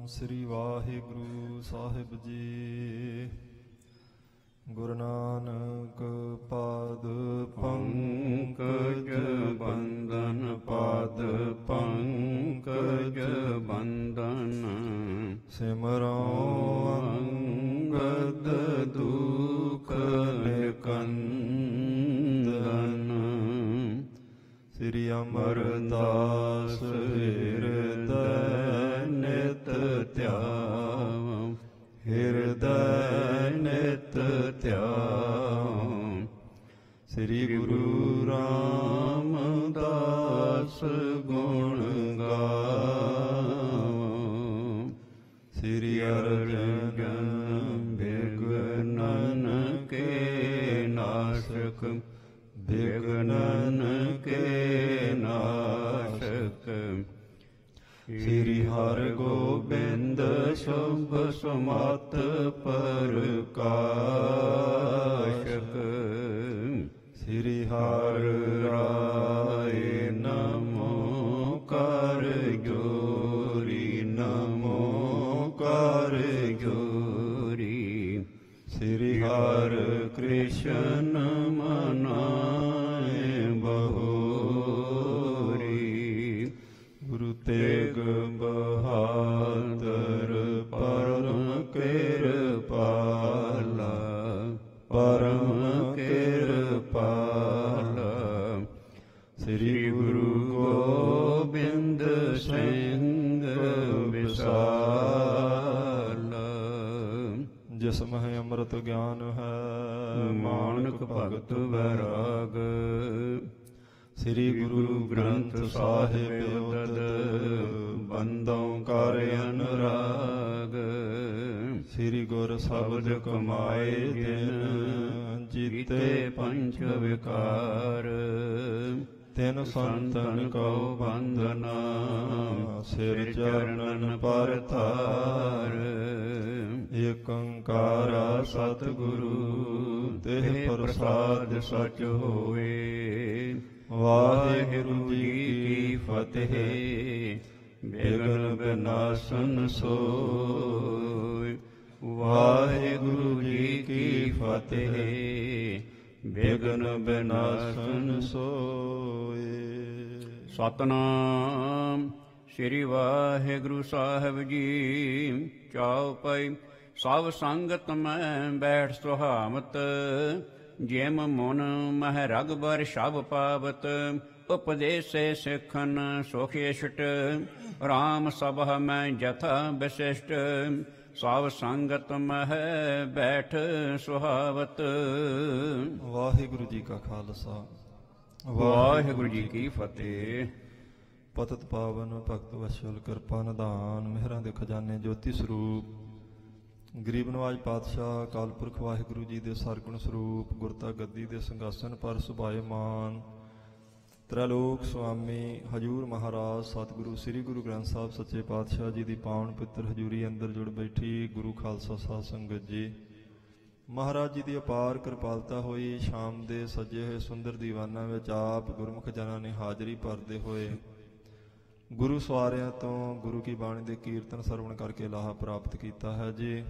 ਸ੍ਰੀ ਵਾਹਿਗੁਰੂ ਸਾਹਿਬ ਜੀ। ਗੁਰੂ ਨਾਨਕ ਪਾਦ ਪੰਕਜ ਬੰਦਨ, ਪਾਦ ਪੰਕਜ ਬੰਦਨ। ਸਿਮਰੋ ਅੰਗਦ ਦੁਖ ਨਿਕੰਦਨ। ਸ੍ਰੀ ਅਮਰਦਾਸ ਹਿਰਦੈ ਨਿਤ ਧਿਆਵ, ਹਿਰਦੈ ਨਿਤ ਧਿਆਵ। ਸ੍ਰੀ ਗੁਰੂ ਰਾਮਦਾਸ ਗੁਣ ਗਾਵ। ਸ੍ਰੀ ਅਰਜਨ ਬਿਘਨਨ ਕੇ ਨਾਸ਼ਕ, ਬਿਘਨਨ ਕੇ ਨਾਸ਼ਕ। ਸ੍ਰੀ ਹਰਿਗੋਬਿੰਦ ਸ਼ੁਭ ਸੁਮਤ ਪ੍ਰਕਾਸ਼ਕ। ਸ੍ਰੀ ਹਰਿ ਰਾਏ ਨਮੋ ਕਰ ਜੋਰੀ, ਨਮੋ ਕਰ ਜੋਰੀ। ਸ੍ਰੀ ਹਰਿ ਕ੍ਰਿਸ਼ਨ ਮਨਾਏ ਬਹੋਰੀ। ਗੁਰੂ ਤੇਗ ਬਹਾਦਰ ਪਰਮ ਕਿਰਪਾਲਾ, ਪਰਮ ਕਿਰਪਾਲਾ। ਸ੍ਰੀ ਗੁਰੂ ਗੋਬਿੰਦ ਸਿੰਘ ਵਿਸਾਲਾ। ਜਿਸ ਮਹਿ ਅੰਮ੍ਰਿਤ ਗਿਆਨ ਹੈ, ਮਾਨਕ ਭਗਤ ਵੈਰਾਗ। ਸ੍ਰੀ ਗੁਰੂ ਗ੍ਰੰਥ ਸਾਹਿਬ ਉਦਦ, ਬੰਦੋਂ ਕਰ ਅਨੁਰਾਗ। ਸ੍ਰੀ ਗੁਰ ਸ਼ਬਦ ਕਮਾਏ ਦਿਨ, ਜੀਤੇ ਪੰਚ ਵਿਕਾਰ। ਤਿਨ ਸੰਤਨ ਕਉ ਬੰਦਨਾ, ਸਿਰ ਚਰਨਨ ਪਰ ਧਾਰ। ਏਕ ਓੰਕਾਰਾ ਸਤਿਗੁਰੂ, ਤਿਹ ਪ੍ਰਸਾਦ ਸਚ ਹੋਏ। ਵਾਹਿਗੁਰੂ ਜੀ ਕੀ ਫਤਿਹ। ਬਿਘਨ ਬਿਨਾਸਨ ਸੋਇ, ਵਾਹਿਗੁਰੂ ਜੀ ਕੀ ਫਤਿਹ। ਬਿਘਨ ਬਿਨਾਸਨ ਸੋਇ। ਸਤਿਨਾਮ ਸ੍ਰੀ ਵਾਹਿਗੁਰੂ ਸਾਹਿਬ ਜੀ। ਚੌਪਈ। ਸਭ ਸੰਗਤ ਮੈਂ ਬੈਠ ਸੁਹਾਵਤ, ਜਿਮ ਮੁਨ ਮਹਿ ਰਗਬਰ ਸ਼ਬ ਪਾਵਤ। ਉਪਦੇਸੇ ਸਿੱਖਨ ਸੁਖ ਇਸ਼ਟ, ਰਾਮ ਸਭਾ ਮੈਂ ਜਥਾ ਵਿਸ਼ਿਸ਼ਟ। ਸਭ ਸੰਗਤ ਮਹਿ ਬੈਠ ਸੁਹਾਵਤ। ਵਾਹਿਗੁਰੂ ਜੀ ਕਾ ਖਾਲਸਾ, ਵਾਹਿਗੁਰੂ ਜੀ ਕੀ ਫਤਿਹ। ਪਤਿਤ ਪਾਵਨ ਭਗਤ ਵਸ਼ਲ ਕਿਰਪਾ ਨਿਧਾਨ, ਮਿਹਰਾਂ ਦੇ ਖਜ਼ਾਨੇ ਜੋਤੀ ਸਰੂਪ, ਗਰੀਬ ਨਵਾਜ ਪਾਤਸ਼ਾਹ ਅਕਾਲ ਪੁਰਖ ਵਾਹਿਗੁਰੂ ਜੀ ਦੇ ਸਰਗੁਣ ਸਰੂਪ, ਗੁਰਤਾ ਗੱਦੀ ਦੇ ਸਿੰਘਾਸਨ ਪਰ ਸੁਭਾਏਮਾਨ, ਤ੍ਰੈਲੋਕ ਸੁਆਮੀ ਹਜੂਰ ਮਹਾਰਾਜ ਸਤਿਗੁਰੂ ਸ੍ਰੀ ਗੁਰੂ ਗ੍ਰੰਥ ਸਾਹਿਬ ਸੱਚੇ ਪਾਤਸ਼ਾਹ ਜੀ ਦੀ ਪਾਵਨ ਪਿੱਤਰ ਹਜੂਰੀ ਅੰਦਰ ਜੁੜ ਬੈਠੀ ਗੁਰੂ ਖਾਲਸਾ ਸਾਧ ਸੰਗਤ ਜੀ। ਮਹਾਰਾਜ ਜੀ ਦੀ ਅਪਾਰ ਕਿਰਪਾਲਤਾ ਹੋਈ ਸ਼ਾਮ ਦੇ ਸਜੇ ਹੋਏ ਸੁੰਦਰ ਦੀਵਾਨਾਂ ਵਿੱਚ ਆਪ ਗੁਰਮੁਖ ਜਨਾਂ ਨੇ ਹਾਜ਼ਰੀ ਭਰਦੇ ਹੋਏ ਗੁਰੂ ਸਵਾਰਿਆਂ ਤੋਂ ਗੁਰੂ ਕੀ ਬਾਣੀ ਦੇ ਕੀਰਤਨ ਸਰਵਣ ਕਰਕੇ ਲਾਹਾ ਪ੍ਰਾਪਤ ਕੀਤਾ ਹੈ ਜੀ।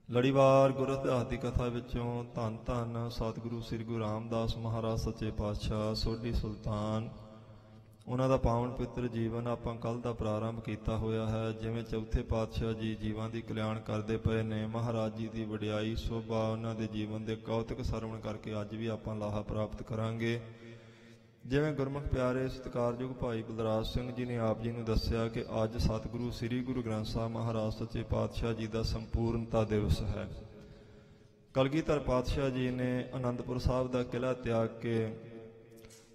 ਲੜੀਵਾਰ ਗੁਰੂ ਇਤਿਹਾਸ ਦੀ ਕਥਾ ਵਿੱਚੋਂ ਧੰਨ ਧੰਨ ਸਤਿਗੁਰੂ ਸ੍ਰੀ ਗੁਰੂ ਰਾਮਦਾਸ ਮਹਾਰਾਜ ਸੱਚੇ ਪਾਤਸ਼ਾਹ ਸੋਢੀ ਸੁਲਤਾਨ, ਉਹਨਾਂ ਦਾ ਪਾਵਨ ਪਿੱਤਰ ਜੀਵਨ ਆਪਾਂ ਕੱਲ੍ਹ ਦਾ ਪ੍ਰਾਰੰਭ ਕੀਤਾ ਹੋਇਆ ਹੈ। ਜਿਵੇਂ ਚੌਥੇ ਪਾਤਸ਼ਾਹ ਜੀ ਜੀਵਾਂ ਦੀ ਕਲਿਆਣ ਕਰਦੇ ਪਏ ਨੇ, ਮਹਾਰਾਜ ਜੀ ਦੀ ਵਡਿਆਈ ਸੋਭਾ, ਉਹਨਾਂ ਦੇ ਜੀਵਨ ਦੇ ਕੌਤਕ ਸਰਵਣ ਕਰਕੇ ਅੱਜ ਵੀ ਆਪਾਂ ਲਾਹਾ ਪ੍ਰਾਪਤ ਕਰਾਂਗੇ। ਜਿਵੇਂ ਗੁਰਮੁਖ ਪਿਆਰੇ ਸਤਿਕਾਰਯੋਗ ਭਾਈ ਬਲਰਾਜ ਸਿੰਘ ਜੀ ਨੇ ਆਪ ਜੀ ਨੂੰ ਦੱਸਿਆ ਕਿ ਅੱਜ ਸਤਿਗੁਰੂ ਸ੍ਰੀ ਗੁਰੂ ਗ੍ਰੰਥ ਸਾਹਿਬ ਮਹਾਰਾਜ ਸੱਚੇ ਪਾਤਸ਼ਾਹ ਜੀ ਦਾ ਸੰਪੂਰਨਤਾ ਦਿਵਸ ਹੈ। ਕਲਗੀਧਰ ਪਾਤਸ਼ਾਹ ਜੀ ਨੇ ਅਨੰਦਪੁਰ ਸਾਹਿਬ ਦਾ ਕਿਲ੍ਹਾ ਤਿਆਗ ਕੇ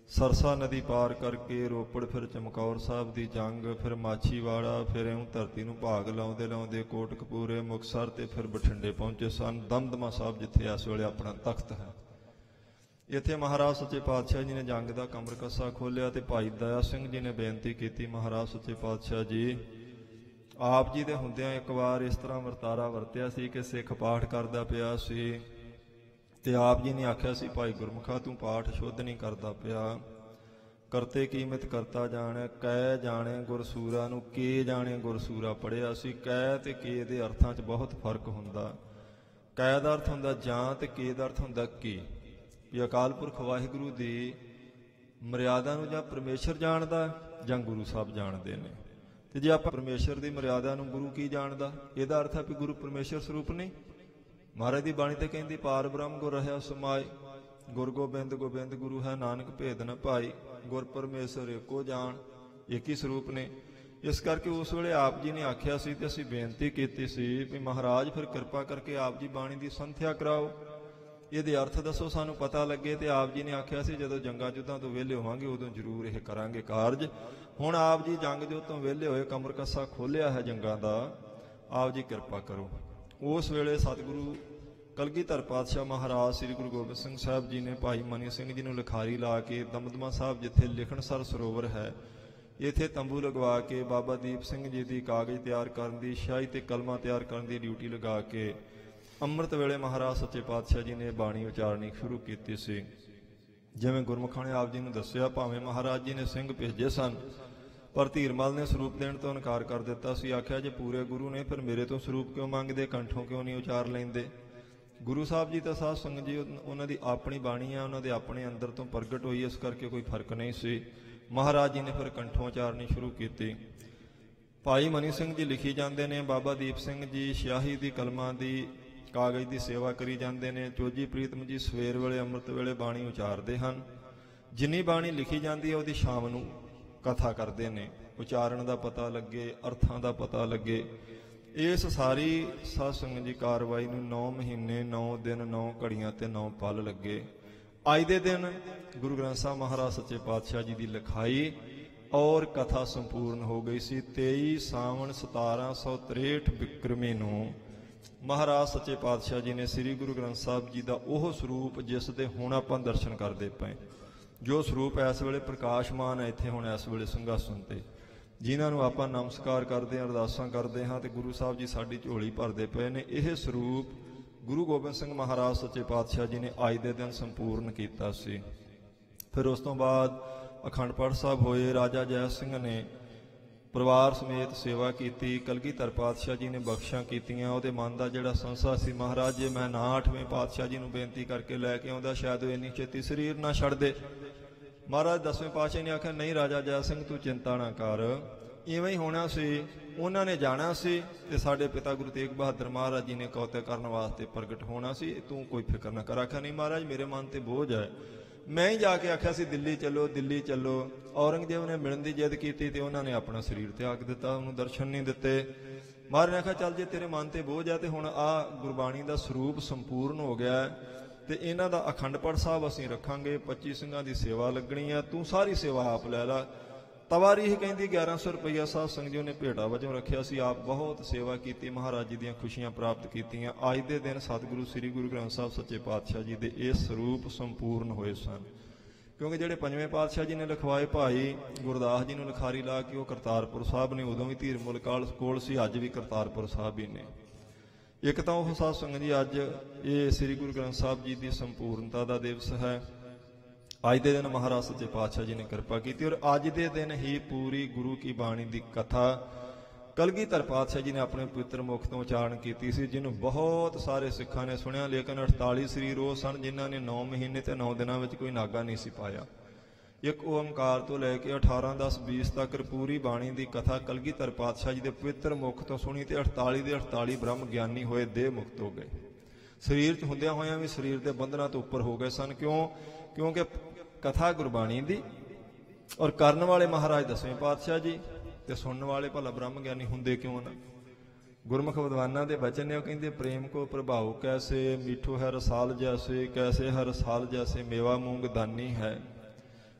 ਸਰਸਾ ਨਦੀ ਪਾਰ ਕਰਕੇ ਰੋਪੜ, ਫਿਰ ਚਮਕੌਰ ਸਾਹਿਬ ਦੀ ਜੰਗ, ਫਿਰ ਮਾਛੀਵਾੜਾ, ਫਿਰ ਇਉਂ ਧਰਤੀ ਨੂੰ ਭਾਗ ਲਾਉਂਦੇ ਲਾਉਂਦੇ ਕੋਟਕਪੂਰੇ, ਮੁਕਤਸਰ ਤੇ ਫਿਰ ਬਠਿੰਡੇ ਪਹੁੰਚੇ ਸਨ। ਦਮਦਮਾ ਸਾਹਿਬ ਜਿੱਥੇ ਇਸ ਵੇਲੇ ਆਪਣਾ ਤਖਤ ਹੈ, ਇੱਥੇ ਮਹਾਰਾਜ ਸੱਚੇ ਪਾਤਸ਼ਾਹ ਜੀ ਨੇ ਜੰਗ ਦਾ ਕਮਰ ਕੱਸਾ ਖੋਲ੍ਹਿਆ ਤੇ ਭਾਈ ਦਇਆ ਸਿੰਘ ਜੀ ਨੇ ਬੇਨਤੀ ਕੀਤੀ, ਮਹਾਰਾਜ ਸੱਚੇ ਪਾਤਸ਼ਾਹ ਜੀ ਆਪ ਜੀ ਦੇ ਹੁੰਦਿਆਂ ਇੱਕ ਵਾਰ ਇਸ ਤਰ੍ਹਾਂ ਵਰਤਾਰਾ ਵਰਤਿਆ ਸੀ ਕਿ ਸਿੱਖ ਪਾਠ ਕਰਦਾ ਪਿਆ ਸੀ ਤੇ ਆਪ ਜੀ ਨੇ ਆਖਿਆ ਸੀ, ਭਾਈ ਗੁਰਮੁਖਾ ਤੂੰ ਪਾਠ ਸ਼ੁੱਧ ਨਹੀਂ ਕਰਦਾ ਪਿਆ। ਕਰਤੇ ਕੀਮਤ ਕਰਤਾ ਜਾਣੈ, ਕੈ ਜਾਣੇ ਗੁਰਸੂਰਾ ਨੂੰ, ਕੇ ਜਾਣੇ ਗੁਰਸੂਰਾ ਪੜ੍ਹਿਆ ਸੀ। ਕੈ ਤੇ ਕੇ ਦੇ ਅਰਥਾਂ 'ਚ ਬਹੁਤ ਫਰਕ ਹੁੰਦਾ। ਕੈ ਦਾ ਅਰਥ ਹੁੰਦਾ ਜਾਂ ਤੇ ਕੇ ਦਾ ਅਰਥ ਹੁੰਦਾ ਕੀ। ਵੀ ਅਕਾਲ ਪੁਰਖ ਵਾਹਿਗੁਰੂ ਦੀ ਮਰਿਆਦਾ ਨੂੰ ਜਾਂ ਪਰਮੇਸ਼ਰ ਜਾਣਦਾ ਜਾਂ ਗੁਰੂ ਸਾਹਿਬ ਜਾਣਦੇ ਨੇ। ਤੇ ਜੇ ਆਪਾਂ ਪਰਮੇਸ਼ਰ ਦੀ ਮਰਿਆਦਾ ਨੂੰ ਗੁਰੂ ਕੀ ਜਾਣਦਾ, ਇਹਦਾ ਅਰਥ ਹੈ ਵੀ ਗੁਰੂ ਪਰਮੇਸ਼ਰ ਸਰੂਪ ਨਹੀਂ। ਮਹਾਰਾਜ ਦੀ ਬਾਣੀ ਤੇ ਕਹਿੰਦੀ ਪਾਰ ਬ੍ਰਹਮ ਗੁਰ ਰਹਿਆ ਸਮਾਏ, ਗੁਰ ਗੋਬਿੰਦ ਗੋਬਿੰਦ ਗੁਰੂ ਹੈ, ਨਾਨਕ ਭੇਦ ਨ ਭਾਈ, ਗੁਰ ਪਰਮੇਸ਼ਰ ਏਕੋ ਜਾਣ, ਇੱਕ ਹੀ ਸਰੂਪ ਨੇ। ਇਸ ਕਰਕੇ ਉਸ ਵੇਲੇ ਆਪ ਜੀ ਨੇ ਆਖਿਆ ਸੀ ਤੇ ਅਸੀਂ ਬੇਨਤੀ ਕੀਤੀ ਸੀ ਵੀ ਮਹਾਰਾਜ ਫਿਰ ਕਿਰਪਾ ਕਰਕੇ ਆਪ ਜੀ ਬਾਣੀ ਦੀ ਸੰਥਿਆ ਕਰਾਓ, ਇਹਦੇ ਅਰਥ ਦੱਸੋ, ਸਾਨੂੰ ਪਤਾ ਲੱਗੇ। ਤੇ ਆਪ ਜੀ ਨੇ ਆਖਿਆ ਸੀ ਜਦੋਂ ਜੰਗਾਂ ਯੁੱਧਾਂ ਤੋਂ ਵਿਹਲੇ ਹੋਵਾਂਗੇ ਉਦੋਂ ਜ਼ਰੂਰ ਇਹ ਕਰਾਂਗੇ ਕਾਰਜ। ਹੁਣ ਆਪ ਜੀ ਜੰਗ ਜੁੱਧ ਤੋਂ ਵਿਹਲੇ ਹੋਏ, ਕਮਰ ਕੱਸਾ ਖੋਲ੍ਹਿਆ ਹੈ ਜੰਗਾਂ ਦਾ, ਆਪ ਜੀ ਕਿਰਪਾ ਕਰੋ। ਉਸ ਵੇਲੇ ਸਤਿਗੁਰੂ ਕਲਗੀਧਰ ਪਾਤਸ਼ਾਹ ਮਹਾਰਾਜ ਸ੍ਰੀ ਗੁਰੂ ਗੋਬਿੰਦ ਸਿੰਘ ਸਾਹਿਬ ਜੀ ਨੇ ਭਾਈ ਮਨੀ ਸਿੰਘ ਜੀ ਨੂੰ ਲਿਖਾਰੀ ਲਾ ਕੇ ਦਮਦਮਾ ਸਾਹਿਬ ਜਿੱਥੇ ਲਿਖਣਸਰ ਸਰੋਵਰ ਹੈ, ਇੱਥੇ ਤੰਬੂ ਲਗਵਾ ਕੇ ਬਾਬਾ ਦੀਪ ਸਿੰਘ ਜੀ ਦੀ ਕਾਗਜ਼ ਤਿਆਰ ਕਰਨ ਦੀ, ਸ਼ਾਹੀ ਤੇ ਕਲਮਾਂ ਤਿਆਰ ਕਰਨ ਦੀ ਡਿਊਟੀ ਲਗਾ ਕੇ ਅੰਮ੍ਰਿਤ ਵੇਲੇ ਮਹਾਰਾਜ ਸੱਚੇ ਪਾਤਸ਼ਾਹ ਜੀ ਨੇ ਬਾਣੀ ਉਚਾਰਨੀ ਸ਼ੁਰੂ ਕੀਤੀ ਸੀ। ਜਿਵੇਂ ਗੁਰਮੁਖਾਂ ਨੇ ਆਪ ਜੀ ਨੂੰ ਦੱਸਿਆ, ਭਾਵੇਂ ਮਹਾਰਾਜ ਜੀ ਨੇ ਸਿੰਘ ਭੇਜੇ ਸਨ ਪਰ ਧੀਰਮਲ ਨੇ ਸਰੂਪ ਦੇਣ ਤੋਂ ਇਨਕਾਰ ਕਰ ਦਿੱਤਾ ਸੀ। ਆਖਿਆ ਜੇ ਪੂਰੇ ਗੁਰੂ ਨੇ ਫਿਰ ਮੇਰੇ ਤੋਂ ਸਰੂਪ ਕਿਉਂ ਮੰਗਦੇ, ਕੰਠੋਂ ਕਿਉਂ ਨਹੀਂ ਉਚਾਰ ਲੈਂਦੇ। ਗੁਰੂ ਸਾਹਿਬ ਜੀ ਤਾਂ ਸਾਧ ਸੰਗਤ ਜੀ ਉਹਨਾਂ ਦੀ ਆਪਣੀ ਬਾਣੀ ਆ, ਉਹਨਾਂ ਦੇ ਆਪਣੇ ਅੰਦਰ ਤੋਂ ਪ੍ਰਗਟ ਹੋਈ, ਇਸ ਕਰਕੇ ਕੋਈ ਫਰਕ ਨਹੀਂ ਸੀ। ਮਹਾਰਾਜ ਜੀ ਨੇ ਫਿਰ ਕੰਠੋਂ ਉਚਾਰਨੀ ਸ਼ੁਰੂ ਕੀਤੀ। ਭਾਈ ਮਨੀ ਸਿੰਘ ਜੀ ਲਿਖੀ ਜਾਂਦੇ ਨੇ, ਬਾਬਾ ਦੀਪ ਸਿੰਘ ਜੀ ਸਿਆਹੀ ਦੀ ਕਲਮਾਂ ਦੀ ਕਾਗਜ਼ ਦੀ ਸੇਵਾ ਕਰੀ ਜਾਂਦੇ ਨੇ। ਚੋਜੀ ਪ੍ਰੀਤਮ ਜੀ ਸਵੇਰ ਵੇਲੇ ਅੰਮ੍ਰਿਤ ਵੇਲੇ ਬਾਣੀ ਉਚਾਰਦੇ ਹਨ। ਜਿੰਨੀ ਬਾਣੀ ਲਿਖੀ ਜਾਂਦੀ ਹੈ ਉਹਦੀ ਸ਼ਾਮ ਨੂੰ ਕਥਾ ਕਰਦੇ ਨੇ, ਉਚਾਰਨ ਦਾ ਪਤਾ ਲੱਗੇ, ਅਰਥਾਂ ਦਾ ਪਤਾ ਲੱਗੇ। ਇਸ ਸਾਰੀ ਸਾਧ ਸੰਗਤ ਦੀ ਕਾਰਵਾਈ ਨੂੰ 9 ਮਹੀਨੇ 9 ਦਿਨ 9 ਘੜੀਆਂ ਤੇ 9 ਪਲ ਲੱਗੇ। ਅੱਜ ਦੇ ਦਿਨ ਗੁਰੂ ਗ੍ਰੰਥ ਸਾਹਿਬ ਮਹਾਰਾਜ ਸੱਚੇ ਪਾਤਸ਼ਾਹ ਜੀ ਦੀ ਲਿਖਾਈ ਔਰ ਕਥਾ ਸੰਪੂਰਨ ਹੋ ਗਈ ਸੀ। 23 ਸਾਵਣ 1763 ਬਿਕਰਮੀ ਨੂੰ ਮਹਾਰਾਜ ਸੱਚੇ ਪਾਤਸ਼ਾਹ ਜੀ ਨੇ ਸ੍ਰੀ ਗੁਰੂ ਗ੍ਰੰਥ ਸਾਹਿਬ ਜੀ ਦਾ ਉਹ ਸਰੂਪ ਜਿਸ ਦੇ ਹੁਣ ਆਪਾਂ ਦਰਸ਼ਨ ਕਰਦੇ ਪਏ, ਜੋ ਸਰੂਪ ਇਸ ਵੇਲੇ ਪ੍ਰਕਾਸ਼ਮਾਨ ਹੈ ਇੱਥੇ ਹੁਣ ਇਸ ਵੇਲੇ ਸਿੰਘਾਸਣ ਤੇ, ਜਿਨ੍ਹਾਂ ਨੂੰ ਆਪਾਂ ਨਮਸਕਾਰ ਕਰਦੇ ਹਾਂ, ਅਰਦਾਸਾਂ ਕਰਦੇ ਹਾਂ ਤੇ ਗੁਰੂ ਸਾਹਿਬ ਜੀ ਸਾਡੀ ਝੋਲੀ ਭਰਦੇ ਪਏ ਨੇ, ਇਹ ਸਰੂਪ ਗੁਰੂ ਗੋਬਿੰਦ ਸਿੰਘ ਮਹਾਰਾਜ ਸੱਚੇ ਪਾਤਸ਼ਾਹ ਜੀ ਨੇ ਅੱਜ ਦੇ ਦਿਨ ਸੰਪੂਰਨ ਕੀਤਾ ਸੀ। ਫਿਰ ਉਸ ਤੋਂ ਬਾਅਦ ਅਖੰਡ ਪਾਠ ਸਾਹਿਬ ਹੋਏ। ਰਾਜਾ ਜੈ ਸਿੰਘ ਨੇ ਪਰਿਵਾਰ ਸਮੇਤ ਸੇਵਾ ਕੀਤੀ। ਕਲਗੀਧਰ ਪਾਤਸ਼ਾਹ ਜੀ ਨੇ ਬਖਸ਼ਾਂ ਕੀਤੀਆਂ। ਉਹਦੇ ਮਨ ਦਾ ਜਿਹੜਾ ਸੰਸਾ ਸੀ, ਮਹਾਰਾਜ ਜੇ ਮੈਂ ਨਾ 8ਵੇਂ ਪਾਤਸ਼ਾਹ ਜੀ ਨੂੰ ਬੇਨਤੀ ਕਰਕੇ ਲੈ ਕੇ ਆਉਂਦਾ ਸ਼ਾਇਦ ਉਹ ਇੰਨੀ ਛੇਤੀ ਸਰੀਰ ਨਾ ਛੱਡ ਦੇ। ਮਹਾਰਾਜ 10ਵੇਂ ਪਾਤਸ਼ਾਹ ਨੇ ਆਖਿਆ ਨਹੀਂ ਰਾਜਾ ਜੈ ਸਿੰਘ ਤੂੰ ਚਿੰਤਾ ਨਾ ਕਰ, ਇਵੇਂ ਹੀ ਹੋਣਾ ਸੀ। ਉਹਨਾਂ ਨੇ ਜਾਣਾ ਸੀ ਤੇ ਸਾਡੇ ਪਿਤਾ ਗੁਰੂ ਤੇਗ ਬਹਾਦਰ ਮਹਾਰਾਜ ਜੀ ਨੇ ਕੌਤਕ ਕਰਨ ਵਾਸਤੇ ਪ੍ਰਗਟ ਹੋਣਾ ਸੀ, ਤੂੰ ਕੋਈ ਫਿਕਰ ਨਾ ਕਰ। ਆਖਿਆ ਨਹੀਂ ਮਹਾਰਾਜ ਮੇਰੇ ਮਨ ਤੇ ਬੋਝ ਹੈ, ਮੈਂ ਹੀ ਜਾ ਕੇ ਆਖਿਆ ਸੀ ਦਿੱਲੀ ਚੱਲੋ ਦਿੱਲੀ ਚੱਲੋ। ਔਰੰਗਜ਼ੇਬ ਨੇ ਮਿਲਣ ਦੀ ਜਿੱਦ ਕੀਤੀ ਤੇ ਉਹਨਾਂ ਨੇ ਆਪਣਾ ਸਰੀਰ ਤਿਆਗ ਦਿੱਤਾ, ਉਹਨੂੰ ਦਰਸ਼ਨ ਨਹੀਂ ਦਿੱਤੇ। ਮਹਾਰਾਜ ਨੇ ਆਖਿਆ ਚੱਲ ਜੇ ਤੇਰੇ ਮਨ ਤੇ ਬੋਝ ਹੈ ਤੇ ਹੁਣ ਆਹ ਗੁਰਬਾਣੀ ਦਾ ਸਰੂਪ ਸੰਪੂਰਨ ਹੋ ਗਿਆ ਤੇ ਇਹਨਾਂ ਦਾ ਅਖੰਡ ਪਾਠ ਸਾਹਿਬ ਅਸੀਂ ਰੱਖਾਂਗੇ, 25 ਸਿੰਘਾਂ ਦੀ ਸੇਵਾ ਲੱਗਣੀ ਆ, ਤੂੰ ਸਾਰੀ ਸੇਵਾ ਆਪ ਲੈ ਲਾ। ਤਵਾਰੀਖ ਕਹਿੰਦੀ 1100 ਰੁਪਈਆ ਸਾਧ ਸੰਗਤ ਜੀ ਨੇ ਭੇਟਾ ਵਜੋਂ ਰੱਖਿਆ ਸੀ। ਆਪ ਬਹੁਤ ਸੇਵਾ ਕੀਤੀ, ਮਹਾਰਾਜ ਜੀ ਦੀਆਂ ਖੁਸ਼ੀਆਂ ਪ੍ਰਾਪਤ ਕੀਤੀਆਂ। ਅੱਜ ਦੇ ਦਿਨ ਸਤਿਗੁਰੂ ਸ੍ਰੀ ਗੁਰੂ ਗ੍ਰੰਥ ਸਾਹਿਬ ਸੱਚੇ ਪਾਤਸ਼ਾਹ ਜੀ ਦੇ ਇਹ ਸਰੂਪ ਸੰਪੂਰਨ ਹੋਏ ਸਨ। ਕਿਉਂਕਿ ਜਿਹੜੇ 5ਵੇਂ ਪਾਤਸ਼ਾਹ ਜੀ ਨੇ ਲਿਖਵਾਏ ਭਾਈ ਗੁਰਦਾਸ ਜੀ ਨੂੰ ਲਿਖਾਰੀ ਲਾ ਕੇ ਉਹ ਕਰਤਾਰਪੁਰ ਸਾਹਿਬ ਨੇ, ਉਦੋਂ ਵੀ ਧੀਰ ਮੁਲਕਾਲ ਕੋਲ ਸੀ, ਅੱਜ ਵੀ ਕਰਤਾਰਪੁਰ ਸਾਹਿਬ ਹੀ ਨੇ। ਇੱਕ ਤਾਂ ਉਹ ਸਾਧ ਸੰਗਤ ਜੀ ਅੱਜ ਇਹ ਸ੍ਰੀ ਗੁਰੂ ਗ੍ਰੰਥ ਸਾਹਿਬ ਜੀ ਦੀ ਸੰਪੂਰਨਤਾ ਦਾ ਦਿਵਸ ਹੈ। ਅੱਜ ਦੇ ਦਿਨ ਮਹਾਰਾਜ ਸੱਚੇ ਪਾਤਸ਼ਾਹ ਜੀ ਨੇ ਕਿਰਪਾ ਕੀਤੀ ਔਰ ਅੱਜ ਦੇ ਦਿਨ ਹੀ ਪੂਰੀ ਗੁਰੂ ਕੀ ਬਾਣੀ ਦੀ ਕਥਾ ਕਲਗੀਧਰ ਪਾਤਸ਼ਾਹ ਜੀ ਨੇ ਆਪਣੇ ਪਵਿੱਤਰ ਮੁਖ ਤੋਂ ਉਚਾਰਨ ਕੀਤੀ ਸੀ, ਜਿਹਨੂੰ ਬਹੁਤ ਸਾਰੇ ਸਿੱਖਾਂ ਨੇ ਸੁਣਿਆ। ਲੇਕਿਨ 48 ਸਰੀਰ ਉਹ ਸਨ ਜਿਨ੍ਹਾਂ ਨੇ 9 ਮਹੀਨੇ ਤੇ 9 ਦਿਨਾਂ ਵਿੱਚ ਕੋਈ ਨਾਗਾ ਨਹੀਂ ਸੀ ਪਾਇਆ। ਇੱਕ ਓਮਕਾਰ ਤੋਂ ਲੈ ਕੇ 18-10-20 ਤੱਕ ਪੂਰੀ ਬਾਣੀ ਦੀ ਕਥਾ ਕਲਗੀਧਰ ਪਾਤਸ਼ਾਹ ਜੀ ਦੇ ਪਵਿੱਤਰ ਮੁਖ ਤੋਂ ਸੁਣੀ ਤੇ 48 ਦੇ 48 ਬ੍ਰਹਮ ਗਿਆਨੀ ਹੋਏ, ਦੇਹ ਮੁਕਤ ਹੋ ਗਏ। ਸਰੀਰ 'ਚ ਹੁੰਦਿਆਂ ਹੋਇਆਂ ਵੀ ਸਰੀਰ ਦੇ ਬੰਧਨਾਂ ਤੋਂ ਉੱਪਰ ਹੋ ਗਏ ਸਨ। ਕਿਉਂਕਿ ਕਥਾ ਗੁਰਬਾਣੀ ਦੀ ਔਰ ਕਰਨ ਵਾਲੇ ਮਹਾਰਾਜ 10ਵੇਂ ਪਾਤਸ਼ਾਹ ਜੀ ਤੇ ਸੁਣਨ ਵਾਲੇ ਭਲਾ ਬ੍ਰਹਮ ਗਿਆਨੀ ਹੁੰਦੇ ਕਿਉਂ ਨਾ। ਗੁਰਮੁਖ ਵਿਦਵਾਨਾਂ ਦੇ ਬਚਨ ਨੇ, ਉਹ ਕਹਿੰਦੇ ਪ੍ਰੇਮ ਕੋ ਪ੍ਰਭਾਵ ਕੈਸੇ, ਮੀਠੋ ਹੈ ਰਸਾਲ ਜੈਸੇ, ਕੈਸੇ ਹੈ ਰਸਾਲ ਜੈਸੇ ਮੇਵਾ ਮੂੰਗ ਦਾਨੀ ਹੈ,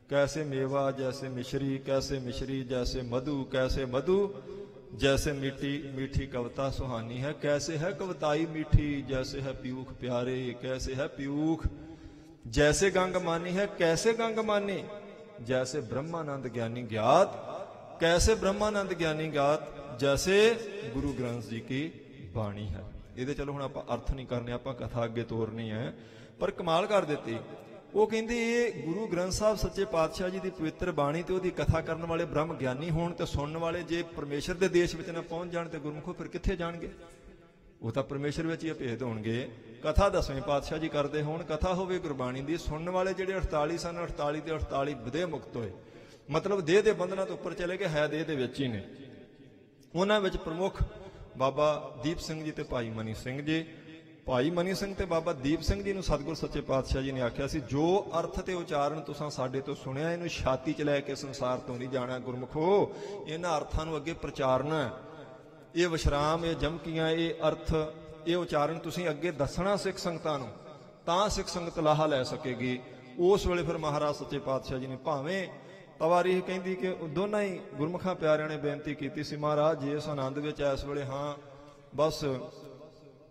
कैसे मेवा जैसे मिश्री, कैसे मिश्री जैसे मधु, कैसे मधु जैसे मीठी मीठी कविता सुहानी है, कैसे है कविताई मीठी जैसे है पीयूख प्यारे, कैसे है पीयूख जैसे गंग मानी है, कैसे गंग मानी जैसे ब्रह्मानंद ज्ञानी ज्ञात, कैसे ब्रह्मानंद ज्ञानी ज्ञात जैसे गुरु ग्रंथ जी की बाणी है। ये चलो हुण आपां अर्थ नहीं करने, आपां कथा अगे तोरनी है। पर कमाल कर दित्ती ਉਹ ਕਹਿੰਦੇ ਇਹ ਗੁਰੂ ਗ੍ਰੰਥ ਸਾਹਿਬ ਸੱਚੇ ਪਾਤਸ਼ਾਹ ਜੀ ਦੀ ਪਵਿੱਤਰ ਬਾਣੀ ਤੇ ਉਹਦੀ ਕਥਾ ਕਰਨ ਵਾਲੇ ਬ੍ਰਹਮ ਗਿਆਨੀ ਹੋਣ ਤੇ ਸੁਣਨ ਵਾਲੇ ਜੇ ਪਰਮੇਸ਼ਰ ਦੇ ਦੇਸ਼ ਵਿੱਚ ਨਾ ਪਹੁੰਚ ਜਾਣ ਤੇ ਗੁਰਮੁਖੋ ਫਿਰ ਕਿੱਥੇ ਜਾਣਗੇ? ਉਹ ਤਾਂ ਪਰਮੇਸ਼ਰ ਵਿੱਚ ਹੀ ਅਭੇਦ ਹੋਣਗੇ। ਕਥਾ ਦਸਵੇਂ ਪਾਤਸ਼ਾਹ ਜੀ ਕਰਦੇ ਹੋਣ, ਕਥਾ ਹੋਵੇ ਗੁਰਬਾਣੀ ਦੀ, ਸੁਣਨ ਵਾਲੇ ਜਿਹੜੇ 48 ਸਨ, 48 ਤੇ 48 ਵਿਦੇ ਮੁਕਤ ਹੋਏ, ਮਤਲਬ ਦੇਹ ਦੇ ਬੰਧਨਾਂ ਤੋਂ ਉੱਪਰ ਚਲੇ ਗਏ, ਹੈ ਦੇਹ ਦੇ ਵਿੱਚ ਹੀ ਨੇ। ਉਹਨਾਂ ਵਿੱਚ ਪ੍ਰਮੁੱਖ ਬਾਬਾ ਦੀਪ ਸਿੰਘ ਜੀ ਤੇ ਭਾਈ ਮਨੀ ਸਿੰਘ ਜੀ। ਭਾਈ ਮਨੀ ਸਿੰਘ ਤੇ ਬਾਬਾ ਦੀਪ ਸਿੰਘ ਜੀ ਨੂੰ ਸਤਿਗੁਰ ਸੱਚੇ ਪਾਤਸ਼ਾਹ ਜੀ ਨੇ ਆਖਿਆ ਸੀ, ਜੋ ਅਰਥ ਤੇ ਉਚਾਰਨ ਤੁਸੀਂ ਸਾਡੇ ਤੋਂ ਸੁਣਿਆ, ਇਹਨੂੰ ਛਾਤੀ 'ਚ ਲੈ ਕੇ ਸੰਸਾਰ ਤੋਂ ਨਹੀਂ ਜਾਣਾ ਗੁਰਮੁਖੋ, ਇਹਨਾਂ ਅਰਥਾਂ ਨੂੰ ਅੱਗੇ ਪ੍ਰਚਾਰਨਾ। ਇਹ ਵਿਸ਼ਰਾਮ, ਇਹ ਜਮਕੀਆਂ, ਇਹ ਅਰਥ, ਇਹ ਉਚਾਰਨ ਤੁਸੀਂ ਅੱਗੇ ਦੱਸਣਾ ਸਿੱਖ ਸੰਗਤਾਂ ਨੂੰ, ਤਾਂ ਸਿੱਖ ਸੰਗਤ ਲਾਹਾ ਲੈ ਸਕੇਗੀ। ਉਸ ਵੇਲੇ ਫਿਰ ਮਹਾਰਾਜ ਸੱਚੇ ਪਾਤਸ਼ਾਹ ਜੀ ਨੇ ਭਾਵੇਂ ਤਵਾਰੀਖ ਕਹਿੰਦੀ ਕਿ ਦੋਨਾਂ ਹੀ ਗੁਰਮੁਖਾਂ ਪਿਆਰਿਆਂ ਨੇ ਬੇਨਤੀ ਕੀਤੀ ਸੀ, ਮਹਾਰਾਜ ਜੀ ਇਸ ਆਨੰਦ ਵਿੱਚ ਇਸ ਵੇਲੇ ਹਾਂ ਬਸ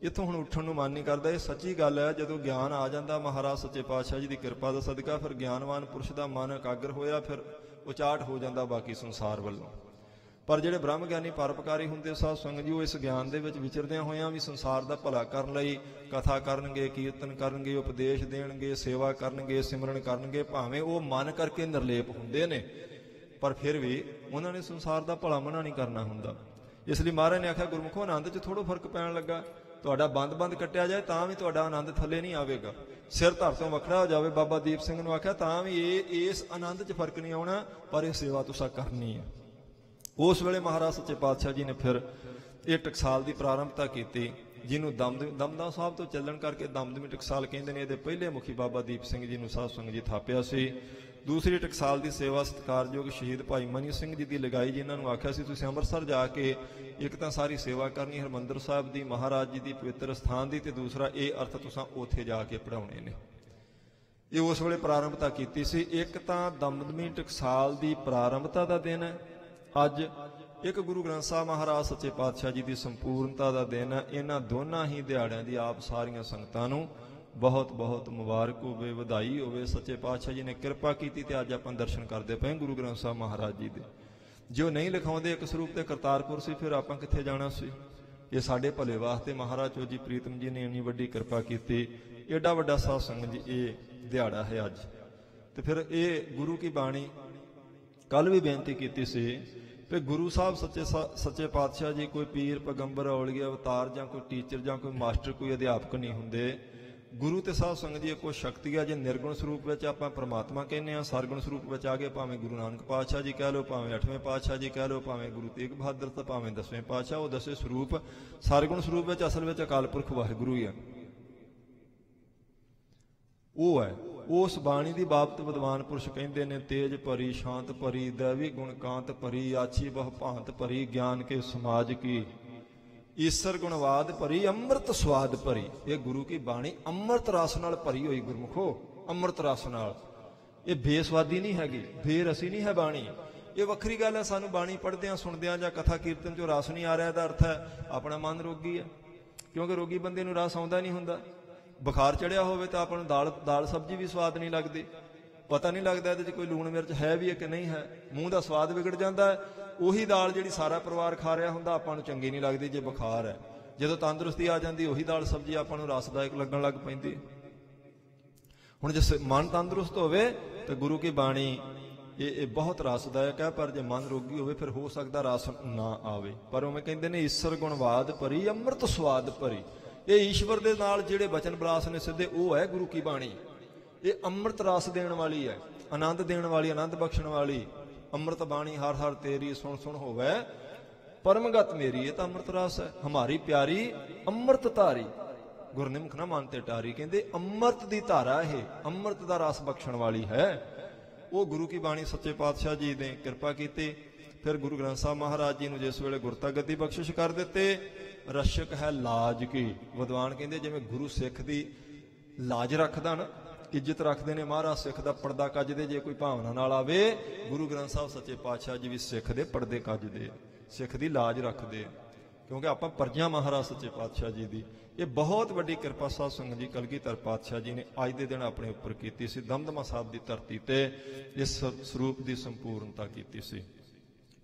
ਇੱਥੋਂ ਹੁਣ ਉੱਠਣ ਨੂੰ ਮਨ ਨਹੀਂ ਕਰਦਾ। ਇਹ ਸੱਚੀ ਗੱਲ ਹੈ, ਜਦੋਂ ਗਿਆਨ ਆ ਜਾਂਦਾ ਮਹਾਰਾਜ ਸੱਚੇ ਪਾਤਸ਼ਾਹ ਜੀ ਦੀ ਕਿਰਪਾ ਦਾ ਸਦਕਾ, ਫਿਰ ਗਿਆਨਵਾਨ ਪੁਰਸ਼ ਦਾ ਮਨ ਇਕਾਗਰ ਹੋਇਆ, ਫਿਰ ਉਚਾਟ ਹੋ ਜਾਂਦਾ ਬਾਕੀ ਸੰਸਾਰ ਵੱਲੋਂ। ਪਰ ਜਿਹੜੇ ਬ੍ਰਹਮ ਗਿਆਨੀ ਪਰਉਪਕਾਰੀ ਹੁੰਦੇ ਸਾਧ ਸੰਗਤ ਜੀ, ਉਹ ਇਸ ਗਿਆਨ ਦੇ ਵਿੱਚ ਵਿਚਰਦਿਆਂ ਹੋਇਆਂ ਵੀ ਸੰਸਾਰ ਦਾ ਭਲਾ ਕਰਨ ਲਈ ਕਥਾ ਕਰਨਗੇ, ਕੀਰਤਨ ਕਰਨਗੇ, ਉਪਦੇਸ਼ ਦੇਣਗੇ, ਸੇਵਾ ਕਰਨਗੇ, ਸਿਮਰਨ ਕਰਨਗੇ। ਭਾਵੇਂ ਉਹ ਮਨ ਕਰਕੇ ਨਿਰਲੇਪ ਹੁੰਦੇ ਨੇ, ਪਰ ਫਿਰ ਵੀ ਉਹਨਾਂ ਨੇ ਸੰਸਾਰ ਦਾ ਭਲਾ ਮਨਾ ਨਹੀਂ ਕਰਨਾ ਹੁੰਦਾ। ਇਸ ਲਈ ਮਹਾਰਾਜ ਨੇ ਆਖਿਆ, ਗੁਰਮੁਖੋ ਆਨੰਦ 'ਚ ਥੋੜ੍ਹਾ ਫਰਕ ਪੈਣ ਲੱਗਾ, ਤੁਹਾਡਾ ਬੰਦ ਕੱਟਿਆ ਜਾਏ ਤਾਂ ਵੀ ਤੁਹਾਡਾ ਆਨੰਦ ਥੱਲੇ ਨਹੀਂ ਆਵੇਗਾ, ਸਿਰ ਧੜ ਤੋਂ ਵੱਖਰਾ ਹੋ ਜਾਵੇ। ਬਾਬਾ ਦੀਪ ਸਿੰਘ ਨੂੰ ਆਖਿਆ ਤਾਂ ਵੀ ਇਸ ਆਨੰਦ 'ਚ ਫਰਕ ਨਹੀਂ ਆਉਣਾ, ਪਰ ਇਹ ਸੇਵਾ ਤੁਸੀਂ ਕਰਨੀ ਹੈ। ਉਸ ਵੇਲੇ ਮਹਾਰਾਜ ਸੱਚੇ ਪਾਤਸ਼ਾਹ ਜੀ ਨੇ ਫਿਰ ਇਹ ਟਕਸਾਲ ਦੀ ਪ੍ਰਾਰੰਭਤਾ ਕੀਤੀ, ਜਿਹਨੂੰ ਦਮਦਮਾ ਸਾਹਿਬ ਤੋਂ ਚੱਲਣ ਕਰਕੇ ਦਮਦਮੀ ਟਕਸਾਲ ਕਹਿੰਦੇ ਨੇ। ਇਹਦੇ ਪਹਿਲੇ ਮੁਖੀ ਬਾਬਾ ਦੀਪ ਸਿੰਘ ਜੀ ਨੂੰ ਸਾਧ ਸੰਗਤ ਜੀ ਥਾਪਿਆ ਸੀ। ਦੂਸਰੀ ਟਕਸਾਲ ਦੀ ਸੇਵਾ ਸਤਿਕਾਰਯੋਗ ਸ਼ਹੀਦ ਭਾਈ ਮਨੀ ਸਿੰਘ ਜੀ ਦੀ ਲਗਾਈ, ਜਿਨ੍ਹਾਂ ਨੂੰ ਆਖਿਆ ਸੀ ਤੁਸੀਂ ਅੰਮ੍ਰਿਤਸਰ ਜਾ ਕੇ ਇੱਕ ਤਾਂ ਸਾਰੀ ਸੇਵਾ ਕਰਨੀ ਹਰਿਮੰਦਰ ਸਾਹਿਬ ਦੀ, ਮਹਾਰਾਜ ਜੀ ਦੀ ਪਵਿੱਤਰ ਸਥਾਨ ਦੀ, ਤੇ ਦੂਸਰਾ ਇਹ ਅਰਥ ਤੁਸੀਂ ਉੱਥੇ ਜਾ ਕੇ ਪੜ੍ਹਾਉਣੇ ਨੇ। ਇਹ ਉਸ ਵੇਲੇ ਪ੍ਰਾਰੰਭਤਾ ਕੀਤੀ ਸੀ। ਇੱਕ ਤਾਂ ਦਮਦਮੀ ਟਕਸਾਲ ਦੀ ਪ੍ਰਾਰੰਭਤਾ ਦਾ ਦਿਨ ਹੈ ਅੱਜ, ਇੱਕ ਗੁਰੂ ਗ੍ਰੰਥ ਸਾਹਿਬ ਮਹਾਰਾਜ ਸੱਚੇ ਪਾਤਸ਼ਾਹ ਜੀ ਦੀ ਸੰਪੂਰਨਤਾ ਦਾ ਦਿਨ ਹੈ। ਇਹਨਾਂ ਦੋਨਾਂ ਹੀ ਦਿਹਾੜਿਆਂ ਦੀ ਆਪ ਸਾਰੀਆਂ ਸੰਗਤਾਂ ਨੂੰ ਬਹੁਤ ਬਹੁਤ ਮੁਬਾਰਕ ਹੋਵੇ, ਵਧਾਈ ਹੋਵੇ। ਸੱਚੇ ਪਾਤਸ਼ਾਹ ਜੀ ਨੇ ਕਿਰਪਾ ਕੀਤੀ ਤੇ ਅੱਜ ਆਪਾਂ ਦਰਸ਼ਨ ਕਰਦੇ ਪਏ ਗੁਰੂ ਗ੍ਰੰਥ ਸਾਹਿਬ ਮਹਾਰਾਜ ਜੀ ਦੇ। ਜੇ ਉਹ ਨਹੀਂ ਲਿਖਾਉਂਦੇ ਇੱਕ ਸਰੂਪ ਤੇ ਕਰਤਾਰਪੁਰ ਸੀ, ਫਿਰ ਆਪਾਂ ਕਿੱਥੇ ਜਾਣਾ ਸੀ? ਇਹ ਸਾਡੇ ਭਲੇ ਵਾਸਤੇ ਮਹਾਰਾਜ ਚੋਜੀ ਪ੍ਰੀਤਮ ਜੀ ਨੇ ਇੰਨੀ ਵੱਡੀ ਕਿਰਪਾ ਕੀਤੀ। ਏਡਾ ਵੱਡਾ ਸਾਧ ਸੰਗਤ ਜੀ ਇਹ ਦਿਹਾੜਾ ਹੈ ਅੱਜ। ਤੇ ਫਿਰ ਇਹ ਗੁਰੂ ਕੀ ਬਾਣੀ ਕੱਲ ਵੀ ਬੇਨਤੀ ਕੀਤੀ ਸੀ ਕਿ ਗੁਰੂ ਸਾਹਿਬ ਸੱਚੇ ਪਾਤਸ਼ਾਹ ਜੀ ਕੋਈ ਪੀਰ ਪੈਗੰਬਰ ਔਲੀਆ ਅਵਤਾਰ ਜਾਂ ਕੋਈ ਟੀਚਰ ਜਾਂ ਕੋਈ ਮਾਸਟਰ ਕੋਈ ਅਧਿਆਪਕ ਨਹੀਂ ਹੁੰਦੇ। ਗੁਰੂ ਤੇ ਸਾਧ ਸੰਗਤ ਜੀ ਇੱਕੋ ਸ਼ਕਤੀ ਆ। ਜੇ ਨਿਰਗੁਣ ਸਰੂਪ ਵਿੱਚ ਆਪਾਂ ਪ੍ਰਮਾਤਮਾ ਕਹਿੰਦੇ ਆ, ਸਰਗੁਣ ਸਰੂਪ ਵਿੱਚ ਆ ਗਏ ਭਾਵੇਂ ਗੁਰੂ ਨਾਨਕ ਪਾਤਸ਼ਾਹ ਜੀ ਕਹਿ ਲਓ, ਭਾਵੇਂ 8ਵੇਂ ਪਾਤਸ਼ਾਹ ਜੀ ਕਹਿ ਲਓ, ਭਾਵੇਂ ਗੁਰੂ ਤੇਗ ਬਹਾਦਰ ਤੇ ਭਾਵੇਂ 10ਵੇਂ ਪਾਤਸ਼ਾਹ, ਉਹ 10ਵੇਂ ਸਰੂਪ ਸਰਗੁਣ ਸਰੂਪ ਵਿੱਚ ਅਸਲ ਵਿੱਚ ਅਕਾਲ ਪੁਰਖ ਵਾਹਿਗੁਰੂ ਹੀ ਆ। ਉਹ ਹੈ ਉਸ ਬਾਣੀ ਦੀ ਬਾਬਤ ਵਿਦਵਾਨ ਪੁਰਸ਼ ਕਹਿੰਦੇ ਨੇ, ਤੇਜ ਭਰੀ ਸ਼ਾਂਤ ਭਰੀ ਦੈਵੀ ਗੁਣ ਕਾਂਤ ਭਰੀ ਆਛੀ ਬਹੁ ਭਾਂਤ ਭਰੀ ਗਿਆਨ ਕੇ ਸਮਾਜ ਕੀ ਈਸ਼ਰ ਗੁਣਵਾਦ ਭਰੀ ਅੰਮ੍ਰਿਤ ਸਵਾਦ ਭਰੀ। ਇਹ ਗੁਰੂ ਕੀ ਬਾਣੀ ਅੰਮ੍ਰਿਤ ਰਸ ਨਾਲ ਭਰੀ ਹੋਈ ਗੁਰਮੁਖੋ, ਅੰਮ੍ਰਿਤ ਰਸ ਨਾਲ। ਇਹ ਬੇਸਵਾਦੀ ਨਹੀਂ ਹੈਗੀ, ਬੇਰਸੀ ਨਹੀਂ ਹੈ ਬਾਣੀ। ਇਹ ਵੱਖਰੀ ਗੱਲ ਹੈ, ਸਾਨੂੰ ਬਾਣੀ ਪੜ੍ਹਦਿਆਂ ਸੁਣਦਿਆਂ ਜਾਂ ਕਥਾ ਕੀਰਤਨ 'ਚੋਂ ਰਸ ਨਹੀਂ ਆ ਰਿਹਾ, ਇਹਦਾ ਅਰਥ ਹੈ ਆਪਣਾ ਮਨ ਰੋਗੀ ਹੈ। ਕਿਉਂਕਿ ਰੋਗੀ ਬੰਦੇ ਨੂੰ ਰਸ ਆਉਂਦਾ ਨਹੀਂ ਹੁੰਦਾ। ਬੁਖਾਰ ਚੜਿਆ ਹੋਵੇ ਤਾਂ ਆਪਾਂ ਨੂੰ ਦਾਲ ਸਬਜ਼ੀ ਵੀ ਸਵਾਦ ਨਹੀਂ ਲੱਗਦੀ, ਪਤਾ ਨਹੀਂ ਲੱਗਦਾ ਇਹਦੇ 'ਚ ਕੋਈ ਲੂਣ ਮਿਰਚ ਹੈ ਵੀ ਹੈ ਕਿ ਨਹੀਂ ਹੈ, ਮੂੰਹ ਦਾ ਸਵਾਦ ਵਿਗੜ ਜਾਂਦਾ ਹੈ। ਉਹੀ ਦਾਲ ਜਿਹੜੀ ਸਾਰਾ ਪਰਿਵਾਰ ਖਾ ਰਿਹਾ ਹੁੰਦਾ ਆਪਾਂ ਨੂੰ ਚੰਗੀ ਨਹੀਂ ਲੱਗਦੀ ਜੇ ਬੁਖਾਰ ਹੈ। ਜਦੋਂ ਤੰਦਰੁਸਤੀ ਆ ਜਾਂਦੀ ਉਹੀ ਦਾਲ ਸਬਜ਼ੀ ਆਪਾਂ ਨੂੰ ਰਸਦਾਇਕ ਲੱਗਣ ਲੱਗ ਪੈਂਦੀ। ਹੁਣ ਜੇ ਮਨ ਤੰਦਰੁਸਤ ਹੋਵੇ ਤਾਂ ਗੁਰੂ ਕੀ ਬਾਣੀ ਇਹ ਬਹੁਤ ਰਸਦਾਇਕ ਹੈ, ਪਰ ਜੇ ਮਨ ਰੋਗੀ ਹੋਵੇ ਫਿਰ ਹੋ ਸਕਦਾ ਰਸ ਨਾ ਆਵੇ। ਪਰ ਉਵੇਂ ਕਹਿੰਦੇ ਨੇ ਈਸ਼ਰ ਗੁਣਵਾਦ ਭਰੀ ਅੰਮ੍ਰਿਤ ਸਵਾਦ ਭਰੀ। ਇਹ ਈਸ਼ਵਰ ਦੇ ਨਾਲ ਜਿਹੜੇ ਬਚਨ ਬਲਾਸ ਨੇ ਸਿੱਧੇ, ਉਹ ਹੈ ਗੁਰੂ ਕੀ ਬਾਣੀ। ਇਹ ਅੰਮ੍ਰਿਤ ਰਸ ਦੇਣ ਵਾਲੀ ਹੈ, ਆਨੰਦ ਦੇਣ ਵਾਲੀ, ਆਨੰਦ ਬਖਸ਼ਣ ਵਾਲੀ। ਅੰਮ੍ਰਿਤ ਬਾਣੀ ਹਰ ਹਰ ਤੇਰੀ ਸੁਣ ਸੁਣ ਹੋਵੇ ਪਰਮਗਤ ਮੇਰੀ। ਇਹ ਤਾਂ ਅੰਮ੍ਰਿਤ ਰਸ ਹੈ। ਹਮਾਰੀ ਪਿਆਰੀ ਅੰਮ੍ਰਿਤ ਧਾਰੀ ਗੁਰਨਿਮਖ ਨਾ ਮਨ ਤੇ ਟਾਰੀ। ਕਹਿੰਦੇ ਅੰਮ੍ਰਿਤ ਦੀ ਧਾਰਾ ਇਹ ਅੰਮ੍ਰਿਤ ਦਾ ਰਸ ਬਖਸ਼ਣ ਵਾਲੀ ਹੈ। ਉਹ ਗੁਰੂ ਕੀ ਬਾਣੀ ਸੱਚੇ ਪਾਤਸ਼ਾਹ ਜੀ ਨੇ ਕਿਰਪਾ ਕੀਤੀ। ਫਿਰ ਗੁਰੂ ਗ੍ਰੰਥ ਸਾਹਿਬ ਮਹਾਰਾਜ ਜੀ ਨੂੰ ਜਿਸ ਵੇਲੇ ਗੁਰਤਾ ਗੱਦੀ ਬਖਸ਼ਿਸ਼ ਕਰ ਦਿੱਤੇ, ਰਸ਼ਕ ਹੈ ਲਾਜ ਕੀ। ਵਿਦਵਾਨ ਕਹਿੰਦੇ ਜਿਵੇਂ ਗੁਰੂ ਸਿੱਖ ਦੀ ਲਾਜ ਰੱਖਦਾ ਨਾ, ਇੱਜ਼ਤ ਰੱਖਦੇ ਨੇ ਮਹਾਰਾਜ ਸਿੱਖ ਦਾ ਪਰਦਾ ਕੱਜਦੇ। ਜੇ ਕੋਈ ਭਾਵਨਾ ਨਾਲ ਆਵੇ, ਗੁਰੂ ਗ੍ਰੰਥ ਸਾਹਿਬ ਸੱਚੇ ਪਾਤਸ਼ਾਹ ਜੀ ਵੀ ਸਿੱਖ ਦੇ ਪਰਦੇ ਕੱਜਦੇ, ਸਿੱਖ ਦੀ ਲਾਜ ਰੱਖਦੇ, ਕਿਉਂਕਿ ਆਪਾਂ ਪਰਜਿਆਂ ਮਹਾਰਾਜ ਸੱਚੇ ਪਾਤਸ਼ਾਹ ਜੀ ਦੀ। ਇਹ ਬਹੁਤ ਵੱਡੀ ਕਿਰਪਾ ਸਾਧ ਸੰਗਤ ਜੀ ਕਲਗੀਧਰ ਪਾਤਸ਼ਾਹ ਜੀ ਨੇ ਅੱਜ ਦੇ ਦਿਨ ਆਪਣੇ ਉੱਪਰ ਕੀਤੀ ਸੀ। ਦਮਦਮਾ ਸਾਹਿਬ ਦੀ ਧਰਤੀ ਤੇ ਇਸ ਸਰੂਪ ਦੀ ਸੰਪੂਰਨਤਾ ਕੀਤੀ ਸੀ,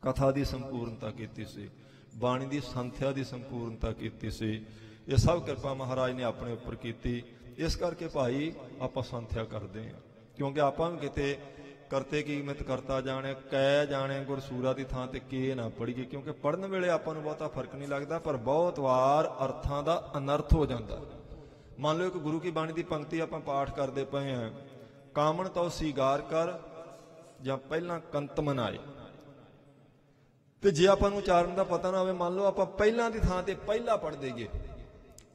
ਕਥਾ ਦੀ ਸੰਪੂਰਨਤਾ ਕੀਤੀ ਸੀ, ਬਾਣੀ ਦੀ ਸੰਥਿਆ ਦੀ ਸੰਪੂਰਨਤਾ ਕੀਤੀ ਸੀ। ਇਹ ਸਭ ਕਿਰਪਾ ਮਹਾਰਾਜ ਨੇ ਆਪਣੇ ਉੱਪਰ ਕੀਤੀ। ਇਸ ਕਰਕੇ ਭਾਈ ਆਪਾਂ ਸੰਥਿਆ ਕਰਦੇ ਹਾਂ, ਕਿਉਂਕਿ ਆਪਾਂ ਵੀ ਕਿਤੇ ਕਰਤੇ ਕੀ ਮਿਤ ਕਰਤਾ ਜਾਣੇ, ਕੈ ਜਾਣੇ ਗੁਰਸੂਰਾ ਦੀ ਥਾਂ ਤੇ ਕੇ ਨਾ ਪੜੀਏ, ਕਿਉਂਕਿ ਪੜਨ ਵੇਲੇ ਆਪਾਂ ਨੂੰ ਬਹੁਤਾ ਫਰਕ ਨਹੀਂ ਲੱਗਦਾ, ਪਰ ਬਹੁਤ ਵਾਰ ਅਰਥਾਂ ਦਾ ਅਨਰਥ ਹੋ ਜਾਂਦਾ। ਮੰਨ ਲਓ ਇੱਕ ਗੁਰੂ ਕੀ ਬਾਣੀ ਦੀ ਪੰਕਤੀ ਆਪਾਂ ਪਾਠ ਕਰਦੇ ਪਏ ਹਾਂ, ਕਾਮਣ ਤਉ ਸੀਗਾਰ ਕਰ ਜਾਂ ਪਹਿਲਾਂ ਕੰਤ ਮਨਾਏ, ਤੇ ਜੇ ਆਪਾਂ ਨੂੰ ਉਚਾਰਨ ਦਾ ਪਤਾ ਨਾ ਹੋਵੇ, ਮੰਨ ਲਓ ਆਪਾਂ ਪਹਿਲਾਂ ਦੀ ਥਾਂ ਤੇ ਪਹਿਲਾ ਪੜ੍ਹ ਦੇਈਏ,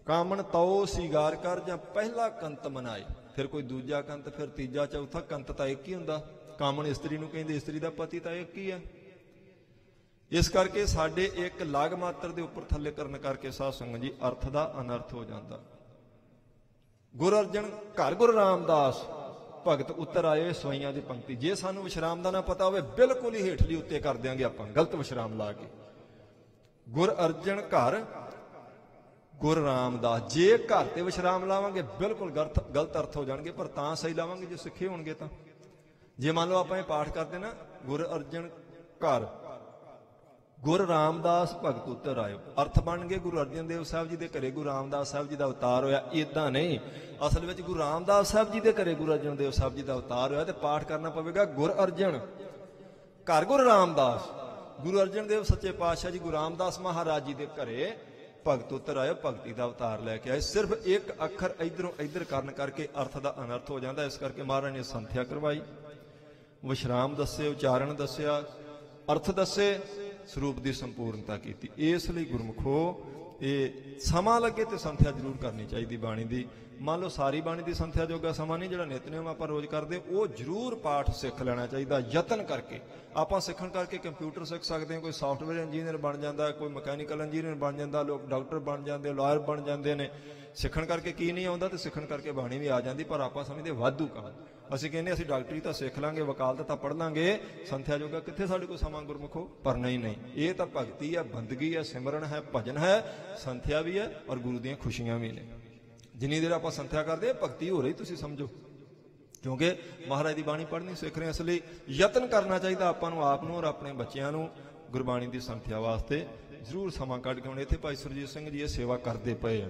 ਕਾਮਣ ਤਉ ਸੀਗਾਰ ਕਰ ਜਾਂ ਪਹਿਲਾ ਕੰਤ ਮਨਾਏ, ਫਿਰ ਕੋਈ ਦੂਜਾ ਕੰਤ, ਫਿਰ ਤੀਜਾ, ਚੌਥਾ, ਕੰਤ ਤਾਂ ਇੱਕ ਹੀ ਹੁੰਦਾ। ਕਾਮਣ ਇਸਤਰੀ ਨੂੰ ਕਹਿੰਦੇ, ਇਸਤਰੀ ਦਾ ਪਤੀ ਤਾਂ ਇੱਕ ਹੀ ਹੈ। ਇਸ ਕਰਕੇ ਸਾਡੇ ਇੱਕ ਲਗ ਮਾਤਰ ਦੇ ਉੱਪਰ ਥੱਲੇ ਕਰਨ ਕਰਕੇ ਸਾਧ ਸੰਗਤ ਜੀ ਅਰਥ ਦਾ ਅਨਰਥ ਹੋ ਜਾਂਦਾ। ਗੁਰੂ ਅਰਜਨ ਘਰ ਗੁਰੂ ਰਾਮਦਾਸ ਭਗਤ ਉੱਤਰ ਆਏ ਸਵਈਆਂ ਦੀ ਪੰਕਤੀ, ਜੇ ਸਾਨੂੰ ਵਿਸ਼ਰਾਮ ਦਾ ਨਾ ਪਤਾ ਹੋਵੇ ਬਿਲਕੁਲ ਹੀ ਹੇਠਲੀ ਉੱਤੇ ਕਰ ਦਿਆਂਗੇ ਆਪਾਂ, ਗਲਤ ਵਿਸ਼ਰਾਮ ਲਾ ਕੇ। ਗੁਰ ਅਰਜਨ ਘਰ ਗੁਰੂ ਰਾਮਦਾਸ, ਜੇ ਘਰ ਤੇ ਵਿਸ਼ਰਾਮ ਲਾਵਾਂਗੇ ਬਿਲਕੁਲ ਗਲਤ ਅਰਥ ਹੋ ਜਾਣਗੇ, ਪਰ ਤਾਂ ਸਹੀ ਲਾਵਾਂਗੇ ਜੇ ਸਿੱਖੇ ਹੋਣਗੇ ਤਾਂ। ਜੇ ਮੰਨ ਲਓ ਆਪਾਂ ਇਹ ਪਾਠ ਕਰਦੇ ਨਾ, ਗੁਰ ਅਰਜਨ ਘਰ ਗੁਰੂ ਰਾਮਦਾਸ ਭਗਤ ਉੱਤਰ ਆਇਓ, ਅਰਥ ਬਣ ਗਏ ਗੁਰੂ ਅਰਜਨ ਦੇਵ ਸਾਹਿਬ ਜੀ ਦੇ ਘਰੇ ਗੁਰੂ ਰਾਮਦਾਸ ਸਾਹਿਬ ਜੀ ਦਾ ਅਵਤਾਰ ਹੋਇਆ। ਇਦਾਂ ਨਹੀਂ, ਅਸਲ ਵਿੱਚ ਗੁਰੂ ਰਾਮਦਾਸ ਸਾਹਿਬ ਜੀ ਦੇ ਘਰੇ ਗੁਰੂ ਅਰਜਨ ਦੇਵ ਸਾਹਿਬ ਜੀ ਦਾ ਅਵਤਾਰ ਹੋਇਆ, ਤੇ ਪਾਠ ਕਰਨਾ ਪਵੇਗਾ ਗੁਰ ਅਰਜਨ ਘਰ ਗੁਰੂ ਰਾਮਦਾਸ। ਗੁਰੂ ਅਰਜਨ ਦੇਵ ਸੱਚੇ ਪਾਤਸ਼ਾਹ ਜੀ ਗੁਰੂ ਰਾਮਦਾਸ ਮਹਾਰਾਜ ਜੀ ਦੇ ਘਰੇ ਭਗਤ ਉੱਤਰ ਆਇਓ, ਭਗਤੀ ਦਾ ਅਵਤਾਰ ਲੈ ਕੇ ਆਏ। ਸਿਰਫ ਇੱਕ ਅੱਖਰ ਇਧਰੋਂ ਇਧਰ ਕਰਨ ਕਰਕੇ ਅਰਥ ਦਾ ਅਨਰਥ ਹੋ ਜਾਂਦਾ। ਇਸ ਕਰਕੇ ਮਹਾਰਾਜ ਨੇ ਸੰਥਿਆ ਕਰਵਾਈ, ਵਿਸ਼ਰਾਮ ਦੱਸੇ, ਉਚਾਰਨ ਦੱਸਿਆ, ਅਰਥ ਦੱਸੇ, ਸਰੂਪ ਦੀ ਸੰਪੂਰਨਤਾ ਕੀਤੀ। ਇਸ ਲਈ ਗੁਰਮੁਖੋ ਇਹ ਸਮਾਂ ਲੱਗੇ ਤੇ ਸੰਥਿਆ ਜ਼ਰੂਰ ਕਰਨੀ ਚਾਹੀਦੀ ਬਾਣੀ ਦੀ। ਮੰਨ ਲਓ ਸਾਰੀ ਬਾਣੀ ਦੀ ਸੰਥਿਆ ਜੋਗਾ ਸਮਾਂ ਨਹੀਂ, ਜਿਹੜਾ ਨਿਤਨੇਮ ਆਪਾਂ ਰੋਜ਼ ਕਰਦੇ ਉਹ ਜ਼ਰੂਰ ਪਾਠ ਸਿੱਖ ਲੈਣਾ ਚਾਹੀਦਾ ਯਤਨ ਕਰਕੇ। ਆਪਾਂ ਸਿੱਖਣ ਕਰਕੇ ਕੰਪਿਊਟਰ ਸਿੱਖ ਸਕਦੇ ਹਾਂ, ਕੋਈ ਸਾਫਟਵੇਅਰ ਇੰਜੀਨੀਅਰ ਬਣ ਜਾਂਦਾ, ਕੋਈ ਮਕੈਨੀਕਲ ਇੰਜੀਨੀਅਰ ਬਣ ਜਾਂਦਾ, ਲੋਕ ਡਾਕਟਰ ਬਣ ਜਾਂਦੇ, ਲਾਇਰ ਬਣ ਜਾਂਦੇ ਨੇ। ਸਿੱਖਣ ਕਰਕੇ ਕੀ ਨਹੀਂ ਆਉਂਦਾ, ਤੇ ਸਿੱਖਣ ਕਰਕੇ ਬਾਣੀ ਵੀ ਆ ਜਾਂਦੀ, ਪਰ ਆਪਾਂ ਸਮਝਦੇ ਵਾਧੂ ਕੰਮ। ਅਸੀਂ ਕਹਿੰਦੇ ਅਸੀਂ ਡਾਕਟਰੀ ਤਾਂ ਸਿੱਖ ਲਾਂਗੇ, ਵਕਾਲਤ ਤਾਂ ਪੜ੍ਹ ਲਾਂਗੇ, ਸੰਥਿਆ ਜੋਗਾ ਕਿੱਥੇ ਸਾਡੇ ਕੋਲ ਸਮਾਂ ਗੁਰਮੁਖੋ। ਪਰ ਨਹੀਂ, ਇਹ ਤਾਂ ਭਗਤੀ ਹੈ, ਬੰਦਗੀ ਹੈ, ਸਿਮਰਨ ਹੈ, ਭਜਨ ਹੈ, ਸੰਥਿਆ ਵੀ ਹੈ, ਔਰ ਗੁਰੂ ਦੀਆਂ ਖੁਸ਼ੀਆਂ ਵੀ ਨੇ। ਜਿੰਨੀ ਦੇਰ ਆਪਾਂ ਸੰਥਿਆ ਕਰਦੇ ਭਗਤੀ ਹੋ ਰਹੀ ਤੁਸੀਂ ਸਮਝੋ, ਕਿਉਂਕਿ ਮਹਾਰਾਜ ਦੀ ਬਾਣੀ ਪੜ੍ਹਨੀ ਸਿੱਖ ਰਹੇ। ਇਸ ਲਈ ਯਤਨ ਕਰਨਾ ਚਾਹੀਦਾ ਆਪਾਂ ਨੂੰ, ਆਪ ਨੂੰ ਔਰ ਆਪਣੇ ਬੱਚਿਆਂ ਨੂੰ ਗੁਰਬਾਣੀ ਦੀ ਸੰਥਿਆ ਵਾਸਤੇ ਜ਼ਰੂਰ ਸਮਾਂ ਕੱਢ ਕੇ। ਹੁਣ ਇੱਥੇ ਭਾਈ ਸੁਰਜੀਤ ਸਿੰਘ ਜੀ ਇਹ ਸੇਵਾ ਕਰਦੇ ਪਏ ਆ,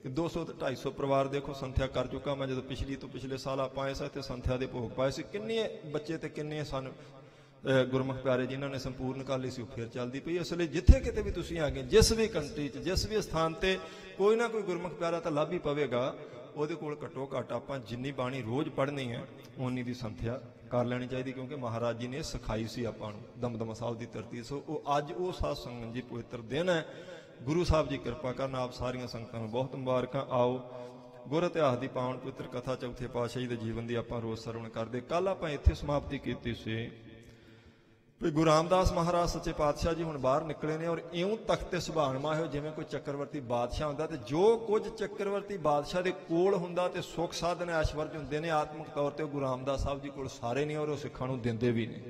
200 ਤੇ 250 ਪਰਿਵਾਰ ਦੇਖੋ ਸੰਥਿਆ ਕਰ ਚੁੱਕਾ ਮੈਂ। ਜਦੋਂ ਪਿਛਲੇ ਸਾਲ ਆਪਾਂ ਆਏ ਸੀ ਤੇ ਸੰਥਿਆ ਦੇ ਭੋਗ ਪਾਏ ਸੀ, ਕਿੰਨੇ ਬੱਚੇ ਤੇ ਕਿੰਨੇ ਸਾਨੂੰ ਗੁਰਮੁਖ ਪਿਆਰੇ ਜਿਨ੍ਹਾਂ ਨੇ ਸੰਪੂਰਨ ਕਰ ਲਈ ਸੀ, ਉਹ ਫਿਰ ਚੱਲਦੀ ਪਈ। ਇਸ ਲਈ ਜਿੱਥੇ ਕਿਤੇ ਵੀ ਤੁਸੀਂ ਆ ਗਏ, ਜਿਸ ਵੀ ਕੰਟਰੀ 'ਚ, ਜਿਸ ਵੀ ਸਥਾਨ ਤੇ ਕੋਈ ਨਾ ਕੋਈ ਗੁਰਮੁਖ ਪਿਆਰਾ ਤਾਂ ਲੱਭ ਹੀ ਪਵੇਗਾ। ਉਹਦੇ ਕੋਲ ਘੱਟੋ ਘੱਟ ਆਪਾਂ ਜਿੰਨੀ ਬਾਣੀ ਰੋਜ਼ ਪੜ੍ਹਨੀ ਹੈ ਉਨੀ ਦੀ ਸੰਥਿਆ ਕਰ ਲੈਣੀ ਚਾਹੀਦੀ, ਕਿਉਂਕਿ ਮਹਾਰਾਜ ਜੀ ਨੇ ਸਿਖਾਈ ਸੀ ਆਪਾਂ ਨੂੰ ਦਮਦਮਾ ਸਾਹਿਬ ਦੀ ਧਰਤੀ। ਸੋ ਉਹ ਅੱਜ ਉਹ ਸਾਧ ਸੰਗਤ ਜੀ ਪਵਿੱਤਰ ਦਿਨ ਹੈ। ਗੁਰੂ ਸਾਹਿਬ ਜੀ ਕਿਰਪਾ ਕਰਨ, ਆਪ ਸਾਰੀਆਂ ਸੰਗਤਾਂ ਨੂੰ ਬਹੁਤ ਮੁਬਾਰਕਾਂ। ਆਓ ਗੁਰ ਇਤਿਹਾਸ ਦੀ ਪਾਵਨ ਪਵਿੱਤਰ ਕਥਾ ਚੌਥੇ ਪਾਤਸ਼ਾਹ ਜੀ ਦੇ ਜੀਵਨ ਦੀ ਆਪਾਂ ਰੋਜ਼ ਸਰਵਣ ਕਰਦੇ। ਕੱਲ ਆਪਾਂ ਇੱਥੇ ਸਮਾਪਤੀ ਕੀਤੀ ਸੀ ਵੀ ਗੁਰੂ ਰਾਮਦਾਸ ਮਹਾਰਾਜ ਸੱਚੇ ਪਾਤਸ਼ਾਹ ਜੀ ਹੁਣ ਬਾਹਰ ਨਿਕਲੇ ਨੇ, ਔਰ ਇਉਂ ਤਖਤ ਤੇ ਸੁਭਾਨਮਾ ਹੋਏ ਜਿਵੇਂ ਕੋਈ ਚੱਕਰਵਰਤੀ ਬਾਦਸ਼ਾਹ ਹੁੰਦਾ। ਤੇ ਜੋ ਕੁਝ ਚੱਕਰਵਰਤੀ ਬਾਦਸ਼ਾਹ ਦੇ ਕੋਲ ਹੁੰਦਾ ਤੇ ਸੁੱਖ ਸਾਧਨ ਐਸ਼ਵਰਜ ਹੁੰਦੇ ਨੇ, ਆਤਮਿਕ ਤੌਰ ਤੇ ਉਹ ਗੁਰੂ ਰਾਮਦਾਸ ਸਾਹਿਬ ਜੀ ਕੋਲ ਸਾਰੇ ਨੇ, ਔਰ ਉਹ ਸਿੱਖਾਂ ਨੂੰ ਦਿੰਦੇ ਵੀ ਨੇ।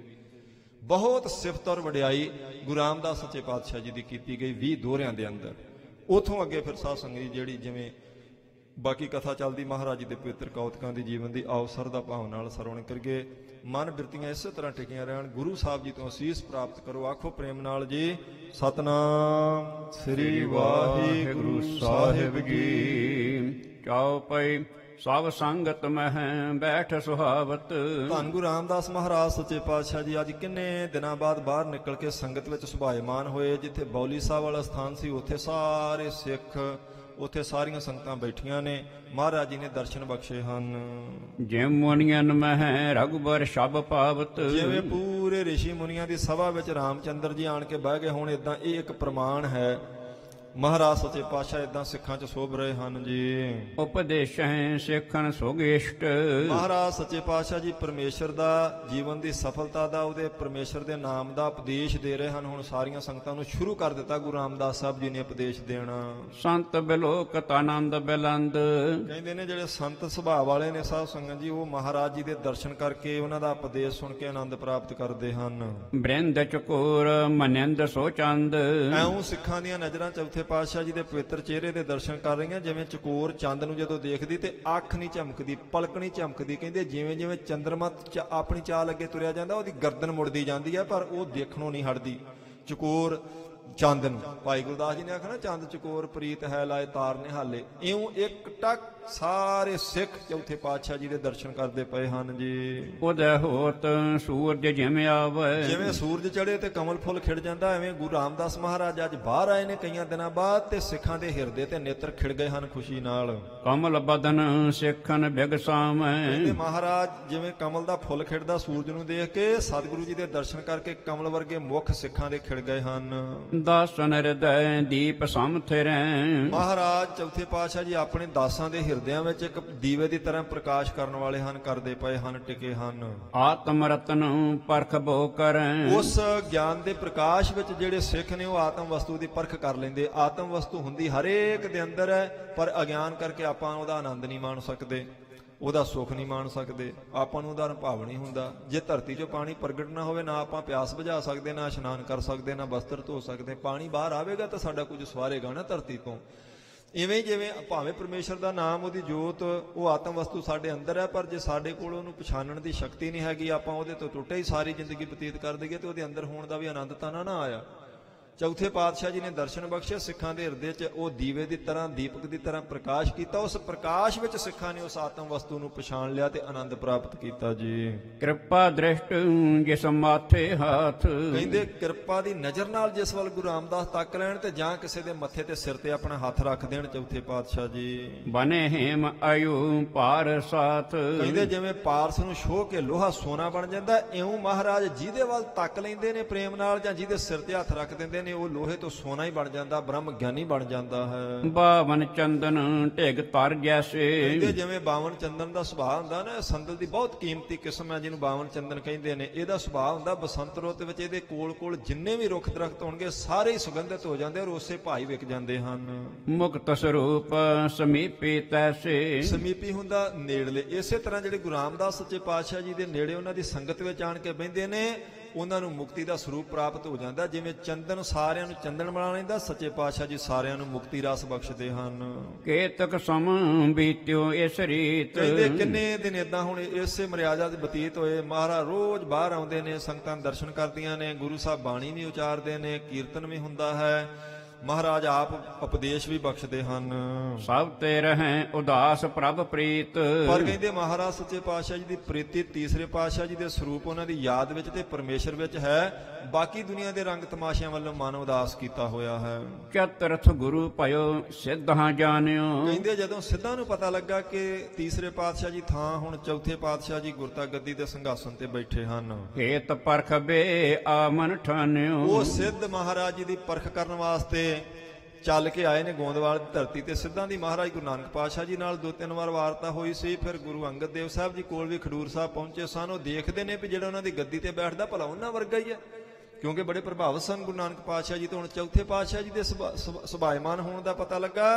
ਬਹੁਤ ਸਿਫਤ ਔਰ ਵਡਿਆਈ ਗੁਰੂ ਰਾਮਦਾਸ ਸੱਚੇ ਪਾਤਸ਼ਾਹ ਜੀ ਦੀ ਕੀਤੀ ਗਈ 20 ਦੋਹਰਿਆਂ ਦੇ ਅੰਦਰ। ਉਥੋਂ ਅੱਗੇ ਫਿਰ ਸਾਧ ਸੰਗਤ ਜੀ ਜਿਹੜੀ ਜਿਵੇਂ ਬਾਕੀ ਕਥਾ ਚੱਲਦੀ ਮਹਾਰਾਜ ਜੀ ਦੇ ਪਵਿੱਤਰ ਕੌਤਕਾਂ ਦੀ ਜੀਵਨ ਦੀ, ਆਓ ਸਰਦਾ ਭਾਵ ਨਾਲ ਸਰਵਣ ਕਰੀਏ। ਮਨ ਬਿਰਤੀਆਂ ਇਸੇ ਤਰ੍ਹਾਂ ਟਿਕੀਆਂ ਰਹਿਣ। ਗੁਰੂ ਸਾਹਿਬ ਜੀ ਤੋਂ ਅਸੀਸ ਪ੍ਰਾਪਤ ਕਰੋ। ਆਖੋ ਪ੍ਰੇਮ ਨਾਲ ਜੀ, ਸਤਨਾਮ ਸ੍ਰੀ ਵਾਹਿਗੁਰੂ ਸਾਹਿਬ ਜੀ। ਚੌਪਈ ਸਭ ਸੰਗਤ ਮਹਿ ਬੈਠ ਸੁਹਾਵਤ। ਧੰਨ ਗੁਰੂ ਰਾਮਦਾਸ ਮਹਾਰਾਜ ਸੱਚੇ ਪਾਤਸ਼ਾਹ ਜੀ ਅੱਜ ਕਿੰਨੇ ਦਿਨਾਂ ਬਾਅਦ ਬਾਹਰ ਨਿਕਲ ਕੇ ਸੰਗਤ ਵਿੱਚ ਸੁਭਾਇਮਾਨ ਹੋਏ। ਜਿੱਥੇ ਬੌਲੀ ਸਾਹਿਬ ਵਾਲਾ ਸਥਾਨ ਸੀ ਉੱਥੇ ਸਾਰੇ ਸਿੱਖ, ਉੱਥੇ ਸਾਰੀਆਂ ਸੰਗਤਾਂ ਬੈਠੀਆਂ ਨੇ। ਮਹਾਰਾਜ ਜੀ ਨੇ ਦਰਸ਼ਨ ਬਖਸ਼ੇ ਹਨ। ਜਿਵੇਂ ਮੁਨੀਆਂ ਮਹਿ ਰਘੁਬਰ ਸ਼ਬ ਪਾਵਤ। ਜਿਵੇਂ ਪੂਰੇ ਰਿਸ਼ੀ ਮੁਨੀਆਂ ਦੀ ਸਭਾ ਵਿੱਚ ਰਾਮਚੰਦਰ ਜੀ ਆਣ ਕੇ ਬਹਿ ਗਏ ਹੁਣ, ਇਦਾਂ ਇਹ ਇੱਕ ਪ੍ਰਮਾਣ ਹੈ। ਮਹਾਰਾਜ ਸੱਚੇ ਪਾਤਸ਼ਾਹ ਇਦਾਂ ਸਿੱਖਾਂ 'ਚ ਸੋਭ ਰਹੇ ਹਨ ਜੀ। ਉਪਦੇਸ਼ੈ ਸਿੱਖਣ ਸੁਗਿਸ਼ਟ। ਮਹਾਰਾਜ ਸੱਚੇ ਪਾਤਸ਼ਾਹ ਜੀ ਪਰਮੇਸ਼ਰ ਦਾ ਜੀਵਨ ਦੀ ਸਫਲਤਾ ਦਾ, ਉਹਦੇ ਪਰਮੇਸ਼ਰ ਦੇ ਨਾਮ ਦਾ ਉਪਦੇਸ਼ ਦੇ ਰਹੇ ਹਨ। ਹੁਣ ਸਾਰੀਆਂ ਸੰਗਤਾਂ ਨੂੰ ਸ਼ੁਰੂ ਕਰ ਦਿੱਤਾ ਗੁਰੂ ਰਾਮਦਾਸ ਸਾਹਿਬ ਜੀ ਨੇ ਉਪਦੇਸ਼ ਦੇਣਾ। ਸੰਤ ਬਿਲੋਕਤ ਆਨੰਦ ਬਿਲੰਦ। ਕਹਿੰਦੇ ਨੇ ਜਿਹੜੇ ਸੰਤ ਸੁਭਾਅ ਵਾਲੇ ਨੇ ਸਾਧ ਸੰਗਤ ਜੀ, ਉਹ ਮਹਾਰਾਜ ਜੀ ਦੇ ਦਰਸ਼ਨ ਕਰਕੇ ਉਹਨਾਂ ਦਾ ਉਪਦੇਸ਼ ਸੁਣ ਕੇ ਆਨੰਦ ਪ੍ਰਾਪਤ ਕਰਦੇ ਹਨ। ਬ੍ਰਿੰਦ ਚਕੋਰ ਮਨਿੰਦ ਸੋ ਚੰਦ। ਐਉਂ ਸਿੱਖਾਂ ਦੀਆਂ ਨਜ਼ਰਾਂ ਚੌਥੇ ਪਾਤਸ਼ਾਹ ਜੀ ਦੇ ਪਵਿੱਤਰ ਚਿਹਰੇ ਦੇ ਦਰਸ਼ਨ ਕਰ ਰਹੀਆਂ। ਜਿਵੇਂ ਚਕੋਰ ਚੰਦ ਨੂੰ ਜਦੋਂ ਦੇਖਦੀ ਤੇ ਅੱਖ ਨਹੀਂ ਝਮਕਦੀ, ਪਲਕ ਨਹੀਂ ਝਮਕਦੀ। ਕਹਿੰਦੇ ਜਿਵੇਂ ਜਿਵੇਂ ਚੰਦਰਮਾ ਆਪਣੀ ਚਾਲ ਅੱਗੇ ਤੁਰਿਆ ਜਾਂਦਾ, ਉਹਦੀ ਗਰਦਨ ਮੁੜਦੀ ਜਾਂਦੀ ਹੈ, ਪਰ ਉਹ ਦੇਖਣੋਂ ਨਹੀਂ ਹਟਦੀ ਚਕੋਰ ਚੰਦ ਨੂੰ। ਭਾਈ ਗੁਰਦਾਸ ਜੀ ਨੇ ਆਖਿਆ ਨਾ, ਚੰਦ ਚਕੋਰ ਪ੍ਰੀਤ ਹੈ ਲਾਏ ਤਾਰ ਨਿਹਾਲੇ। ਇਉਂ ਇੱਕ ਟੱਕ ਸਾਰੇ ਸਿੱਖ ਚੌਥੇ ਪਾਤਸ਼ਾਹ ਜੀ ਦੇ ਦਰਸ਼ਨ ਕਰਦੇ ਪਏ ਹਨ ਜੀ। ਉਦੈ ਹੋਤ ਸੂਰਜ ਜਿਵੇਂ ਆਵੈ, ਜਿਵੇਂ ਸੂਰਜ ਚੜ੍ਹੇ ਤੇ ਕਮਲ ਫੁੱਲ ਖਿੜ ਜਾਂਦਾ, ਐਵੇਂ ਗੁਰੂ ਰਾਮਦਾਸ ਮਹਾਰਾਜ ਅੱਜ ਬਾਹਰ ਆਏ ਨੇ ਕਈਆਂ ਦਿਨਾਂ ਬਾਅਦ, ਤੇ ਸਿੱਖਾਂ ਦੇ ਹਿਰਦੇ ਤੇ ਨੇਤਰ ਖਿੜ ਗਏ ਹਨ ਖੁਸ਼ੀ ਨਾਲ। ਕਮਲ ਬਦਨ ਸਿੱਖਨ ਬਿਗਸਾਵੈ, ਕਹਿੰਦੇ ਮਹਾਰਾਜ ਜਿਵੇਂ ਕਮਲ ਦਾ ਫੁੱਲ ਖਿੜਦਾ ਸੂਰਜ ਨੂੰ ਦੇਖ ਕੇ, ਸਤਿਗੁਰੂ ਜੀ ਦੇ ਦਰਸ਼ਨ ਕਰਕੇ ਕਮਲ ਵਰਗੇ ਮੁੱਖ ਸਿੱਖਾਂ ਦੇ ਖਿੜ ਗਏ ਹਨ। ਦਾਸਨ ਹਿਰਦੈ ਦੀਪ ਸਮਥਿਰੈ, ਮਹਾਰਾਜ ਚੌਥੇ ਪਾਤਸ਼ਾਹ ਜੀ ਆਪਣੇ ਦਾਸਾਂ ਦੇ ਹਿਰਦਿਆਂ ਵਿੱਚ ਇੱਕ ਦੀਵੇ ਦੀ ਤਰ੍ਹਾਂ ਪ੍ਰਕਾਸ਼ ਕਰਨ ਵਾਲੇ ਹਨ, ਕਰਦੇ ਪਏ ਹਨ, ਟਿਕੇ ਹਨ। ਆਤਮ ਰਤਨ ਪਰਖ ਬੋ ਕਰੈ, ਉਸ ਗਿਆਨ ਦੇ ਪ੍ਰਕਾਸ਼ ਵਿੱਚ ਜਿਹੜੇ ਸਿੱਖ ਨੇ ਉਹ ਆਤਮ ਵਸਤੂ ਦੀ ਪਰਖ ਕਰ ਲੈਂਦੇ। ਆਤਮ ਵਸਤੂ ਹੁੰਦੀ ਹਰੇਕ ਦੇ ਅੰਦਰ ਹੈ, ਪਰ ਅਗਿਆਨ ਕਰਕੇ ਆਪਾਂ ਉਹਦਾ ਆਨੰਦ ਨਹੀਂ ਮਾਣ ਸਕਦੇ, ਉਹਦਾ ਸੁੱਖ ਨਹੀਂ ਮਾਣ ਸਕਦੇ, ਆਪਾਂ ਨੂੰ ਉਹਦਾ ਅਨੁਭਵ ਨਹੀਂ ਹੁੰਦਾ। ਜੇ ਧਰਤੀ 'ਚੋਂ ਪਾਣੀ ਪ੍ਰਗਟ ਨਾ ਹੋਵੇ, ਨਾ ਆਪਾਂ ਪਿਆਸ ਬੁਝਾ ਸਕਦੇ, ਨਾ ਇਸ਼ਨਾਨ ਕਰ ਸਕਦੇ, ਨਾ ਬਸਤਰ ਧੋ ਸਕਦੇ। ਪਾਣੀ ਬਾਹਰ ਆਵੇਗਾ ਤਾਂ ਸਾਡਾ ਕੁਝ ਸਵਾਰੇਗਾ ਨਾ ਧਰਤੀ ਤੋਂ। ਇਵੇਂ ਜਿਵੇਂ ਭਾਵੇਂ ਪਰਮੇਸ਼ਰ ਦਾ ਨਾਮ, ਉਹਦੀ ਜੋਤ, ਉਹ ਆਤਮ ਵਸਤੂ ਸਾਡੇ ਅੰਦਰ ਹੈ, ਪਰ ਜੇ ਸਾਡੇ ਕੋਲ ਉਹਨੂੰ ਪਛਾਣਨ ਦੀ ਸ਼ਕਤੀ ਨਹੀਂ ਹੈਗੀ, ਆਪਾਂ ਉਹਦੇ ਤੋਂ ਟੁੱਟੇ ਹੀ ਸਾਰੀ ਜ਼ਿੰਦਗੀ ਬਤੀਤ ਕਰ ਦਈਏ, ਤੇ ਉਹਦੇ ਅੰਦਰ ਹੋਣ ਦਾ ਵੀ ਆਨੰਦ ਤਾਂ ਨਾ ਆਇਆ। ਚੌਥੇ ਪਾਤਸ਼ਾਹ ਜੀ ਨੇ ਦਰਸ਼ਨ ਬਖਸ਼ੇ, ਸਿੱਖਾਂ ਦੇ ਹਿਰਦੇ 'ਚ ਉਹ ਦੀਵੇ ਦੀ ਤਰ੍ਹਾਂ, ਦੀਪਕ ਦੀ ਤਰ੍ਹਾਂ ਪ੍ਰਕਾਸ਼ ਕੀਤਾ। ਉਸ ਪ੍ਰਕਾਸ਼ ਵਿੱਚ ਸਿੱਖਾਂ ਨੇ ਉਸ ਆਤਮ ਵਸਤੂ ਨੂੰ ਪਛਾਣ ਲਿਆ ਤੇ ਆਨੰਦ ਪ੍ਰਾਪਤ ਕੀਤਾ ਜੀ। ਕਿਰਪਾ ਦ੍ਰਿਸ਼ਟ ਜਿਸ ਮਾਥੇ ਹੱਥ, ਕਹਿੰਦੇ ਕਿਰਪਾ ਦੀ ਨਜ਼ਰ ਨਾਲ ਜਿਸ ਵੱਲ ਗੁਰੂ ਰਾਮਦਾਸ ਤੱਕ ਲੈਣ, ਤੇ ਜਾਂ ਕਿਸੇ ਦੇ ਮੱਥੇ ਤੇ ਸਿਰ ਤੇ ਆਪਣਾ ਹੱਥ ਰੱਖ ਦੇਣ ਚੌਥੇ ਪਾਤਸ਼ਾਹ ਜੀ। ਬਨੇ ਹੇਮ ਆਯੂ ਪਾਰ ਸਾਥ, ਕਹਿੰਦੇ ਜਿਵੇਂ ਪਾਰਸ ਨੂੰ ਛੋਹ ਕੇ ਲੋਹਾ ਸੋਨਾ ਬਣ ਜਾਂਦਾ, ਇਉਂ ਮਹਾਰਾਜ ਜਿਹਦੇ ਵੱਲ ਤੱਕ ਲੈਂਦੇ ਨੇ ਪ੍ਰੇਮ ਨਾਲ, ਜਾਂ ਜਿਹਦੇ ਸਿਰ ਤੇ ਹੱਥ ਰੱਖ ਦਿੰਦੇ ਨੇ, ਉਹ ਲੋਹੇ ਤੋਂ ਸੋਨਾ ਹੀ ਬਣ ਜਾਂਦਾ, ਬ੍ਰਹਮ ਗਿਆਨੀ ਬਣ ਜਾਂਦਾ ਹੈ। ਬਾਵਨ ਚੰਦਨ ਢਿਗ ਤਰ ਜੈਸੇ, ਕਹਿੰਦੇ ਜਿਵੇਂ ਬਾਵਨ ਚੰਦਨ ਦਾ ਸੁਭਾਅ ਹੁੰਦਾ ਨਾ, ਸੰਦਲ ਦੀ ਬਹੁਤ ਕੀਮਤੀ ਕਿਸਮ ਹੈ ਜਿਹਨੂੰ ਬਾਵਨ ਚੰਦਨ ਕਹਿੰਦੇ ਨੇ। ਇਹਦਾ ਸੁਭਾਅ ਹੁੰਦਾ ਬਸੰਤ ਰੁੱਤ ਵਿੱਚ ਇਹਦੇ ਕੋਲ ਜਿੰਨੇ ਵੀ ਰੁੱਖ ਦਰਖਤ ਹੋਣਗੇ ਸਾਰੇ ਹੀ ਸੁਗੰਧਿਤ ਹੋ ਜਾਂਦੇ, ਔਰ ਉਸੇ ਭਾਈ ਵਿਕ ਜਾਂਦੇ ਹਨ। ਮੁਕਤ ਸਰੂਪ ਸਮੀਪੇ ਤੈਸੇ, ਸਮੀਪੀ ਹੁੰਦਾ ਨੇੜਲੇ। ਇਸੇ ਤਰ੍ਹਾਂ ਜਿਹੜੇ ਗੁਰੂ ਰਾਮਦਾਸ ਸੱਚੇ ਪਾਤਸ਼ਾਹ ਜੀ ਦੇ ਨੇੜੇ ਉਹਨਾਂ ਦੀ ਸੰਗਤ ਵਿੱਚ ਆਣ ਕੇ ਬਹਿੰਦੇ ਨੇ, ਉਹਨਾਂ ਨੂੰ ਮੁਕਤੀ ਦਾ ਸਰੂਪ ਪ੍ਰਾਪਤ ਹੋ ਜਾਂਦਾ। ਜਿਵੇਂ ਚੰਦਨ ਸਾਰਿਆਂ ਨੂੰ ਚੰਦਨ ਬਣਾ ਲੈਂਦਾ, ਸੱਚੇ ਪਾਤਸ਼ਾਹ ਜੀ ਸਾਰਿਆਂ ਨੂੰ ਮੁਕਤੀ ਰਸ ਬਖਸ਼ਦੇ ਹਨ। ਕੇਤਕ ਸਮ ਬੀਤਿਓ ਇਸ ਰੀਤ, ਕਹਿੰਦੇ ਕਿੰਨੇ ਦਿਨ ਏਦਾਂ ਹੁਣ ਇਸੇ ਮਰਿਆਦਾ ਦੇ ਬਤੀਤ ਹੋਏ। ਮਹਾਰਾਜ ਰੋਜ਼ ਬਾਹਰ ਆਉਂਦੇ ਨੇ, ਸੰਗਤਾਂ ਦਰਸ਼ਨ ਕਰਦੀਆਂ ਨੇ, ਗੁਰੂ ਸਾਹਿਬ ਬਾਣੀ ਵੀ ਉਚਾਰਦੇ ਨੇ, ਕੀਰਤਨ ਵੀ ਹੁੰਦਾ ਹੈ, ਮਹਾਰਾਜ ਆਪ ਉਪਦੇਸ਼ ਵੀ ਬਖਸ਼ਦੇ ਹਨ। ਸਭ ਤੇ ਰਹਿ ਉਦਾਸ ਪ੍ਰਭ ਪ੍ਰੀਤ, ਪਰ ਕਹਿੰਦੇ ਮਹਾਰਾਜ ਸੱਚੇ ਪਾਤਸ਼ਾਹ ਜੀ ਦੀ ਪ੍ਰੀਤੀ ਤੀਸਰੇ ਪਾਤਸ਼ਾਹ ਜੀ ਦੇ ਸਰੂਪ, ਉਹਨਾਂ ਦੀ ਯਾਦ ਵਿੱਚ ਤੇ ਪਰਮੇਸ਼ਰ ਵਿੱਚ ਹੈ। ਬਾਕੀ ਦੁਨੀਆ ਦੇ ਰੰਗ ਤਮਾਸ਼ਿਆਂ ਵੱਲੋਂ ਮਨ ਉਦਾਸ ਕੀਤਾ ਹੋਇਆ ਹੈ। ਚਤੁਰਥ ਗੁਰੂ ਭਇਓ ਸਿੱਧਾਂ ਜਾਣਿਓ, ਕਹਿੰਦੇ ਜਦੋਂ ਸਿੱਧਾਂ ਨੂੰ ਪਤਾ ਲੱਗਾ ਕਿ ਤੀਸਰੇ ਪਾਤਸ਼ਾਹ ਜੀ ਥਾਂ ਹੁਣ ਚੌਥੇ ਪਾਤਸ਼ਾਹ ਜੀ ਗੁਰਤਾ ਗੱਦੀ ਦੇ ਸਿੰਘਾਸਨ ਤੇ ਬੈਠੇ ਹਨ, ਹੇਤ ਪਰਖ ਬੇ ਆ ਮਨ ਠਾਨਿਓ, ਉਹ ਸਿੱਧ ਮਹਾਰਾਜ ਜੀ ਦੀ ਪਰਖ ਕਰਨ ਵਾਸਤੇ ਚੱਲ ਕੇ ਆਏ ਨੇ ਗੋਂਦਵਾਲ ਦੀ ਧਰਤੀ ਤੇ। ਸਿੱਧਾਂ ਦੀ ਮਹਾਰਾਜ ਗੁਰੂ ਨਾਨਕ ਪਾਤਸ਼ਾਹ ਜੀ ਨਾਲ 2-3 ਵਾਰ ਵਾਰਤਾ ਹੋਈ ਸੀ। ਫਿਰ ਗੁਰੂ ਅੰਗਦ ਦੇਵ ਸਾਹਿਬ ਜੀ ਕੋਲ ਵੀ ਖਡੂਰ ਸਾਹਿਬ ਪਹੁੰਚੇ ਸਨ। ਉਹ ਦੇਖਦੇ ਨੇ ਵੀ ਜਿਹੜਾ ਉਹਨਾਂ ਦੀ ਗੱਦੀ ਤੇ ਬੈਠਦਾ ਭਲਾ ਉਹਨਾਂ ਵਰਗਾ ਹੀ ਹੈ, ਕਿਉਂਕਿ ਬੜੇ ਪ੍ਰਭਾਵਿਤ ਸਨ ਗੁਰੂ ਨਾਨਕ ਪਾਤਸ਼ਾਹ ਜੀ ਤੋਂ। ਹੁਣ ਚੌਥੇ ਪਾਤਸ਼ਾਹ ਜੀ ਦੇ ਸੁਭਾਇਮਾਨ ਹੋਣ ਦਾ ਪਤਾ ਲੱਗਾ,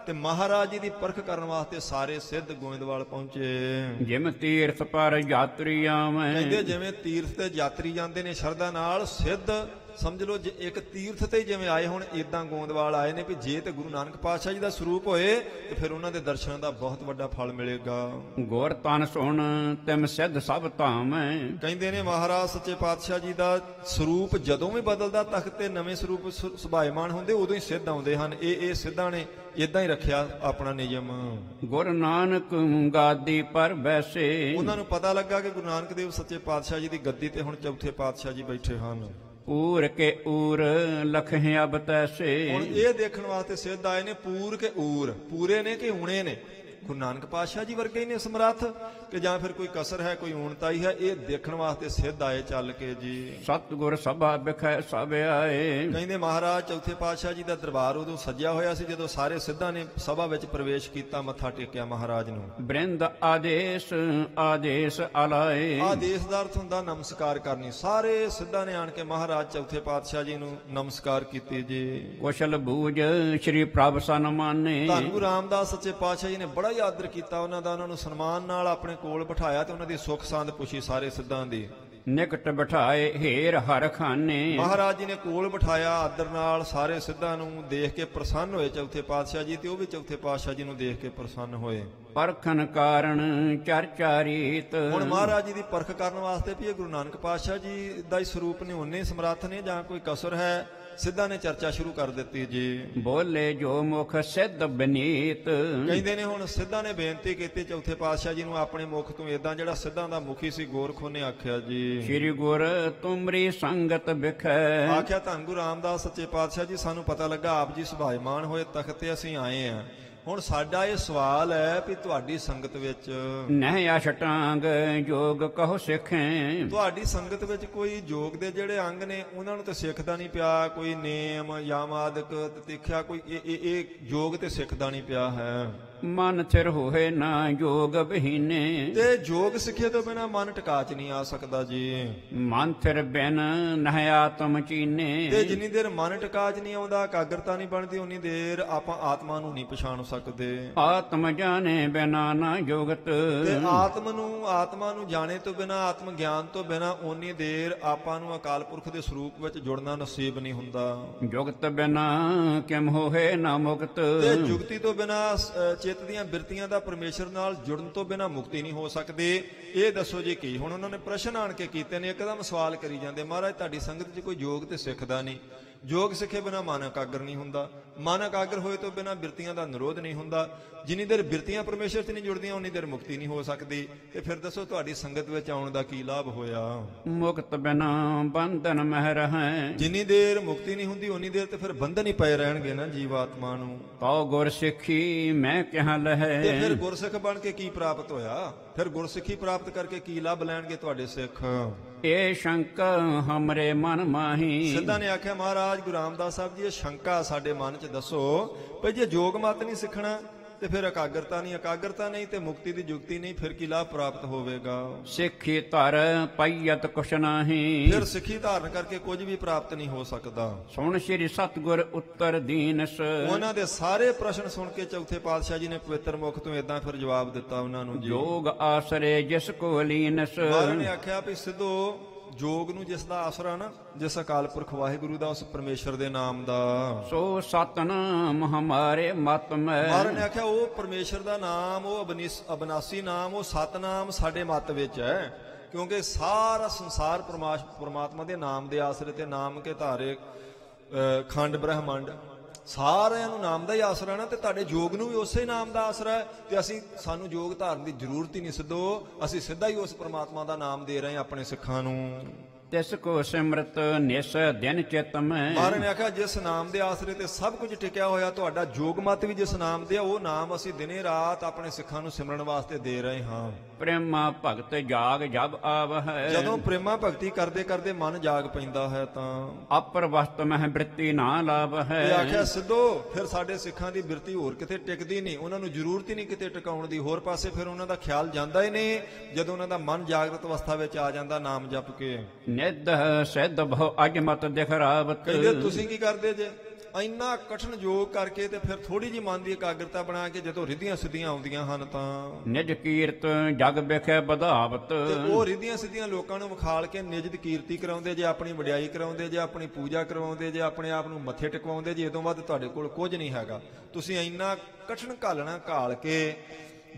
ਤੇ ਮਹਾਰਾਜ ਜੀ ਦੀ ਪਰਖ ਕਰਨ ਵਾਸਤੇ ਸਾਰੇ ਸਿੱਧ ਗੋਇੰਦਵਾਲ ਪਹੁੰਚੇ। ਜਿਮ ਤੀਰਥ ਪਰ ਯਾਤਰੀ ਆਵੇਂ, ਕਹਿੰਦੇ ਜਿਵੇਂ ਤੀਰਥ ਤੇ ਯਾਤਰੀ ਜਾਂਦੇ ਨੇ ਸ਼ਰਧਾ ਨਾਲ, ਸਿੱਧ ਸਮਝ ਲਓ ਜੇ ਇੱਕ ਤੀਰਥ ਤੇ ਜਿਵੇਂ ਆਏ ਹੁਣ, ਇਦਾਂ ਗੋਂਦਵਾਲ ਆਏ ਨੇ ਵੀ ਜੇ ਤੇ ਗੁਰੂ ਨਾਨਕ ਪਾਤਸ਼ਾਹ ਜੀ ਦਾ ਸਰੂਪ ਹੋਏ ਤੇ ਫਿਰ ਉਹਨਾਂ ਦੇ ਦਰਸ਼ਨਾਂ ਦਾ ਬਹੁਤ ਵੱਡਾ ਫਲ ਮਿਲੇਗਾ। ਗੁਰ ਤਨ ਸੁਣ ਤਿਮ ਸਿੱਧ ਸਭ ਧਾਮ, ਕਹਿੰਦੇ ਨੇ ਮਹਾਰਾਜ ਸੱਚੇ ਪਾਤਸ਼ਾਹ ਜੀ ਦਾ ਸਰੂਪ ਜਦੋਂ ਵੀ ਬਦਲਦਾ, ਤਖਤ ਤੇ ਨਵੇਂ ਸਰੂਪ ਸੁਭਾਇਮਾਨ ਹੁੰਦੇ, ਉਦੋਂ ਹੀ ਸਿੱਧ ਆਉਂਦੇ ਹਨ। ਇਹ ਸਿੱਧਾਂ ਨੇ ਇਦਾਂ ਹੀ ਰੱਖਿਆ ਆਪਣਾ ਨਿਯਮ। ਗੁਰ ਨਾਨਕ ਗਾਦੀ ਪਰ ਬੈਸੇ, ਉਹਨਾਂ ਨੂੰ ਪਤਾ ਲੱਗਾ ਕਿ ਗੁਰੂ ਨਾਨਕ ਦੇਵ ਸੱਚੇ ਪਾਤਸ਼ਾਹ ਜੀ ਦੀ ਗੱਦੀ ਤੇ ਹੁਣ ਚੌਥੇ ਪਾਤਸ਼ਾਹ ਜੀ ਬੈਠੇ ਹਨ। ਪੂਰ ਕੇ ਊਰ ਲਖੇ ਅਬ ਤੈਸੇ, ਹੁਣ ਇਹ ਦੇਖਣ ਵਾਸਤੇ ਸਿੱਧ ਆਏ ਨੇ ਪੂਰ ਕੇ ਊਰ, ਪੂਰੇ ਨੇ ਕਿ ਊਣੇ ਨੇ। ਗੁਰੂ ਨਾਨਕ ਪਾਤਸ਼ਾਹ ਜੀ ਵਰਗੇ ਹੀ ਨੇ ਸਮਰੱਥ, ਕਿ ਜਾਂ ਫਿਰ ਕੋਈ ਕਸਰ ਹੈ, ਕੋਈ ਊਣਤਾ ਹੀ ਹੈ, ਇਹ ਦੇਖਣ ਵਾਸਤੇ ਸਿੱਧ ਆਏ ਚੱਲ ਕੇ ਜੀ। ਸਤਿਗੁਰ ਸਭਾ ਬਿਖੈ ਸਭ ਆਏ, ਕਹਿੰਦੇ ਮਹਾਰਾਜ ਚੌਥੇ ਪਾਤਸ਼ਾਹ ਜੀ ਦਾ ਦਰਬਾਰ ਉਦੋਂ ਸਜਿਆ ਹੋਇਆ ਸੀ ਜਦੋਂ ਸਾਰੇ ਸਿੱਧਾਂ ਨੇ ਸਭਾ ਵਿੱਚ ਪ੍ਰਵੇਸ਼ ਕੀਤਾ, ਮੱਥਾ ਟੇਕਿਆ ਮਹਾਰਾਜ ਨੂੰ। ਬ੍ਰਿੰਦ ਆਦੇਸ਼ ਆਦੇਸ਼ ਅਲਾਏ, ਆਦੇਸ਼ ਦਾ ਅਰਥ ਹੁੰਦਾ ਨਮਸਕਾਰ ਕਰਨੀ। ਸਾਰੇ ਸਿੱਧਾਂ ਨੇ ਆਣ ਕੇ ਮਹਾਰਾਜ ਚੌਥੇ ਪਾਤਸ਼ਾਹ ਜੀ ਨੂੰ ਨਮਸਕਾਰ ਕੀਤੀ ਜੀ। ਕੁਸ਼ਲ ਬੂਝ ਸ਼੍ਰੀ ਪ੍ਰਭ ਸਨਮਾਨੇ, ਧੰਨ ਗੁਰੂ ਰਾਮਦਾਸ ਸੱਚੇ ਪਾਤਸ਼ਾਹ ਜੀ ਨੇ ਬੜਾ ਹੀ ਆਦਰ ਕੀਤਾ ਉਹਨਾਂ ਦਾ, ਉਹਨਾਂ ਨੂੰ ਸਨਮਾਨ ਨਾਲ ਆਪਣੇ ਕੋਲ ਬਿਠਾਇਆ ਤੇ ਉਹਨਾਂ ਦੀ ਸੁੱਖ ਸਾਂਦ ਪੁੱਛੀ ਸਾਰੇ ਸਿੱਧਾਂ ਦੀ। ਨਿਕਟ ਬਿਠਾਏ ਹੀਰ ਹਰ ਖਾਨੇ, ਮਹਾਰਾਜ ਜੀ ਨੇ ਕੋਲ ਬਿਠਾਇਆ ਆਦਰ ਨਾਲ, ਸਾਰੇ ਸਿੱਧਾਂ ਨੂੰ ਦੇਖ ਕੇ ਪ੍ਰਸੰਨ ਹੋਏ ਚੌਥੇ ਪਾਤਸ਼ਾਹ ਜੀ, ਤੇ ਉਹ ਵੀ ਚੌਥੇ ਪਾਤਸ਼ਾਹ ਜੀ ਨੂੰ ਦੇਖ ਕੇ ਪ੍ਰਸੰਨ ਹੋਏ। ਪਰਖਨ ਕਾਰਨ ਚਰਚਾ ਰੀਤ, ਹੁਣ ਮਹਾਰਾਜ ਜੀ ਦੀ ਪਰਖ ਕਰਨ ਵਾਸਤੇ ਵੀ ਇਹ ਗੁਰੂ ਨਾਨਕ ਪਾਤਸ਼ਾਹ ਜੀ ਦਾ ਹੀ ਸਰੂਪ ਨੇ, ਉਹਨੇ ਸਮਰੱਥ ਨੇ ਜਾਂ ਕੋਈ ਕਸਰ ਹੈ। ਸਿੱਧਾਂ ਨੇ ਚਰਚਾ ਸ਼ੁਰੂ ਕਰ ਦਿੱਤੀ ਜੀ। ਬੋਲੇ ਜੋ ਮੁਖ ਸਿੱਧ ਬਨੀਤ। ਕਹਿੰਦੇ ਨੇ ਹੁਣ ਸਿੱਧਾਂ ਨੇ ਬੇਨਤੀ ਕੀਤੀ ਚੌਥੇ ਪਾਤਸ਼ਾਹ ਜੀ ਨੂੰ ਆਪਣੇ ਮੁਖ ਤੋਂ, ਏਦਾਂ ਜਿਹੜਾ ਸਿੱਧਾਂ ਦਾ ਮੁਖੀ ਸੀ ਗੋਰਖੋ ਨੇ ਆਖਿਆ ਜੀ, ਸ੍ਰੀ ਗੁਰ ਤੁਮਰੀ ਸੰਗਤ ਬਿਖੈ। ਆਖਿਆ ਧੰਨ ਗੁਰੂ ਰਾਮਦਾਸ ਸੱਚੇ ਪਾਤਸ਼ਾਹ ਜੀ, ਸਾਨੂੰ ਪਤਾ ਲੱਗਾ ਆਪ ਜੀ ਸੁਭਾਇਮਾਨ ਹੋਏ ਤਖਤ ਤੇ ਅਸੀਂ ਆਏ ਆ। ਹੁਣ ਸਾਡਾ ਇਹ ਸਵਾਲ ਹੈ ਵੀ ਤੁਹਾਡੀ ਸੰਗਤ ਵਿੱਚ ਨਹਿ ਅਸ਼ਟਾਂਗ ਜੋਗ ਕਹੋ ਸਿੱਖੈ। ਤੁਹਾਡੀ ਸੰਗਤ ਵਿੱਚ ਕੋਈ ਯੋਗ ਦੇ ਜਿਹੜੇ ਅੰਗ ਨੇ ਉਹਨਾਂ ਨੂੰ ਤੇ ਸਿੱਖਦਾ ਨਹੀਂ ਪਿਆ, ਕੋਈ ਨੇਮ ਯਮ ਆਦਿਕ ਤਿੱਖਿਆ ਕੋਈ ਇਹ ਯੋਗ ਤੇ ਸਿੱਖਦਾ ਨਹੀਂ ਪਿਆ ਹੈ। ਮਨ ਥਿਰ ਹੋਏ ਨਾ ਜੋਗ ਬਹੀਨੇ। ਤੇ ਯੋਗ ਸਿੱਖੇ ਤੋਂ ਬਿਨਾ ਮਨ ਟਿਕਾ ਚ ਨਹੀਂ ਆ ਸਕਦਾ ਜੀ। ਮਨ ਥਿਰ ਬਿਨ ਨਹਿ ਆਤਮ ਚੀਨੇ। ਤੇ ਜਿੰਨੀ ਦੇਰ ਮਨ ਟਿਕਾ ਚ ਨਹੀਂ ਆਉਂਦਾ, ਇਕਾਗਰਤਾ ਨਹੀਂ ਬਣਦੀ, ਉਨੀ ਦੇਰ ਆਪਾਂ ਆਤਮਾ ਨੂੰ ਨਹੀਂ ਪਛਾਣ ਸਕਦੇ। ਆਤਮ ਜਾਣੇ ਬਿਨਾ ਨਾ ਜੋਗਤ। ਤੇ ਆਤਮਾ ਨੂੰ ਜਾਣੇ ਤੋਂ ਬਿਨਾ, ਆਤਮ ਗਿਆਨ ਤੋਂ ਬਿਨਾ ਉਨੀ ਦੇਰ ਆਪਾਂ ਨੂੰ ਅਕਾਲ ਪੁਰਖ ਦੇ ਸਰੂਪ ਵਿੱਚ ਜੁੜਨਾ ਨਸੀਬ ਨਹੀਂ ਹੁੰਦਾ। ਜੁਗਤ ਬਿਨਾ ਕਿਮ ਹੋਏ ਨਾ ਮੁਕਤ। ਤੇ ਜੁਗਤੀ ਤੋਂ ਬਿਨਾ, ਚਿੱਤ ਦੀਆਂ ਬਿਰਤੀਆਂ ਦਾ ਪਰਮੇਸ਼ਰ ਨਾਲ ਜੁੜਨ ਤੋਂ ਬਿਨਾ ਮੁਕਤੀ ਨਹੀਂ ਹੋ ਸਕਦੀ। ਇਹ ਦੱਸੋ ਜੀ ਕੀ? ਹੁਣ ਉਹਨਾਂ ਨੇ ਪ੍ਰਸ਼ਨ ਆਣ ਕੇ ਕੀਤੇ ਨੇ, ਇੱਕਦਮ ਸਵਾਲ ਕਰੀ ਜਾਂਦੇ, ਮਹਾਰਾਜ ਤੁਹਾਡੀ ਸੰਗਤ 'ਚ ਕੋਈ ਯੋਗ ਤੇ ਸਿੱਖਦਾ ਨਹੀਂ, ਯੋਗ ਸਿੱਖੇ ਬਿਨਾ ਮਨ ਇਕਾਗਰ ਨਹੀਂ ਹੁੰਦਾ, ਮਨ ਇਕਾਗਰ ਹੋਏ ਤੋਂ ਬਿਨਾ ਬਿਰਤੀਆਂ ਦਾ ਨਿਰੋਧ ਨਹੀਂ ਹੁੰਦਾ, ਜਿੰਨੀ ਦੇਰ ਬਿਰਤੀਆਂ ਪਰਮੇਸ਼ਰ 'ਚ ਨਹੀਂ ਜੁੜਦੀਆਂ ਉਨੀ ਦੇਰ ਮੁਕਤੀ ਨਹੀਂ ਹੋ ਸਕਦੀ। ਤੇ ਫਿਰ ਦੱਸੋ ਤੁਹਾਡੀ ਸੰਗਤ ਵਿੱਚ ਆਉਣ ਦਾ ਕੀ ਲਾਭ ਹੋਇਆ? ਮੁਕਤ ਬਿਨਾ ਬੰਧਨ ਮਹਿ ਰਹੈ। ਜਿੰਨੀ ਦੇਰ ਮੁਕਤੀ ਨਹੀਂ ਹੁੰਦੀ ਉਨੀ ਦੇਰ ਤੇ ਫਿਰ ਬੰਧਨ ਹੀ ਪਏ ਰਹਿਣਗੇ ਨਾ ਜੀਵਾਤਮਾ ਨੂੰ। ਤਉ ਗੁਰ ਸਿੱਖੀ ਮੈਂ ਕਿਹਾ ਲਹੈ। ਤੇ ਫਿਰ ਗੁਰਸਿੱਖ ਬਣ ਕੇ ਕੀ ਪ੍ਰਾਪਤ ਹੋਇਆ? ਫਿਰ ਗੁਰਸਿੱਖੀ ਪ੍ਰਾਪਤ ਕਰਕੇ ਕੀ ਲਾਭ ਲੈਣਗੇ ਤੁਹਾਡੇ ਸਿੱਖ? ਇਹ ਸ਼ੰਕ ਹਮਰੇ ਮਨ ਮਾਹੀ। ਸਿੱਧਾਂ ਨੇ ਆਖਿਆ ਮਹਾਰਾਜ ਗੁਰੂ ਰਾਮਦਾਸ ਸਾਹਿਬ ਜੀ, ਇਹ ਸ਼ੰਕਾ ਸਾਡੇ ਮਨ 'ਚ ਦੱਸੋ ਭਈ ਜੇ ਯੋਗ ਮਤ ਨਹੀਂ ਸਿੱਖਣਾ ਤੇ ਫਿਰ ਇਕਾਗਰਤਾ ਨਹੀਂ ਤੇ ਮੁਕਤੀ ਦੀ ਜੁਗਤੀ ਨਹੀਂ, ਫਿਰ ਕੀ ਲਾਭ ਪ੍ਰਾਪਤ ਹੋਵੇਗਾ? ਸਿੱਖੀ ਧਰ ਪਈਅਤ ਕੁਛ ਨਾਹੀ। ਫਿਰ ਸਿੱਖੀ ਧਾਰਨ ਕਰਕੇ ਕੁਝ ਵੀ ਪ੍ਰਾਪਤ ਨਹੀਂ ਹੋ ਸਕਦਾ। ਸੁਣ ਸ੍ਰੀ ਸਤਿਗੁਰ ਉੱਤਰ ਦੀਨਸ। ਉਹਨਾਂ ਦੇ ਸਾਰੇ ਪ੍ਰਸ਼ਨ ਸੁਣ ਕੇ ਚੌਥੇ ਪਾਤਸ਼ਾਹ ਜੀ ਨੇ ਪਵਿੱਤਰ ਮੁਖ ਤੋਂ ਏਦਾਂ ਫਿਰ ਜਵਾਬ ਦਿੱਤਾ ਉਹਨਾਂ ਨੂੰ ਜੀ। ਜੋਗ ਆਸਰੇ ਜਿਸ ਕੋ ਲੀਨਸ। ਮਹਾਰਾਜ ਨੇ ਆਖਿਆ ਵੀ ਸਿੱਧੋ, ਜੋਗ ਨੂੰ ਜਿਸ ਦਾ ਆਸਰਾ ਨਾ, ਜਿਸ ਅਕਾਲ ਪੁਰਖ ਵਾਹਿਗੁਰੂ ਦਾ, ਉਸ ਪਰਮੇਸ਼ਰ ਦੇ ਨਾਮ ਦਾ, ਸੋ ਸਤਨਾਮ ਹਮਾਰੇ ਮਤ ਮੈਂ। ਮਹਾਰਾਜ ਨੇ ਆਖਿਆ ਉਹ ਪਰਮੇਸ਼ਰ ਦਾ ਨਾਮ, ਉਹ ਅਬਨਾਸੀ ਨਾਮ, ਉਹ ਸਤਨਾਮ ਸਾਡੇ ਮਤ ਵਿੱਚ ਹੈ। ਕਿਉਂਕਿ ਸਾਰਾ ਸੰਸਾਰ ਪਰਮਾਤਮਾ ਦੇ ਨਾਮ ਦੇ ਆਸਰੇ ਤੇ, ਨਾਮ ਕੇ ਧਾਰੇ ਖੰਡ ਬ੍ਰਹਮੰਡ, ਸਾਰਿਆਂ ਨੂੰ ਨਾਮ ਦਾ ਹੀ ਆਸਰਾ ਨਾ। ਤੇ ਤੁਹਾਡੇ ਯੋਗ ਨੂੰ ਵੀ ਉਸੇ ਨਾਮ ਦਾ ਆਸਰਾ ਹੈ। ਤੇ ਸਾਨੂੰ ਯੋਗ ਧਾਰਨ ਦੀ ਜ਼ਰੂਰਤ ਹੀ ਨਹੀਂ ਸਿੱਧੋ, ਅਸੀਂ ਸਿੱਧਾ ਹੀ ਉਸ ਪਰਮਾਤਮਾ ਦਾ ਨਾਮ ਦੇ ਰਹੇ ਹਾਂ ਆਪਣੇ ਸਿੱਖਾਂ ਨੂੰ। ਤਿਸ ਕੋ ਸਿਮਰਤ ਨਿਸ ਦਿਨ ਚਿਤ ਮੈਂ। ਮਹਾਰਾਜ ਨੇ ਆਖਿਆ ਜਿਸ ਨਾਮ ਦੇ ਆਸਰੇ ਤੇ ਸਭ ਕੁਝ ਟਿਕਿਆ ਹੋਇਆ, ਤੁਹਾਡਾ ਯੋਗ ਮਤ ਵੀ ਜਿਸ ਨਾਮ ਦੇ ਆ, ਉਹ ਨਾਮ ਅਸੀਂ ਦਿਨੇ ਰਾਤ ਆਪਣੇ ਸਿੱਖਾਂ ਨੂੰ ਸਿਮਰਨ ਵਾਸਤੇ ਦੇ ਰਹੇ ਹਾਂ। ਪ੍ਰੇਮਾ ਭਗਤ ਜਾਗ ਜਬ ਆਵ ਹੈ। ਜਦੋਂ ਪ੍ਰੇਮਾ ਭਗਤੀ ਕਰਦੇ ਕਰਦੇ ਮਨ ਜਾਗ ਪੈਂਦਾ ਹੈ ਤਾਂ ਅਪਰ ਵਸਤ ਮਹਿ ਬ੍ਰਿਤੀ ਨਾ ਲਾਭ ਹੈ। ਇਹ ਆਖਿਆ ਸਿੱਧੋ, ਫਿਰ ਸਾਡੇ ਸਿੱਖਾਂ ਦੀ ਬਿਰਤੀ ਹੋਰ ਕਿਤੇ ਟਿਕਦੀ ਨਹੀਂ, ਉਹਨਾਂ ਨੂੰ ਜ਼ਰੂਰਤ ਹੀ ਨਹੀਂ ਕਿਤੇ ਟਿਕਾਉਣ ਦੀ, ਹੋਰ ਪਾਸੇ ਫਿਰ ਉਹਨਾਂ ਦਾ ਖਿਆਲ ਜਾਂਦਾ ਹੀ ਨਹੀਂ। ਜਦੋਂ ਉਹਨਾਂ ਦਾ ਮਨ ਜਾਗਰਤ ਅਵਸਥਾ ਵਿੱਚ ਆ ਜਾਂਦਾ ਨਾਮ ਜਪ ਕੇ, ਨਿਧ ਸਿੱਧ ਬਹੁ ਅਜਮਤ ਦਿਖਰਾਵਤ। ਕਹਿੰਦੇ ਤੁਸੀਂ ਕੀ ਕਰਦੇ ਜੇ? ਇੰਨਾ ਕਠਿਨ ਯੋਗ ਕਰਕੇ ਤੇ ਫਿਰ ਥੋੜੀ ਜੀ ਮਨ ਦੀ ਇਕਾਗਰਤਾ ਬਣਾ ਕੇ ਜਦੋਂ ਰਿੱਧੀਆਂ ਸਿੱਧੀਆਂ ਆਉਂਦੀਆਂ ਹਨ ਤਾਂ ਨਿਜ ਕੀਰਤ ਜਗ ਵਿਖੇ ਵਧਾਵਤ। ਤੇ ਉਹ ਰਿੱਧੀਆਂ ਸਿੱਧੀਆਂ ਲੋਕਾਂ ਨੂੰ ਵਿਖਾਲ ਕੇ ਨਿਜ ਦੀ ਕੀਰਤੀ ਕਰਾਉਂਦੇ ਜੇ, ਆਪਣੀ ਵਡਿਆਈ ਕਰਾਉਂਦੇ ਜੇ, ਆਪਣੀ ਪੂਜਾ ਕਰਵਾਉਂਦੇ ਜੇ, ਆਪਣੇ ਆਪ ਨੂੰ ਮੱਥੇ ਟਿਕਵਾਉਂਦੇ ਜੇ। ਇਹ ਤੋਂ ਵੱਧ ਤੁਹਾਡੇ ਕੋਲ ਕੁਝ ਨਹੀਂ ਹੈਗਾ। ਤੁਸੀਂ ਇੰਨਾ ਕਠਿਨ ਘਾਲ ਕੇ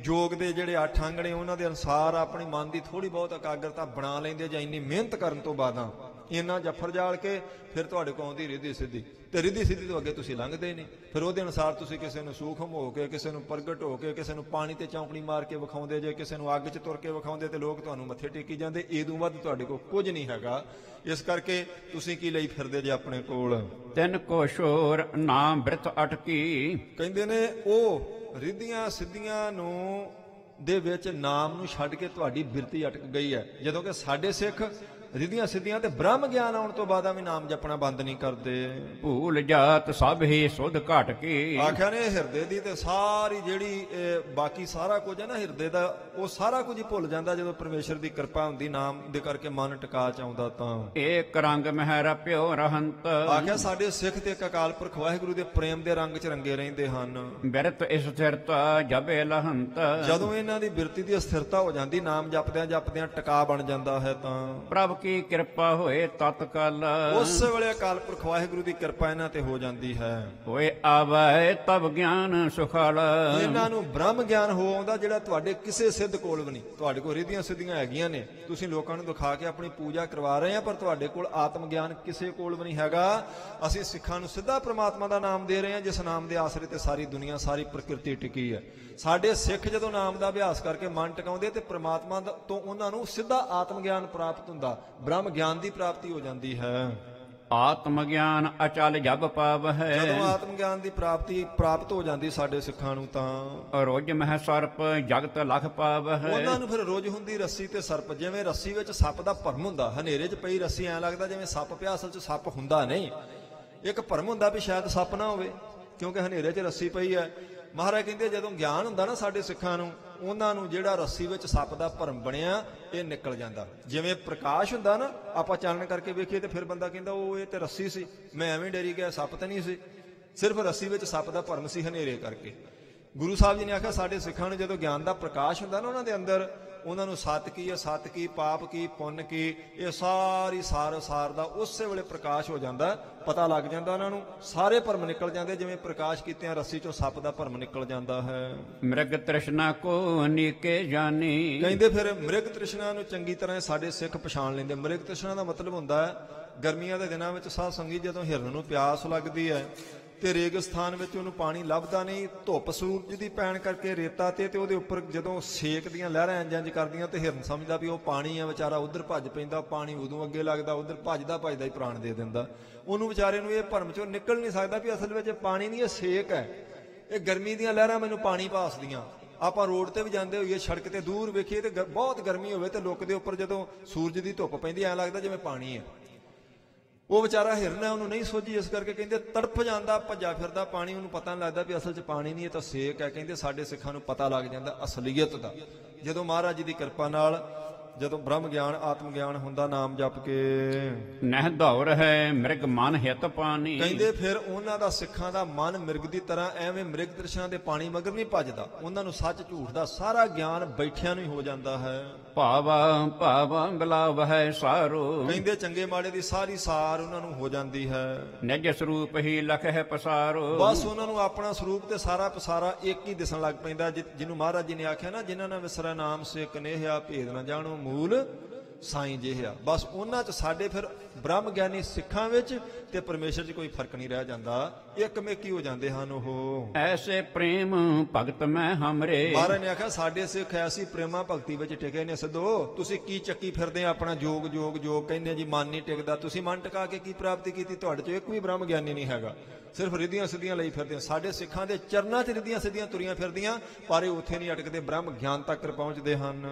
ਯੋਗ ਦੇ ਜਿਹੜੇ 8 ਅੰਗ ਨੇ ਉਹਨਾਂ ਦੇ ਅਨੁਸਾਰ ਆਪਣੀ ਮਨ ਦੀ ਥੋੜੀ ਬਹੁਤ ਇਕਾਗਰਤਾ ਬਣਾ ਲੈਂਦੇ ਜਾਂ ਇੰਨੀ ਮਿਹਨਤ ਕਰਨ ਤੋਂ ਬਾਅਦ ਇੰਨਾ ਜਫਰ ਜਾਲ ਕੇ ਫਿਰ ਤੁਹਾਡੇ ਕੋਲ ਆਉਂਦੀ ਰਿੱਧੀ ਸਿੱਧੀ, ਤੇ ਰਿੱਧੀ ਸਿੱਧੀ ਤੋਂ ਅੱਗੇ ਤੁਸੀਂ ਲੰਘਦੇ ਨਹੀਂ। ਫਿਰ ਉਹਦੇ ਅਨੁਸਾਰ ਤੁਸੀਂ ਕਿਸੇ ਨੂੰ ਸੂਖਮ ਹੋ ਕੇ, ਕਿਸੇ ਨੂੰ ਪ੍ਰਗਟ ਹੋ ਕੇ, ਕਿਸੇ ਨੂੰ ਪਾਣੀ ਤੇ ਚੌਂਕੜੀ ਮਾਰ ਕੇ ਵਿਖਾਉਂਦੇ ਜੇ, ਕਿਸੇ ਨੂੰ ਅੱਗ 'ਚ ਤੁਰ ਕੇ ਵਿਖਾਉਂਦੇ ਤੇ ਲੋਕ ਤੁਹਾਨੂੰ ਮੱਥੇ ਟੇਕੀ ਜਾਂਦੇ। ਇਹਦੋਂ ਵੱਧ ਤੁਹਾਡੇ ਕੋਲ ਕੁਝ ਨਹੀਂ ਹੈਗਾ। ਇਸ ਕਰਕੇ ਤੁਸੀਂ ਕੀ ਲਈ ਫਿਰਦੇ ਜੇ ਆਪਣੇ ਕੋਲ? ਤਿੰਨ ਕੋ ਸ਼ੋਰ ਨਾਮ ਬ੍ਰਿਤ ਅਟਕੀ। ਕਹਿੰਦੇ ਨੇ ਉਹ ਰਿੱਧੀਆਂ ਸਿੱਧੀਆਂ ਨੂੰ ਦੇ ਵਿੱਚ ਨਾਮ ਨੂੰ ਛੱਡ ਕੇ ਤੁਹਾਡੀ ਬਿਰਤੀ ਅਟਕ ਗਈ ਹੈ। ਜਦੋਂ ਕਿ ਸਾਡੇ ਸਿੱਖ ਰਿੱਧੀਆਂ ਸਿੱਧੀਆਂ ਤੇ ਬ੍ਰਹਮ ਗਿਆਨ ਆਉਣ ਤੋਂ ਬਾਅਦ ਵੀ ਨਾਮ ਜਪਣਾ ਬੰਦ ਨਹੀਂ ਕਰਦੇ। ਭੂਲ ਜਾਤ ਸਭ ਹੀ ਸੁਧ ਘਟ ਕੇ। ਆਖਿਆ ਨੇ ਹਿਰਦੇ ਦੀ ਤੇ ਸਾਰੀ ਜਿਹੜੀ ਬਾਕੀ ਸਾਰਾ ਕੁਝ ਹੈ ਨਾ ਹਿਰਦੇ ਦਾ, ਉਹ ਸਾਰਾ ਕੁਝ ਹੀ ਭੁੱਲ ਜਾਂਦਾ ਜਦੋਂ ਪਰਮੇਸ਼ਰ ਦੀ ਕਿਰਪਾ ਹੁੰਦੀ, ਨਾਮ ਦੇ ਕਰਕੇ ਮਨ ਟਿਕਾ ਚ ਆਉਂਦਾ ਤਾਂ। ਏਕ ਰੰਗ ਮਹਿ ਰਪਿਓ ਰਹੰਤ। ਆਖਿਆ ਸਾਡੇ ਸਿੱਖ ਤੇ ਇੱਕ ਅਕਾਲ ਪੁਰਖ ਵਾਹਿਗੁਰੂ ਦੇ ਪ੍ਰੇਮ ਦੇ ਰੰਗ ਚ ਰੰਗੇ ਰਹਿੰਦੇ ਹਨ। ਬਿਰਤ ਸਥਿਰਤਾ ਜਬੇ ਲਹੰਤ। ਜਦੋਂ ਇਹਨਾਂ ਦੀ ਬਿਰਤੀ ਦੀ ਅਸਥਿਰਤਾ ਹੋ ਜਾਂਦੀ, ਨਾਮ ਜਪਦਿਆਂ ਜਪਦਿਆਂ ਟਿਕਾ ਬਣ ਜਾਂਦਾ ਹੈ ਤਾਂ। ਪ੍ਰਭ ਕੀ ਕਿਰਪਾ ਹੋਏ ਤਤਕਾਲ ਉਸ ਵੇਲੇ ਅਕਾਲ ਪੁਰਖ ਵਾਹਿਗੁਰੂ ਦੀ ਕਿਰਪਾ ਇਹਨਾਂ ਤੇ ਹੋ ਜਾਂਦੀ ਹੈ। ਹੋਏ ਆਵੈ ਤਬ ਗਿਆਨ ਸੁਖਾਲ ਇਹਨਾਂ ਨੂੰ ਬ੍ਰਹਮ ਗਿਆਨ ਹੋ ਆਉਂਦਾ ਜਿਹੜਾ ਤੁਹਾਡੇ ਕਿਸੇ ਸਿੱਧ ਕੋਲ ਵੀ ਨਹੀਂ। ਤੁਹਾਡੇ ਕੋਲ ਰਿੱਧੀਆਂ ਸਿੱਧੀਆਂ ਹੈਗੀਆਂ ਨੇ, ਤੁਸੀਂ ਲੋਕਾਂ ਨੂੰ ਦਿਖਾ ਕੇ ਆਪਣੀ ਪੂਜਾ ਕਰਵਾ ਰਹੇ ਆ, ਪਰ ਤੁਹਾਡੇ ਕੋਲ ਆਤਮ ਗਿਆਨ ਕਿਸੇ ਕੋਲ ਵੀ ਨਹੀਂ ਹੈਗਾ। ਅਸੀਂ ਸਿੱਖਾਂ ਨੂੰ ਸਿੱਧਾ ਪ੍ਰਮਾਤਮਾ ਦਾ ਨਾਮ ਦੇ ਰਹੇ ਹਾਂ, ਜਿਸ ਨਾਮ ਦੇ ਆਸਰੇ ਤੇ ਸਾਰੀ ਦੁਨੀਆ ਸਾਰੀ ਪ੍ਰਕਿਰਤੀ ਟਿਕੀ ਹੈ। ਸਾਡੇ ਸਿੱਖ ਜਦੋਂ ਨਾਮ ਦਾ ਅਭਿਆਸ ਕਰਕੇ ਮਨ ਟਿਕਾਉਂਦੇ ਤੇ ਪ੍ਰਮਾਤਮਾ ਤੋਂ ਉਹਨਾਂ ਨੂੰ ਸਿੱਧਾ ਆਤਮ ਗਿਆਨ ਪ੍ਰਾਪਤ ਹੁੰਦਾ, ਬ੍ਰਹਮ ਗਿਆਨ ਦੀ ਪ੍ਰਾਪਤੀ ਹੋ ਜਾਂਦੀ ਹੈ। ਆਤਮ ਗਿਆਨ ਅਚਲ ਜਬ ਪਾਵ ਹੈ ਜਦੋਂ ਆਤਮ ਗਿਆਨ ਦੀ ਪ੍ਰਾਪਤੀ ਪ੍ਰਾਪਤ ਹੋ ਜਾਂਦੀ ਸਾਡੇ ਸਿੱਖਾਂ ਨੂੰ ਤਾਂ ਰੋਜ ਮਹਿ ਸਰਪ ਜਗਤ ਲਖ ਪਾਵ ਹੈ ਉਹਨਾਂ ਨੂੰ ਫਿਰ ਰੋਜ਼ ਹੁੰਦੀ ਰੱਸੀ ਤੇ ਸਰਪ। ਜਿਵੇਂ ਰੱਸੀ ਵਿੱਚ ਸੱਪ ਦਾ ਭਰਮ ਹੁੰਦਾ, ਹਨੇਰੇ 'ਚ ਪਈ ਰੱਸੀ ਐਂ ਲੱਗਦਾ ਜਿਵੇਂ ਸੱਪ ਪਿਆ, ਅਸਲ 'ਚ ਸੱਪ ਹੁੰਦਾ ਨਹੀਂ। ਇੱਕ ਭਰਮ ਹੁੰਦਾ ਵੀ ਸ਼ਾਇਦ ਸੱਪ ਨਾ ਹੋਵੇ ਕਿਉਂਕਿ ਹਨੇਰੇ 'ਚ ਰੱਸੀ ਪਈ ਹੈ। ਮਹਾਰਾਜ ਕਹਿੰਦੇ ਜਦੋਂ ਗਿਆਨ ਹੁੰਦਾ ਨਾ ਸਾਡੇ ਸਿੱਖਾਂ ਨੂੰ, ਉਹਨਾਂ ਨੂੰ ਜਿਹੜਾ ਰੱਸੀ ਵਿੱਚ ਸੱਪ ਦਾ ਭਰਮ ਬਣਿਆ ਇਹ ਨਿਕਲ ਜਾਂਦਾ। ਜਿਵੇਂ ਪ੍ਰਕਾਸ਼ ਹੁੰਦਾ ਨਾ, ਆਪਾਂ ਚਾਨਣ ਕਰਕੇ ਵੇਖੀਏ ਤੇ ਫਿਰ ਬੰਦਾ ਕਹਿੰਦਾ ਉਹ ਇਹ ਤੇ ਰੱਸੀ ਸੀ, ਮੈਂ ਐਵੇਂ ਡਰੀ ਗਿਆ, ਸੱਪ ਤਾਂ ਨਹੀਂ ਸੀ, ਸਿਰਫ ਰੱਸੀ ਵਿੱਚ ਸੱਪ ਦਾ ਭਰਮ ਸੀ ਹਨੇਰੇ ਕਰਕੇ। ਗੁਰੂ ਸਾਹਿਬ ਜੀ ਨੇ ਆਖਿਆ ਸਾਡੇ ਸਿੱਖਾਂ ਨੂੰ ਜਦੋਂ ਗਿਆਨ ਦਾ ਪ੍ਰਕਾਸ਼ ਹੁੰਦਾ ਨਾ ਉਹਨਾਂ ਦੇ ਅੰਦਰ, ਉਹਨਾਂ ਨੂੰ ਸੱਤ ਕੀ ਅਸੱਤ ਕੀ ਪਾਪ ਕੀ ਪੁੰਨ ਕੀ ਇਹ ਸਾਰੀ ਸਾਰ ਦਾ ਉਸੇ ਵੇਲੇ ਪ੍ਰਕਾਸ਼ ਹੋ ਜਾਂਦਾ, ਪਤਾ ਲੱਗ ਜਾਂਦਾ ਉਹਨਾਂ ਨੂੰ, ਸਾਰੇ ਭਰਮ ਨਿਕਲ ਜਾਂਦੇ ਜਿਵੇਂ ਪ੍ਰਕਾਸ਼ ਕੀਤਿਆਂ ਰੱਸੀ ਚੋਂ ਸੱਪ ਦਾ ਭਰਮ ਨਿਕਲ ਜਾਂਦਾ ਹੈ। ਮ੍ਰਿਗ ਤ੍ਰਿਸ਼ਨਾ ਕੋ ਨੀਕੇ ਜਾਨੀ ਕਹਿੰਦੇ ਫਿਰ ਮ੍ਰਿਗ ਤ੍ਰਿਸ਼ਨਾ ਨੂੰ ਚੰਗੀ ਤਰ੍ਹਾਂ ਸਾਡੇ ਸਿੱਖ ਪਛਾਣ ਲੈਂਦੇ। ਮ੍ਰਿਗ ਤ੍ਰਿਸ਼ਨਾ ਦਾ ਮਤਲਬ ਹੁੰਦਾ ਹੈ ਗਰਮੀਆਂ ਦੇ ਦਿਨਾਂ ਵਿੱਚ ਸਾਧ ਸੰਗਤ ਜਦੋਂ ਹਿਰਨ ਨੂੰ ਪਿਆਸ ਲੱਗਦੀ ਹੈ ਤੇ ਰੇਗਿਸਤਾਨ ਵਿੱਚ ਉਹਨੂੰ ਪਾਣੀ ਲੱਭਦਾ ਨਹੀਂ, ਧੁੱਪ ਸੂਰਜ ਦੀ ਪੈਣ ਕਰਕੇ ਰੇਤਾ ਤੇ ਉਹਦੇ ਉੱਪਰ ਜਦੋਂ ਸੇਕ ਦੀਆਂ ਲਹਿਰਾਂ ਇੰਜ ਕਰਦੀਆਂ ਤੇ ਹਿਰਨ ਸਮਝਦਾ ਵੀ ਉਹ ਪਾਣੀ ਆ, ਵਿਚਾਰਾ ਉਧਰ ਭੱਜ ਪੈਂਦਾ, ਪਾਣੀ ਉਦੋਂ ਅੱਗੇ ਲੱਗਦਾ, ਉਧਰ ਭੱਜਦਾ ਹੀ ਪ੍ਰਾਣ ਦੇ ਦਿੰਦਾ। ਉਹਨੂੰ ਵਿਚਾਰੇ ਨੂੰ ਇਹ ਭਰਮ ਚੋਂ ਨਿਕਲ ਨਹੀਂ ਸਕਦਾ ਵੀ ਅਸਲ ਵਿੱਚ ਪਾਣੀ ਨਹੀਂ, ਇਹ ਸੇਕ ਹੈ, ਇਹ ਗਰਮੀ ਦੀਆਂ ਲਹਿਰਾਂ ਮੈਨੂੰ ਪਾਣੀ ਭਾਸਦੀਆਂ। ਆਪਾਂ ਰੋਡ ਤੇ ਵੀ ਜਾਂਦੇ ਹੋਈਏ, ਸੜਕ ਤੇ ਦੂਰ ਵੇਖੀਏ ਤੇ ਬਹੁਤ ਗਰਮੀ ਹੋਵੇ ਤੇ ਲੁੱਕ ਦੇ ਉੱਪਰ ਜਦੋਂ ਸੂਰਜ ਦੀ ਧੁੱਪ ਪੈਂਦੀ ਐਂ ਲੱਗਦਾ ਜਿਵੇਂ ਪਾਣੀ ਹੈ। ਉਹ ਵਿਚਾਰਾ ਹਿਰਨ ਹੈ, ਉਹਨੂੰ ਨਹੀਂ ਸੋਝੀ, ਇਸ ਕਰਕੇ ਕਹਿੰਦੇ ਤੜਫ ਜਾਂਦਾ, ਭੱਜਾ ਫਿਰਦਾ ਪਾਣੀ, ਉਹਨੂੰ ਪਤਾ ਨਹੀਂ ਲੱਗਦਾ ਵੀ ਅਸਲ 'ਚ ਪਾਣੀ ਨਹੀਂ, ਇਹ ਤਾਂ ਸੇਕ ਹੈ। ਕਹਿੰਦੇ ਸਾਡੇ ਸਿੱਖਾਂ ਨੂੰ ਪਤਾ ਲੱਗ ਜਾਂਦਾ ਅਸਲੀਅਤ ਦਾ ਜਦੋਂ ਮਹਾਰਾਜ ਜੀ ਦੀ ਕਿਰਪਾ ਨਾਲ, ਜਦੋਂ ਬ੍ਰਹਮ ਗਿਆਨ ਆਤਮ ਗਿਆਨ ਹੁੰਦਾ ਨਾਮ ਜਪ ਕੇ। ਨਹਿ ਦੌਰ ਹੈ ਮਿਰਗ ਮਨ ਹਿਤ ਪਾਣੀ ਕਹਿੰਦੇ ਫਿਰ ਉਹਨਾਂ ਦਾ ਸਿੱਖਾਂ ਦਾ ਮਨ ਮਿਰਗ ਦੀ ਤਰ੍ਹਾਂ ਐਵੇਂ ਮ੍ਰਿਗ ਤ੍ਰਿਸ਼ਨਾ ਦੇ ਪਾਣੀ ਮਗਰ ਨਹੀਂ ਭੱਜਦਾ, ਉਹਨਾਂ ਨੂੰ ਸੱਚ ਝੂਠ ਦਾ ਸਾਰਾ ਗਿਆਨ ਬੈਠਿਆਂ ਨੂੰ ਹੀ ਹੋ ਜਾਂਦਾ ਹੈ। ਭਾਵਾ ਗਲਾਵ ਹੈ ਸਾਰੋ ਕਹਿੰਦੇ ਚੰਗੇ ਮਾੜੇ ਦੀ ਸਾਰੀ ਸਾਰ ਉਹਨਾਂ ਨੂੰ ਹੋ ਜਾਂਦੀ ਹੈ। ਨਿਜ ਸਰੂਪ ਹੀ ਲਖ ਹੈ ਪਸਾਰੋ ਬਸ ਉਹਨਾਂ ਨੂੰ ਆਪਣਾ ਸਰੂਪ ਤੇ ਸਾਰਾ ਪਸਾਰਾ ਇੱਕ ਹੀ ਦਿਸਣ ਲੱਗ ਪੈਂਦਾ। ਜਿਹਨੂੰ ਮਹਾਰਾਜ ਜੀ ਨੇ ਆਖਿਆ ਨਾ, ਜਿਨ੍ਹਾਂ ਨਾਲ ਵਿਸਰਾ ਨਾਮ ਸੇ ਕਨੇਹਿਆ ਭੇਦ ਨਾ ਜਾਣੋ ਮੂਲ ਸਾਈਂ ਜਿਹਾ, ਬਸ ਉਹਨਾਂ 'ਚ ਸਾਡੇ ਫਿਰ ਬ੍ਰਹਮ ਗਿਆਨੀ ਸਿੱਖਾਂ ਵਿੱਚ ਤੇ ਪਰਮੇਸ਼ਰ 'ਚ ਕੋਈ ਫਰਕ ਨਹੀਂ ਰਹਿ ਜਾਂਦਾ, ਇੱਕ ਮੇਕੀ ਹੋ ਜਾਂਦੇ ਹਨ ਉਹ। ਐਸੇ ਪ੍ਰੇਮ ਭਗਤ ਮੈਂ ਹਮਰੇ ਮਹਾਰਾਜ ਨੇ ਆਖਿਆ ਸਾਡੇ ਸਿੱਖ ਐਸੀ ਪ੍ਰੇਮਾ ਭਗਤੀ ਵਿੱਚ ਟਿਕੇ ਨੇ। ਸਿੱਧੋ ਤੁਸੀਂ ਕੀ ਚੱਕੀ ਫਿਰਦੇ ਆਪਣਾ ਜੋਗ ਕਹਿੰਦੇ ਜੀ ਮਨ ਨਹੀਂ ਟਿਕਦਾ, ਤੁਸੀਂ ਮਨ ਟਿਕਾ ਕੇ ਕੀ ਪ੍ਰਾਪਤੀ ਕੀਤੀ? ਤੁਹਾਡੇ 'ਚ ਇੱਕ ਵੀ ਬ੍ਰਹਮ ਗਿਆਨੀ ਨਹੀਂ ਹੈਗਾ, ਸਿਰਫ ਰਿੱਧੀਆਂ ਸਿੱਧੀਆਂ ਲਈ ਫਿਰਦੇ। ਸਾਡੇ ਸਿੱਖਾਂ ਦੇ ਚਰਨਾਂ 'ਚ ਰਿੱਧੀਆਂ ਸਿੱਧੀਆਂ ਤੁਰੀਆਂ ਫਿਰਦੀਆਂ, ਪਰ ਇਹ ਉੱਥੇ ਨਹੀਂ ਅਟਕਦੇ, ਬ੍ਰਹਮ ਗਿਆਨ ਤੱਕ ਪਹੁੰਚਦੇ ਹਨ।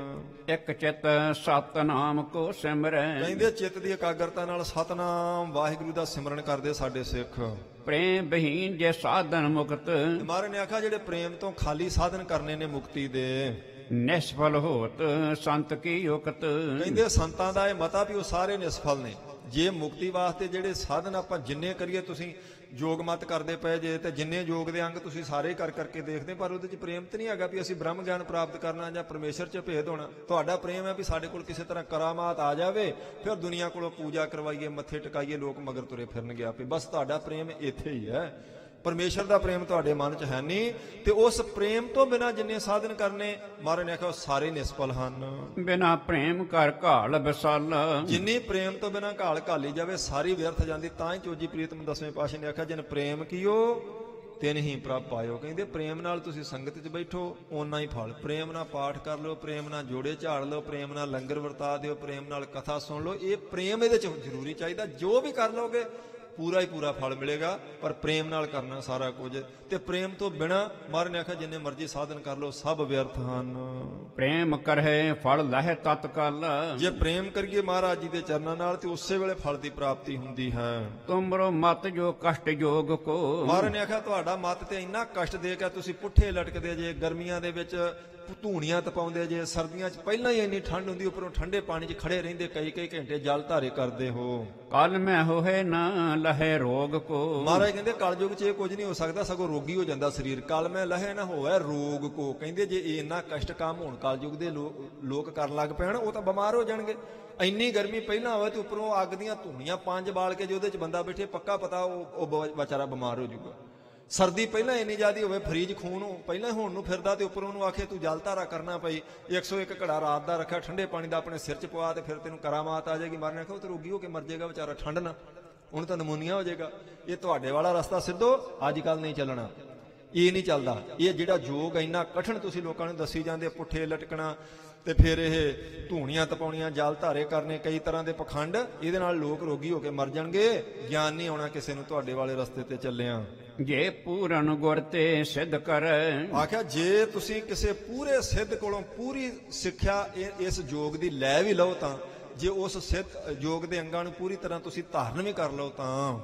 ਇੱਕ ਚਿਤ ਸਤਨਾਮ ਕੋ ਸਿਮਰੈ ਕਹਿੰਦੇ ਚਿੱਤ ਦੀ ਇਕਾਗਰਤਾ ਨਾਲ ਸਤਨਾਮ ਵਾਹਿਗੁਰੂ ਦਾ ਸਿਮਰਨ ਕਰਦੇ ਸਾਡੇ ਸਿੱਖ। ਪ੍ਰੇਮ ਬਹੀਨ ਜੇ ਸਾਧਨ ਮੁਕਤ ਮਹਾਰਾਜ ਨੇ ਆਖਿਆ ਜਿਹੜੇ ਪ੍ਰੇਮ ਤੋਂ ਖਾਲੀ ਸਾਧਨ ਕਰਨੇ ਨੇ ਮੁਕਤੀ ਦੇ, ਨਿਸਫਲ ਹੋਤ ਸੰਤ ਕੀ ਯੁਕਤ ਕਹਿੰਦੇ ਸੰਤਾਂ ਦਾ ਇਹ ਮਤਾ ਵੀ ਉਹ ਸਾਰੇ ਨਿਸਫਲ ਨੇ। ਜੇ ਮੁਕਤੀ ਵਾਸਤੇ ਜਿਹੜੇ ਸਾਧਨ ਆਪਾਂ ਜਿੰਨੇ ਕਰੀਏ, ਤੁਸੀਂ ਯੋਗ ਮਤ ਕਰਦੇ ਪਏ ਜੇ ਤੇ ਜਿੰਨੇ ਯੋਗ ਦੇ ਅੰਗ ਤੁਸੀਂ ਸਾਰੇ ਕਰਕੇ ਦੇਖਦੇ, ਪਰ ਉਹਦੇ 'ਚ ਪ੍ਰੇਮ ਤੇ ਨਹੀਂ ਹੈਗਾ ਵੀ ਅਸੀਂ ਬ੍ਰਹਮ ਗਿਆਨ ਪ੍ਰਾਪਤ ਕਰਨਾ ਜਾਂ ਪਰਮੇਸ਼ਰ 'ਚ ਭੇਦ ਹੋਣਾ। ਤੁਹਾਡਾ ਪ੍ਰੇਮ ਹੈ ਵੀ ਸਾਡੇ ਕੋਲ ਕਿਸੇ ਤਰ੍ਹਾਂ ਕਰਾਮਾਤ ਆ ਜਾਵੇ, ਫਿਰ ਦੁਨੀਆ ਕੋਲੋਂ ਪੂਜਾ ਕਰਵਾਈਏ, ਮੱਥੇ ਟਿਕਾਈਏ, ਲੋਕ ਮਗਰ ਤੁਰੇ ਫਿਰਨਗੇ ਆਪੇ। ਬਸ ਤੁਹਾਡਾ ਪ੍ਰੇਮ ਇੱਥੇ ਹੀ ਹੈ, ਪਰਮੇਸ਼ਰ ਦਾ ਪ੍ਰੇਮ ਤੁਹਾਡੇ ਮਨ 'ਚ ਹੈ ਨਹੀਂ। ਤੇ ਉਸ ਪ੍ਰੇਮ ਤੋਂ ਬਿਨਾਂ ਜਿੰਨੇ ਸਾਧਨ ਕਰਨੇ, ਮਹਾਰਾਜ ਨੇ ਆਖਿਆ ਸਾਰੇ ਨਿਸਫਲ ਹਨ। ਬਿਨਾ ਪ੍ਰੇਮ ਕਰ ਘਾਲ ਵਿਸਾਲਾ ਜਿੰਨੀ ਪ੍ਰੇਮ ਤੋਂ ਬਿਨਾਂ ਘਾਲ ਘਾਲੀ ਜਾਵੇ ਸਾਰੀ ਵਿਅਰਥ ਜਾਂਦੀ। ਤਾਂ ਹੀ ਚੋਜੀ ਪ੍ਰੀਤਮ ਦਸਵੇਂ ਪਾਤਸ਼ਾਹ ਨੇ ਆਖਿਆ ਜਿਨ ਪ੍ਰੇਮ ਕੀਓ ਤਿਨ ਹੀ ਪ੍ਰਭ ਪਾਇਓ। ਕਹਿੰਦੇ ਪ੍ਰੇਮ ਨਾਲ ਤੁਸੀਂ ਸੰਗਤ 'ਚ ਬੈਠੋ ਓਨਾ ਹੀ ਫਲ, ਪ੍ਰੇਮ ਨਾਲ ਪਾਠ ਕਰ ਲਓ, ਪ੍ਰੇਮ ਨਾਲ ਜੋੜੇ ਝਾੜ ਲਓ, ਪ੍ਰੇਮ ਨਾਲ ਲੰਗਰ ਵਰਤਾ ਦਿਓ, ਪ੍ਰੇਮ ਨਾਲ ਕਥਾ ਸੁਣ ਲਓ, ਇਹ ਪ੍ਰੇਮ ਇਹਦੇ 'ਚ ਜ਼ਰੂਰੀ ਚਾਹੀਦਾ। ਜੋ ਵੀ ਕਰ ਲਓਗੇ ਪੂਰਾ ਹੀ ਪੂਰਾ ਫਲ ਮਿਲੇਗਾ, ਪਰ ਪ੍ਰੇਮ ਨਾਲ ਕਰਨਾ ਸਾਰਾ ਕੁਝ। ਤੇ ਪ੍ਰੇਮ ਤੋਂ ਬਿਨਾਂ ਮਹਾਰਾਜ ਨੇ ਆਖਿਆ ਜਿੰਨੇ ਮਰਜ਼ੀ ਸਾਧਨ ਕਰ ਲਓ ਸਭ ਵਿਅਰਥ ਹਨ। ਪ੍ਰੇਮ ਕਰਹਿ ਫਲ ਲਹਿ ਤਤਕਾਲ ਜੇ ਪ੍ਰੇਮ ਕਰੀਏ ਮਹਾਰਾਜ ਜੀ ਦੇ ਚਰਨਾਂ ਨਾਲ ਤੇ ਉਸੇ ਵੇਲੇ ਫਲ ਦੀ ਪ੍ਰਾਪਤੀ ਹੁੰਦੀ ਹੈ। ਤੁਮਰੋ ਮਤ ਜੋ ਕਸ਼ਟ ਯੋਗ ਕੋ ਮਹਾਰਾਜ ਨੇ ਆਖਿਆ ਤੁਹਾਡਾ ਮਤ ਤੇ ਇੰਨਾ ਕਸ਼ਟ ਦੇ ਕੇ ਤੁਸੀਂ ਪੁੱਠੇ ਲਟਕਦੇ ਜੇ, ਗਰਮੀਆਂ ਦੇ ਵਿੱਚ ਧੂਣੀਆਂ ਤਪਾਉਂਦੇ ਜੇ, ਸਰਦੀਆਂ 'ਚ ਪਹਿਲਾਂ ਹੀ ਇੰਨੀ ਠੰਡ ਹੁੰਦੀ, ਉੱਪਰੋਂ ਠੰਡੇ ਪਾਣੀ 'ਚ ਖੜੇ ਰਹਿੰਦੇ ਕਈ ਘੰਟੇ, ਜਲ ਧਾਰੇ ਕਰਦੇ ਹੋ। ਕਲ ਮੈਂ ਹੋਏ ਨਾ ਲਹੈ ਰੋਗ ਕੋ। ਮਹਾਰਾਜ ਕਹਿੰਦੇ ਕਲਯੁਗ 'ਚ ਇਹ ਕੁਝ ਨਹੀਂ ਹੋ ਸਕਦਾ, ਸਗੋਂ ਰੋਗੀ ਹੋ ਜਾਂਦਾ ਸਰੀਰ। ਕਲ ਮੈਂ ਲਹੈ ਨਾ ਹੋਵੇ ਰੋਗ ਕੋ। ਕਹਿੰਦੇ ਜੇ ਇਹ ਇੰਨਾ ਕਸ਼ਟ ਕੰਮ ਹੁਣ ਕਲਯੁਗ ਦੇ ਲੋਕ ਕਰਨ ਲੱਗ ਪੈਣ, ਉਹ ਤਾਂ ਬਿਮਾਰ ਹੋ ਜਾਣਗੇ। ਇੰਨੀ ਗਰਮੀ ਪਹਿਲਾਂ ਹੋਵੇ ਤੇ ਉੱਪਰੋਂ ਅੱਗ ਦੀਆਂ ਧੂਣੀਆਂ 5 ਬਾਲ ਕੇ ਜੇ ਉਹਦੇ 'ਚ ਬੰਦਾ ਬੈਠੇ, ਪੱਕਾ ਪਤਾ ਉਹ ਵਿਚਾਰਾ ਬਿਮਾਰ ਹੋ ਜਾਊਗਾ। ਸਰਦੀ ਪਹਿਲਾਂ ਇੰਨੀ ਜ਼ਿਆਦਾ ਹੋਵੇ, ਫਰੀਜ ਖੂਨ ਪਹਿਲਾਂ ਹੋਣ ਨੂੰ ਫਿਰਦਾ, ਤੇ ਉੱਪਰੋਂ ਉਹਨੂੰ ਆਖੇ ਤੂੰ ਜਲ ਧਾਰਾ ਕਰਨਾ ਪਈ, 101 ਘੜਾ ਰਾਤ ਦਾ ਰੱਖਿਆ, ਠੰਡੇ ਪਾਣੀ ਦਾ ਆਪਣੇ ਸਿਰ 'ਚ ਪਵਾ, ਤੇ ਫਿਰ ਤੈਨੂੰ ਕਰਾਮਾਤ ਆ ਜਾਏਗੀ। ਮਰਨੇ ਆਖੋ ਤੇ ਰੋਗੀ ਹੋ ਕੇ ਮਰ ਜਾਏਗਾ ਵਿਚਾਰਾ ਠੰਡ ਨਾ, ਉਹਨੂੰ ਤਾਂ ਨਮੂਨੀਆ ਹੋ ਜਾਏਗਾ। ਇਹ ਤੁਹਾਡੇ ਵਾਲਾ ਰਸਤਾ ਸਿੱਧੋ ਅੱਜ ਕੱਲ ਨਹੀਂ ਚੱਲਣਾ, ਇਹ ਨਹੀਂ ਚੱਲਦਾ। ਇਹ ਜਿਹੜਾ ਯੋਗ ਇੰਨਾ ਕਠਿਨ ਤੁਸੀਂ ਲੋਕਾਂ ਨੂੰ ਦੱਸੀ ਜਾਂਦੇ, ਪੁੱਠੇ ਲਟਕਣਾ ਤੇ ਫਿਰ ਇਹ ਧੂਣੀਆਂ ਤਪਾਉਣੀਆਂ, ਜਲ ਧਾਰੇ ਕਰਨੇ, ਕਈ ਤਰ੍ਹਾਂ ਦੇ ਪਖੰਡ, ਇਹਦੇ ਨਾਲ ਲੋਕ ਰੋਗੀ ਹੋ ਕੇ ਮਰ ਜਾਣਗੇ। ਗਿਆਨ ਨਹੀਂ ਆਉਣਾ ਕਿਸੇ ਨੂੰ ਤੁਹਾਡੇ ਵਾਲੇ ਰਸਤੇ ਤੇ ਚੱਲਿਆ। ਜੇ ਪੂਰਨ ਗੁਰ ਤੇ ਸਿੱਧ ਕਰ। ਆਖਿਆ ਜੇ ਤੁਸੀਂ ਕਿਸੇ ਪੂਰੇ ਸਿੱਧ ਕੋਲੋਂ ਪੂਰੀ ਸਿੱਖਿਆ ਇਸ ਯੋਗ ਦੀ ਲੈ ਵੀ ਲਓ, ਤਾਂ ਜੇ ਉਸ ਸਿੱਧ ਯੋਗ ਦੇ ਅੰਗਾਂ ਨੂੰ ਪੂਰੀ ਤਰ੍ਹਾਂ ਤੁਸੀਂ ਧਾਰਨ ਵੀ ਕਰ ਲਓ, ਤਾਂ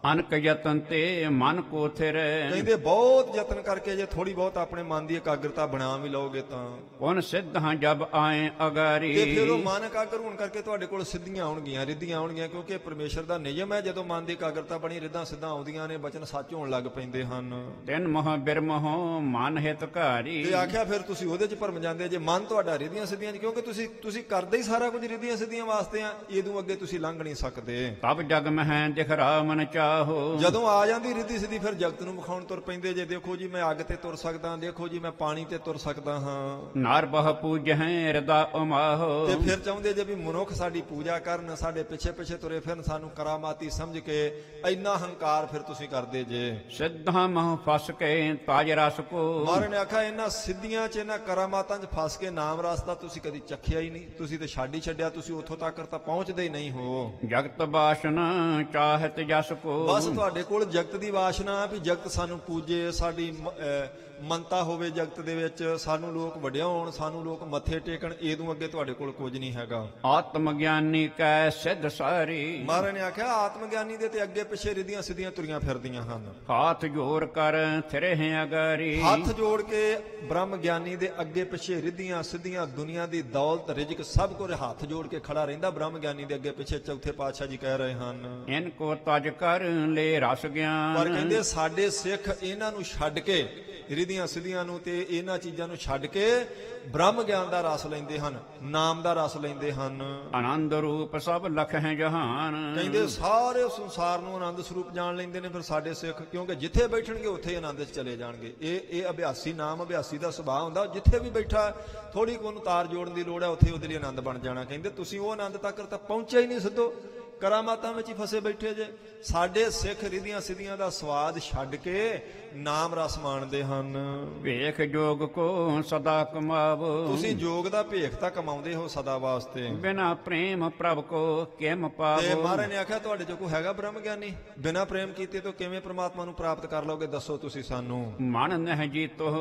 ਅਨਕ ਯਤਨ ਤੇ ਮਨ ਕੋ ਥਿਰ। ਕਹਿੰਦੇ ਬਹੁਤ ਯਤਨ ਕਰਕੇ ਜੇ ਥੋੜੀ ਬਹੁਤ ਆਪਣੇ ਮਨ ਦੀ ਇਕਾਗਰਤਾ ਬਣਾ ਵੀ ਲਓਗੇ, ਤਾਂ ਪੁਨ ਸਿੱਧ ਹਾਂ ਜਬ ਆਏ ਅਗਾਰੀ। ਤੇ ਫਿਰ ਉਹ ਮਨ ਇਕਾਗਰ ਹੋਣ ਕਰਕੇ ਤੁਹਾਡੇ ਕੋਲ ਸਿੱਧੀਆਂ ਆਉਣਗੀਆਂ, ਰਿੱਧੀਆਂ ਆਉਣਗੀਆਂ, ਕਿਉਂਕਿ ਪਰਮੇਸ਼ਰ ਦਾ ਨਿਯਮ ਹੈ ਜਦੋਂ ਮਨ ਦੀ ਇਕਾਗਰਤਾ ਬਣੀ, ਰਿੱਧਾਂ ਸਿੱਧਾਂ ਆਉਂਦੀਆਂ ਨੇ, ਬਚਨ ਸੱਚ ਹੋਣ ਲੱਗ ਪੈਂਦੇ ਹਨ। ਤਿੰਨ ਮੋਹ ਬਿਰਮੋਹ ਮਨ ਹਿਤਕਾਰੀ। ਤੇ ਆਖਿਆ ਫਿਰ ਤੁਸੀਂ ਉਹਦੇ 'ਚ ਭਰਮ ਜਾਂਦੇ ਜੇ ਮਨ ਤੁਹਾਡਾ ਰਿੱਧੀਆਂ ਸਿੱਧੀਆਂ 'ਚ, ਕਿਉਂਕਿ ਤੁਸੀਂ ਕਰਦੇ ਹੀ ਸਾਰਾ ਕੁਝ ਰਿੱਧੀਆਂ ਸਿੱਧੀਆਂ ਵਾਸਤੇ ਆ, ਇਹਦੋਂ ਅੱਗੇ ਤੁਸੀਂ ਲੰਘ ਨਹੀਂ ਸਕਦੇ। ਤਬ ਜਗ ਮਹਿ ਦਿਖਰਾ ਮਨ ਚਾਹੋ। ਜਦੋਂ ਆ ਜਾਂਦੀ ਰਿੱਧੀ ਸਿੱਧੀ, ਫਿਰ ਜਗਤ ਨੂੰ ਵਿਖਾਉਣ ਤੁਰ ਪੈਂਦੇ ਜੇ, ਦੇਖੋ ਜੀ ਮੈਂ ਅੱਗ ਤੇ ਤੁਰ ਸਕਦਾ, ਦੇਖੋ ਜੀ ਮੈਂ ਪਾਣੀ ਤੇ ਤੁਰ ਸਕਦਾ ਹਾਂ। ਨਾਰ ਬਹੁ ਪੂਜਹਿ ਹਿਰਦਾ ਉਮਾਹੋ। ਤੇ ਫਿਰ ਚਾਹੁੰਦੇ ਜੇ ਵੀ ਮਨੁੱਖ ਸਾਡੀ ਪੂਜਾ ਕਰਨ, ਸਾਡੇ ਪਿੱਛੇ ਪਿੱਛੇ ਤੁਰੇ ਫਿਰਨ, ਸਾਨੂੰ ਕਰਾਮਾਤੀ ਸਮਝ ਕੇ, ਇੰਨਾ ਹੰਕਾਰ ਫਿਰ ਤੁਸੀਂ ਕਰਦੇ ਜੇ। ਸਿੱਧਾਂ ਮਹ ਫਸ ਕੇ ਤਾਜ ਰਸ ਕੋ। ਮਹਾਰਾਜ ਨੇ ਆਖਿਆ ਇਹਨਾਂ ਸਿੱਧੀਆਂ 'ਚ, ਇਹਨਾਂ ਕਰਾਮਾਤਾਂ 'ਚ ਫਸ ਕੇ ਨਾਮ ਰਸ ਦਾ ਤੁਸੀਂ ਕਦੀ ਚੱਖਿਆ ਹੀ ਨਹੀਂ, ਤੁਸੀਂ ਤੇ ਛੱਡ ਹੀ ਛੱਡਿਆ, ਤੁਸੀਂ ਉੱਥੋਂ ਤੱਕ ਤਾਂ ਪਹੁੰਚਦੇ ਹੀ ਨਹੀਂ ਹੋ। ਜਗਤ ਬਾਸ਼ਨ ਚਾਹਤ ਜਸ ਕੋ। ਬਸ ਤੁਹਾਡੇ ਕੋਲ ਜਗਤ ਦੀ ਵਾਸ਼ਨਾ ਵੀ ਜਗਤ ਸਾਨੂੰ ਪੂਜੇ, ਸਾਡੀ ਮੰਨਤਾ ਹੋਵੇ ਜਗਤ ਦੇ ਵਿੱਚ, ਸਾਨੂੰ ਲੋਕ ਵਡਿਆਉਣ, ਸਾਨੂੰ ਲੋਕ ਮੱਥੇ ਟੇਕਣ, ਇਹਦੋਂ ਅੱਗੇ ਤੁਹਾਡੇ ਕੋਲ ਕੁਝ ਨਹੀਂ ਹੈਗਾ। ਆਤਮ ਗਿਆਨੀ ਕੈ ਸਿੱਧ ਸਾਰੀ। ਮਹਾਰਾਜ ਨੇ ਆਖਿਆ ਆਤਮ ਗਿਆਨੀ ਦੇ ਤੇ ਅੱਗੇ ਪਿੱਛੇ ਰਿੱਧੀਆਂ ਸਿੱਧੀਆਂ ਤੁਰੀਆਂ ਫਿਰਦੀਆਂ ਹਨ। ਹਾਥ ਜੋੜ ਕਰ ਥਿਰੇ ਅਗਾਰੀ। ਹੱਥ ਜੋੜ ਕੇ ਬ੍ਰਹਮ ਗਿਆਨੀ ਦੇ ਅੱਗੇ ਪਿੱਛੇ ਰਿੱਧੀਆਂ ਸਿੱਧੀਆਂ, ਦੁਨੀਆ ਦੀ ਦੌਲਤ ਰਿਜ਼ਕ ਸਭ ਕੁਝ ਹੱਥ ਜੋੜ ਕੇ ਖੜਾ ਰਹਿੰਦਾ ਬ੍ਰਹਮ ਗਿਆਨੀ ਦੇ ਅੱਗੇ ਪਿੱਛੇ। ਚੌਥੇ ਪਾਤਸ਼ਾਹ ਜੀ ਕਹਿ ਰਹੇ ਹਨ, ਇਨ ਕੋ ਤਜ ਕਰ ਲੈ ਰਸ ਗਿਆਨ। ਪਰ ਕਹਿੰਦੇ ਸਾਡੇ ਸਿੱਖ ਇਹਨਾਂ ਨੂੰ ਛੱਡ ਕੇ, ਰਿੱਧੀਆਂ ਸਿੱਧੀਆਂ ਨੂੰ ਤੇ ਇਹਨਾਂ ਚੀਜ਼ਾਂ ਨੂੰ ਛੱਡ ਕੇ ਬ੍ਰਹਮ ਗਿਆਨ ਦਾ ਰਸ ਲੈਂਦੇ ਹਨ, ਨਾਮ ਦਾ ਰਸ ਲੈਂਦੇ ਹਨ। ਆਨੰਦ ਰੂਪ ਸਭ ਲਖਹਿ ਜਹਾਨ। ਕਹਿੰਦੇ ਸਾਰੇ ਸੰਸਾਰ ਨੂੰ ਆਨੰਦ ਸਰੂਪ ਜਾਣ ਲੈਂਦੇ ਨੇ ਫਿਰ ਸਾਡੇ ਸਿੱਖ, ਕਿਉਂਕਿ ਜਿੱਥੇ ਬੈਠਣਗੇ ਉੱਥੇ ਹੀ ਆਨੰਦ 'ਚ ਚਲੇ ਜਾਣਗੇ। ਇਹ ਅਭਿਆਸੀ, ਨਾਮ ਅਭਿਆਸੀ ਦਾ ਸੁਭਾਅ ਹੁੰਦਾ, ਜਿੱਥੇ ਵੀ ਬੈਠਾ ਥੋੜੀ ਕੋ ਨੂੰ ਤਾਰ ਜੋੜਨ ਦੀ ਲੋੜ ਹੈ, ਉੱਥੇ ਉਹਦੇ ਲਈ ਆਨੰਦ ਬਣ ਜਾਣਾ। ਕਹਿੰਦੇ ਤੁਸੀਂ ਉਹ ਆਨੰਦ ਤੱਕ ਤਾਂ ਪਹੁੰਚਿਆ ਹੀ ਨਹੀਂ, ਸਿੱਧੋ ਕਰਾਮਾਤਾਂ ਵਿੱਚ ਹੀ ਫਸੇ ਬੈਠੇ ਜੇ। ਸਾਡੇ ਸਿੱਖ ਰਿੱਧੀਆਂ ਸਿੱਧੀਆਂ ਦਾ ਸਵਾਦ ਛੱਡ ਕੇ ਨਾਮ ਰਸ ਮਾਣਦੇ ਹਨ। ਵੇਖ ਜੋਗ ਕੋ ਸਦਾ ਕਮਾਵੋ। ਤੁਸੀਂ ਜੋਗ ਦਾ ਭੇਖ ਤਾਂ ਕਮਾਉਂਦੇ ਹੋ ਸਦਾ ਵਾਸਤੇ। ਬਿਨਾ ਪ੍ਰੇਮ ਪ੍ਰਭ ਕੋ ਕਿਮ ਤੇ ਪਾਵੋ। ਮਹਾਰਾਜ ਨੇ ਆਖਿਆ ਤੁਹਾਡੇ ਚੋਂ ਕੋਈ ਹੈਗਾ ਬ੍ਰਹਮ ਗਿਆਨੀ? ਬਿਨਾ ਪ੍ਰੇਮ ਕੀਤੇ ਤੋਂ ਕਿਵੇਂ ਪ੍ਰਮਾਤਮਾ ਨੂੰ ਪ੍ਰਾਪਤ ਕਰ ਲਓਗੇ, ਦੱਸੋ ਤੁਸੀਂ ਸਾਨੂੰ। ਮਨ ਨਹਿ ਜੀਤੋ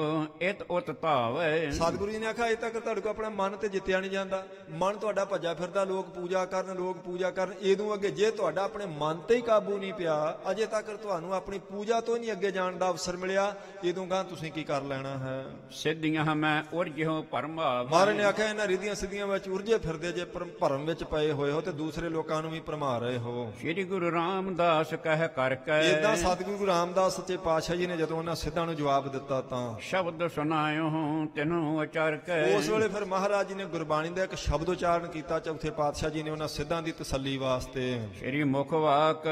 ਇਤ ਉਤ ਧਾਵੈ। ਸਤਿਗੁਰੂ ਜੀ ਨੇ ਆਖਿਆ ਅਜੇ ਤੱਕ ਤੁਹਾਡੇ ਕੋਲ ਆਪਣਾ ਮਨ ਤੇ ਜਿੱਤਿਆ ਨਹੀਂ ਜਾਂਦਾ। ਮਨ ਤੁਹਾਡਾ ਭੱਜਾ ਫਿਰਦਾ, ਲੋਕ ਪੂਜਾ ਕਰਨ, ਲੋਕ ਪੂਜਾ ਕਰਨ। ਇਹਦੋਂ ਅੱਗੇ ਜੇ ਤੁਹਾਡਾ ਆਪਣੇ ਮਨ ਤੇ ਹੀ ਕਾਬੂ ਨਹੀਂ ਪਿਆ, ਅਜੇ ਤੱਕ ਤੁਹਾਨੂੰ ਆਪਣੀ ਪੂਜਾ ਤੋਂ ਨਹੀਂ ਅੱਗੇ ਜਾਣ ਦਾ ਅਵਸਰ ਮਿਲਿਆ, ਇਹਦੋਂ ਗਾਂ ਤੁਸੀਂ ਕੀ ਕਰ ਲੈਣਾ ਹੈ। ਸਿੱਧੀਆਂ ਮੈਂ ਉਰਜਿਓ ਭਰਮਾਵ। ਮਹਾਰਾਜ ਨੇ ਆਖਿਆ ਇਹਨਾਂ ਰਿੱਧੀਆਂ ਸਿੱਧੀਆਂ ਵਿੱਚ ਉਰਜੇ ਫਿਰਦੇ ਜੇ, ਭਰਮ ਵਿੱਚ ਪਏ ਹੋਏ ਹੋ ਤੇ ਦੂਸਰੇ ਲੋਕਾਂ ਨੂੰ ਵੀ ਭਰਮਾ ਰਹੇ ਹੋ। ਸ੍ਰੀ ਗੁਰੂ ਰਾਮਦਾਸ ਕਹਿ ਕਰਕੇ। ਏਦਾਂ ਸਤਿਗੁਰੂ ਰਾਮਦਾਸ ਸੱਚੇ ਪਾਤਸ਼ਾਹ ਜੀ ਨੇ ਜਦੋਂ ਉਹਨਾਂ ਸਿੱਧਾਂ ਨੂੰ ਜਵਾਬ ਦਿੱਤਾ, ਤਾਂ ਸ਼ਬਦ ਸੁਨਾਇਓ ਤੈਨੂੰ ਉਚਾਰ ਕੇ। ਉਸ ਵੇਲੇ ਫਿਰ ਮਹਾਰਾਜ ਜੀ ਨੇ ਗੁਰਬਾਣੀ ਦਾ ਇੱਕ ਸ਼ਬਦ ਉਚਾਰਨ ਕੀਤਾ ਚੌਥੇ ਪਾਤਸ਼ਾਹ ਜੀ ਨੇ ਉਹਨਾਂ ਸਿੱਧਾਂ ਦੀ ਤਸੱਲੀ ਵਾਸਤੇ। ਸ੍ਰੀ ਮੁਖ ਵਾਕ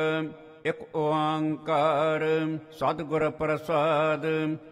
ਇਕ ਓੰਕਾਰ ਸਤਿਗੁਰ ਪ੍ਰਸਾਦ।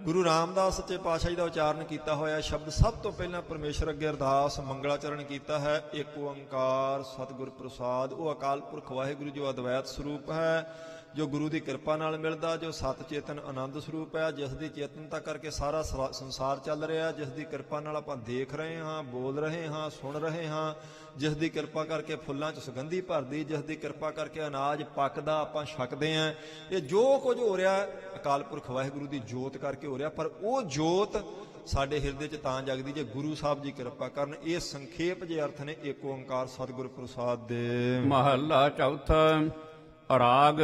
ਗੁਰੂ ਰਾਮਦਾਸ ਸੱਚੇ ਪਾਤਸ਼ਾਹ ਜੀ ਦਾ ਉਚਾਰਨ ਕੀਤਾ ਹੋਇਆ ਸ਼ਬਦ ਸਭ ਤੋਂ ਪਹਿਲਾਂ ਪਰਮੇਸ਼ਰ ਅੱਗੇ ਅਰਦਾਸ ਮੰਗਲਾਚਰਨ ਕੀਤਾ ਹੈ, ਇਕ ਓੰਕਾਰ ਸਤਿਗੁਰ ਪ੍ਰਸਾਦ। ਉਹ ਅਕਾਲ ਪੁਰਖ ਵਾਹਿਗੁਰੂ ਜੋ ਅਦਵੈਤ ਸਰੂਪ ਹੈ, ਜੋ ਗੁਰੂ ਦੀ ਕਿਰਪਾ ਨਾਲ ਮਿਲਦਾ, ਜੋ ਸਤ ਚੇਤਨ ਆਨੰਦ ਸਰੂਪ ਹੈ, ਜਿਸ ਦੀ ਚੇਤਨਤਾ ਕਰਕੇ ਸਾਰਾ ਸੰਸਾਰ ਚੱਲ ਰਿਹਾ, ਜਿਸ ਦੀ ਕਿਰਪਾ ਨਾਲ ਆਪਾਂ ਦੇਖ ਰਹੇ ਹਾਂ, ਬੋਲ ਰਹੇ ਹਾਂ, ਸੁਣ ਰਹੇ ਹਾਂ, ਜਿਸ ਦੀ ਕਿਰਪਾ ਕਰਕੇ ਫੁੱਲਾਂ 'ਚ ਸੁਗੰਧੀ ਭਰਦੀ, ਜਿਸ ਦੀ ਕਿਰਪਾ ਕਰਕੇ ਅਨਾਜ ਪੱਕਦਾ, ਆਪਾਂ ਛਕਦੇ ਹਾਂ। ਇਹ ਜੋ ਕੁਝ ਹੋ ਰਿਹਾ ਅਕਾਲ ਪੁਰਖ ਵਾਹਿਗੁਰੂ ਦੀ ਜੋਤ ਕਰਕੇ ਹੋ ਰਿਹਾ, ਪਰ ਉਹ ਜੋਤ ਸਾਡੇ ਹਿਰਦੇ 'ਚ ਤਾਂ ਜਗਦੀ ਜੇ ਗੁਰੂ ਸਾਹਿਬ ਜੀ ਕਿਰਪਾ ਕਰਨ। ਇਹ ਸੰਖੇਪ ਜਿਹੇ ਅਰਥ ਨੇ ਏਕ ਓੰਕਾਰ ਸਤਿਗੁਰ ਪ੍ਰਸਾਦ ਦੇ। ਮਹੱਲਾ ਚੌਥਾ। ਰਾਗ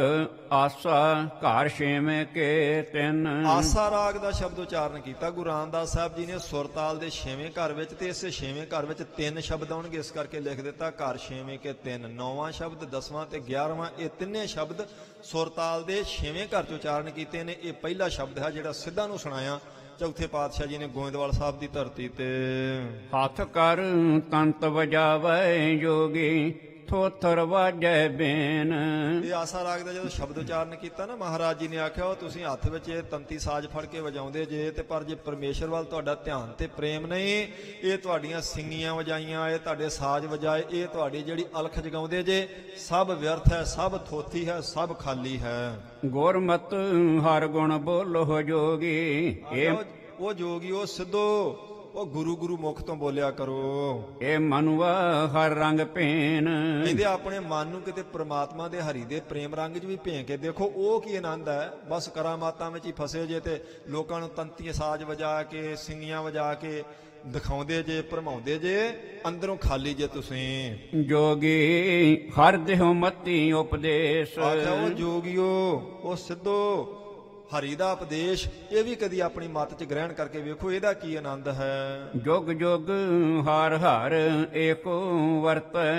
ਆਸਾ ਘਰ ਛੇਵੇਂ ਕੇ ਤਿੰਨ। ਆਸਾ ਰਾਗ ਦਾ ਸ਼ਬਦ ਉਚਾਰਨ ਕੀਤਾ ਗੁਰੂ ਰਾਮਦਾਸ ਸਾਹਿਬ ਜੀ ਨੇ ਸੁਰਤਾਲ ਦੇ 6ਵੇਂ ਘਰ ਵਿੱਚ, ਤੇ ਇਸੇ 6ਵੇਂ ਘਰ ਵਿੱਚ 3 ਸ਼ਬਦ ਆਉਣਗੇ, ਇਸ ਕਰਕੇ ਲਿਖ ਦਿੱਤਾ ਘਰ 6ਵੇਂ ਕੇ 3। 9ਵਾਂ ਸ਼ਬਦ 10ਵਾਂ ਤੇ 11ਵਾਂ ਇਹ ਤਿੰਨੇ ਸ਼ਬਦ ਸੁਰਤਾਲ ਦੇ 6ਵੇਂ ਘਰ ਚ ਉਚਾਰਨ ਕੀਤੇ ਨੇ। ਇਹ ਪਹਿਲਾ ਸ਼ਬਦ ਹੈ ਜਿਹੜਾ ਸਿੱਧਾਂ ਨੂੰ ਸੁਣਾਇਆ ਚੌਥੇ ਪਾਤਸ਼ਾਹ ਜੀ ਨੇ ਗੋਇੰਦਵਾਲ ਸਾਹਿਬ ਦੀ ਧਰਤੀ ਤੇ। ਹੱਥ ਕਰ ਤੰਤ ਵਜਾਵੇ ਜੋਗੀ ਥੋਥਰ ਵਾਜੈ ਬੇਨ। ਇਹ ਆਸਾ ਰਾਗ ਦਾ ਜਦੋਂ ਸ਼ਬਦ ਉਚਾਰਨ ਕੀਤਾ ਨਾ, ਮਹਾਰਾਜ ਜੀ ਨੇ ਆਖਿਆ ਉਹ ਤੁਸੀਂ ਹੱਥ ਵਿੱਚ ਇਹ ਤੰਤੀ ਸਾਜ਼ ਫੜ ਕੇ ਵਜਾਉਂਦੇ ਜੇ, ਤੇ ਪਰ ਜੇ ਪਰਮੇਸ਼ਰ ਵੱਲ ਤੁਹਾਡਾ ਧਿਆਨ ਤੇ ਪ੍ਰੇਮ ਨਹੀਂ, ਇਹ ਤੁਹਾਡੀਆਂ ਸਿੰਗੀਆਂ ਵਜਾਈਆਂ, ਇਹ ਤੁਹਾਡੇ ਸਾਜ਼ ਵਜਾਏ, ਇਹ ਤੁਹਾਡੀ ਜਿਹੜੀ ਅਲਖ ਜਗਾਉਂਦੇ ਜੇ, ਸਭ ਵਿਅਰਥ ਹੈ, ਸਭ ਥੋਥੀ ਹੈ, ਸਭ ਖਾਲੀ ਹੈ। ਗੁਰਮਤ ਹਰ ਗੁਣ ਬੋਲੋ ਜੋਗੀ। ਉਹ ਜੋਗੀ ਉਹ ਸਿੱਧੋ ਉਹ ਗੁਰੂ ਗੁਰੂ ਮੁਖ ਤੋਂ ਬੋਲਿਆ ਕਰੋ। ਇਹ ਮਨੁਆ ਹਰ ਰੰਗ ਭੇਨ। ਇਹਦੇ ਆਪਣੇ ਮਨ ਨੂੰ ਕਿਤੇ ਪ੍ਰਮਾਤਮਾ ਦੇ ਹਰੀ ਦੇ ਪ੍ਰੇਮ ਰੰਗ 'ਚ ਵੀ ਭੇਂ ਕੇ ਦੇਖੋ, ਉਹ ਕੀ ਆਨੰਦ ਹੈ। ਬਸ ਕਰਾਮਾਤਾਂ ਵਿੱਚ ਹੀ ਫਸੇ ਜੇ ਤੇ ਲੋਕਾਂ ਨੂੰ ਤੰਤੀ ਸਾਜ਼ ਵਜਾ ਕੇ ਸਿੰਗੀਆਂ ਵਜਾ ਕੇ ਦਿਖਾਉਂਦੇ ਜੇ, ਭਰਮਾਉਂਦੇ ਜੇ, ਅੰਦਰੋਂ ਖਾਲੀ ਜੇ ਤੁਸੀਂ। ਜੋਗੀ ਹਰ ਦੇਹੁ ਮਤੀ ਉਪਦੇਸ਼। ਆਖਿਆ ਉਹ ਜੋਗੀਓ ਉਹ ਸਿੱਧੋ ਹਰੀ ਦਾ ਉਪਦੇਸ਼ ਇਹ ਵੀ ਕਦੀ ਆਪਣੀ ਮੱਤ 'ਚ ਗ੍ਰਹਿਣ ਕਰਕੇ ਵੇਖੋ, ਇਹਦਾ ਕੀ ਆਨੰਦ ਹੈ। ਜੁਗ ਜੁਗ ਹਰ ਹਰ ਏਕੋ ਵਰਤੈ।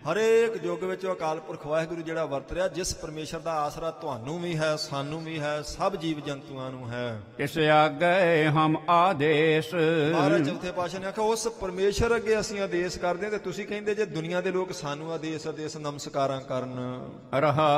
ਹਰੇਕ ਯੁੱਗ ਵਿੱਚ ਅਕਾਲ ਪੁਰਖ ਵਾਹਿਗੁਰੂ ਜਿਹੜਾ ਵਰਤ ਰਿਹਾ, ਜਿਸ ਪਰਮੇਸ਼ਰ ਦਾ ਆਸਰਾ ਤੁਹਾਨੂੰ ਵੀ ਹੈ, ਸਾਨੂੰ ਵੀ ਹੈ, ਸਭ ਜੀਵ ਜੰਤੂਆਂ ਨੂੰ ਹੈ। ਇਸ ਆਗੇ ਹਮ ਆਦੇਸ਼। ਮਹਾਰਾਜ ਚੌਥੇ ਪਾਤਸ਼ਾਹ ਨੇ ਆਖਿਆ ਉਸ ਪਰਮੇਸ਼ਰ ਅੱਗੇ ਅਸੀਂ ਆਦੇਸ਼ ਕਰਦੇ ਤੇ ਤੁਸੀਂ ਕਹਿੰਦੇ ਜੇ ਦੁਨੀਆ ਦੇ ਲੋਕ ਸਾਨੂੰ ਆਦੇਸ਼ ਨਮਸਕਾਰਾਂ ਕਰਨ। ਰਹਾ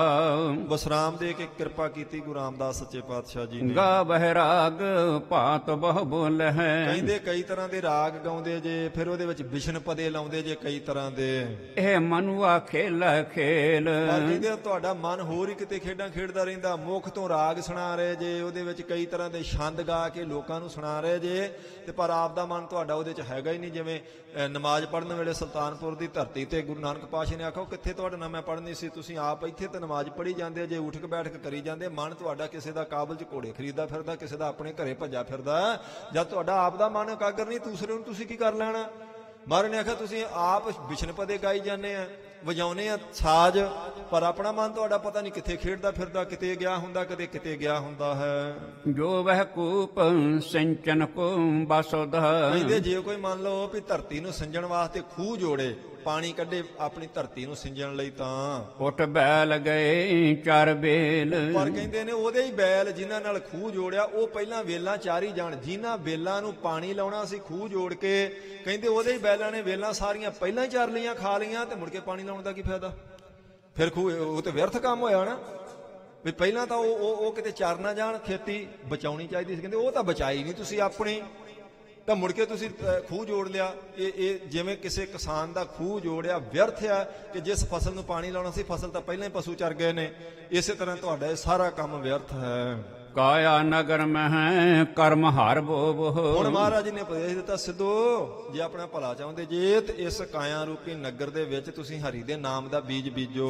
ਵਿਸਰਾਮ ਦੇ ਕੇ ਕਿਰਪਾ ਕੀਤੀ ਗੁਰੂ ਰਾਮਦਾਸ ਸੱਚੇ ਪਾਤਸ਼ਾਹ ਜੀ ਨੇ। ਗਾ ਬਹਿਰਾਗ ਭਾਤ ਬਹੁ ਬੋਲ ਹੈ। ਕਹਿੰਦੇ ਕਈ ਤਰ੍ਹਾਂ ਦੇ ਰਾਗ ਗਾਉਂਦੇ ਜੇ, ਫਿਰ ਉਹਦੇ ਵਿੱਚ ਵਿਸ਼ਨ ਪਦੇ ਲਾਉਂਦੇ ਜੇ ਕਈ ਤਰ੍ਹਾਂ ਦੇ। ਇਹ ਮਨੁਆ ਖੇਲ ਖੇਲ। ਪਰ ਕਹਿੰਦੇ ਤੁਹਾਡਾ ਮਨ ਹੋਰ ਹੀ ਕਿਤੇ ਖੇਡਾਂ ਖੇਡਦਾ ਰਹਿੰਦਾ। ਮੁੱਖ ਤੋਂ ਰਾਗ ਸੁਣਾ ਰਹੇ ਜੇ, ਉਹਦੇ ਵਿੱਚ ਕਈ ਤਰ੍ਹਾਂ ਦੇ ਛੰਦ ਗਾ ਕੇ ਲੋਕਾਂ ਨੂੰ ਸੁਣਾ ਰਹੇ ਜੇ, ਤੇ ਪਰ ਆਪ ਦਾ ਮਨ ਤੁਹਾਡਾ ਉਹਦੇ 'ਚ ਹੈਗਾ ਹੀ ਨਹੀਂ। ਜਿਵੇਂ ਨਮਾਜ਼ ਪੜ੍ਹਨ ਵੇਲੇ ਸੁਲਤਾਨਪੁਰ ਦੀ ਧਰਤੀ ਤੇ ਗੁਰੂ ਨਾਨਕ ਪਾਤਸ਼ਾਹ ਨੇ ਆਖੋ ਕਿੱਥੇ ਤੁਹਾਡੇ ਨਾਲ ਮੈਂ ਪੜ੍ਹਨੀ ਸੀ, ਤੁਸੀਂ ਆਪ ਇੱਥੇ ਤੇ ਨਮਾਜ਼ ਪੜ੍ਹੀ ਜਾਂਦੇ ਜੇ, ਉਠਕ ਬੈਠਕ ਕਰੀ ਜਾਂਦੇ। ਮਨ ਤੁਹਾਡਾ ਕਿਸੇ ਦਾ ਕਾਬਲ 'ਚ ਘੋੜੇ ਖਰੀਦਦਾ ਫਿਰਦਾ, ਕਿਸੇ ਦਾ ਆਪਣੇ ਘਰੇ ਭੱਜਾ ਫਿਰਦਾ। ਜਦ ਤੁਹਾਡਾ ਆਪ ਦਾ ਮਨ ਇਕਾਗਰ ਨਹੀਂ, ਦੂਸਰੇ ਨੂੰ ਤੁਸੀਂ ਕੀ ਕਰ ਲੈਣਾ। ਮਹਾਰਾਜ ਨੇ ਆਖਿਆ ਤੁਸੀਂ ਆਪ ਵਿਸ਼ਨ ਪਦੇ ਗਾਈ ਜਾਂਦੇ ਆ, ਵਜਾਉਨੇ ਆ ਸਾਜ਼, ਪਰ ਆਪਣਾ ਮਨ ਤੁਹਾਡਾ ਪਤਾ ਨਹੀਂ ਕਿੱਥੇ ਖੇਡਦਾ ਫਿਰਦਾ, ਕਿਤੇ ਗਿਆ ਹੁੰਦਾ, ਕਦੇ ਕਿਤੇ ਗਿਆ ਹੁੰਦਾ ਹੈ। ਜੋ ਵਹਿ ਕੂਪ ਸਿੰਚਨ ਕੋ ਬਸੁਧ। ਕਹਿੰਦੇ ਜੇ ਕੋਈ ਮੰਨ ਲਓ ਵੀ ਧਰਤੀ ਨੂੰ ਸਿੰਜਣ ਵਾਸਤੇ ਖੂਹ ਜੋੜੇ, ਪਾਣੀ ਕੱਢੇ ਆਪਣੀ ਧਰਤੀ ਨੂੰ ਸਿੰਜਣ ਲਈ, ਤਾਂ ਉੱਠ ਬੈਲ ਗਏ ਚਾਰ ਬੇਲ। ਪਰ ਕਹਿੰਦੇ ਨੇ ਉਹਦੇ ਹੀ ਬੈਲ ਜਿਨ੍ਹਾਂ ਨਾਲ ਖੂਹ ਜੋੜਿਆ ਉਹ ਪਹਿਲਾਂ ਵੇਲਾਂ ਚਾਰੀ ਜਾਣ। ਜਿਨ੍ਹਾਂ ਬੇਲਾਂ ਨੂੰ ਪਾਣੀ ਲਾਉਣਾ ਸੀ ਖੂਹ ਜੋੜ ਕੇ, ਕਹਿੰਦੇ ਉਹਦੇ ਹੀ ਬੈਲਾਂ ਨੇ ਵੇਲਾਂ ਸਾਰੀਆਂ ਪਹਿਲਾਂ ਹੀ ਚਾਰ ਲਈਆਂ, ਖਾ ਲਈਆਂ, ਤੇ ਮੁੜ ਕੇ ਪਾਣੀ ਲਾਉਣ ਦਾ ਕੀ ਫਾਇਦਾ। ਫਿਰ ਖੂਹ ਉਹ ਤੇ ਵਿਅਰਥ ਕੰਮ ਹੋਇਆ ਨਾ। ਵੀ ਪਹਿਲਾਂ ਤਾਂ ਉਹ ਕਿਤੇ ਚਾਰ ਨਾ ਜਾਣ, ਖੇਤੀ ਬਚਾਉਣੀ ਚਾਹੀਦੀ ਸੀ। ਕਹਿੰਦੇ ਉਹ ਤਾਂ ਬਚਾਈ ਨਹੀਂ ਤੁਸੀਂ ਆਪਣੀ, ਤਾਂ ਮੁੜ ਕੇ ਤੁਸੀਂ ਖੂਹ ਜੋੜ ਲਿਆ। ਇਹ ਜਿਵੇਂ ਕਿਸੇ ਕਿਸਾਨ ਦਾ ਖੂਹ ਜੋੜਿਆ ਵਿਅਰਥ ਆ, ਕਿ ਜਿਸ ਫਸਲ ਨੂੰ ਪਾਣੀ ਲਾਉਣਾ ਸੀ ਫਸਲ ਤਾਂ ਪਹਿਲਾਂ ਹੀ ਪਸ਼ੂ ਚਰ ਗਏ ਨੇ। ਇਸੇ ਤਰ੍ਹਾਂ ਤੁਹਾਡਾ ਇਹ ਸਾਰਾ ਕੰਮ ਵਿਅਰਥ ਹੈ। ਕਾਇਆ ਨਗਰ ਮਹਿ ਕਰਮ ਹਰ ਬੋਬ। ਹੁਣ ਮਹਾਰਾਜ ਜੀ ਨੇ ਉਪਦੇਸ਼ ਦਿੱਤਾ, ਸਿੱਧੋ ਜੇ ਆਪਣਾ ਭਲਾ ਚਾਹੁੰਦੇ ਜੇ ਤੇ ਇਸ ਕਾਇਆ ਰੂਪੀ ਨਗਰ ਦੇ ਵਿੱਚ ਤੁਸੀਂ ਹਰੀ ਦੇ ਨਾਮ ਦਾ ਬੀਜ ਬੀਜੋ।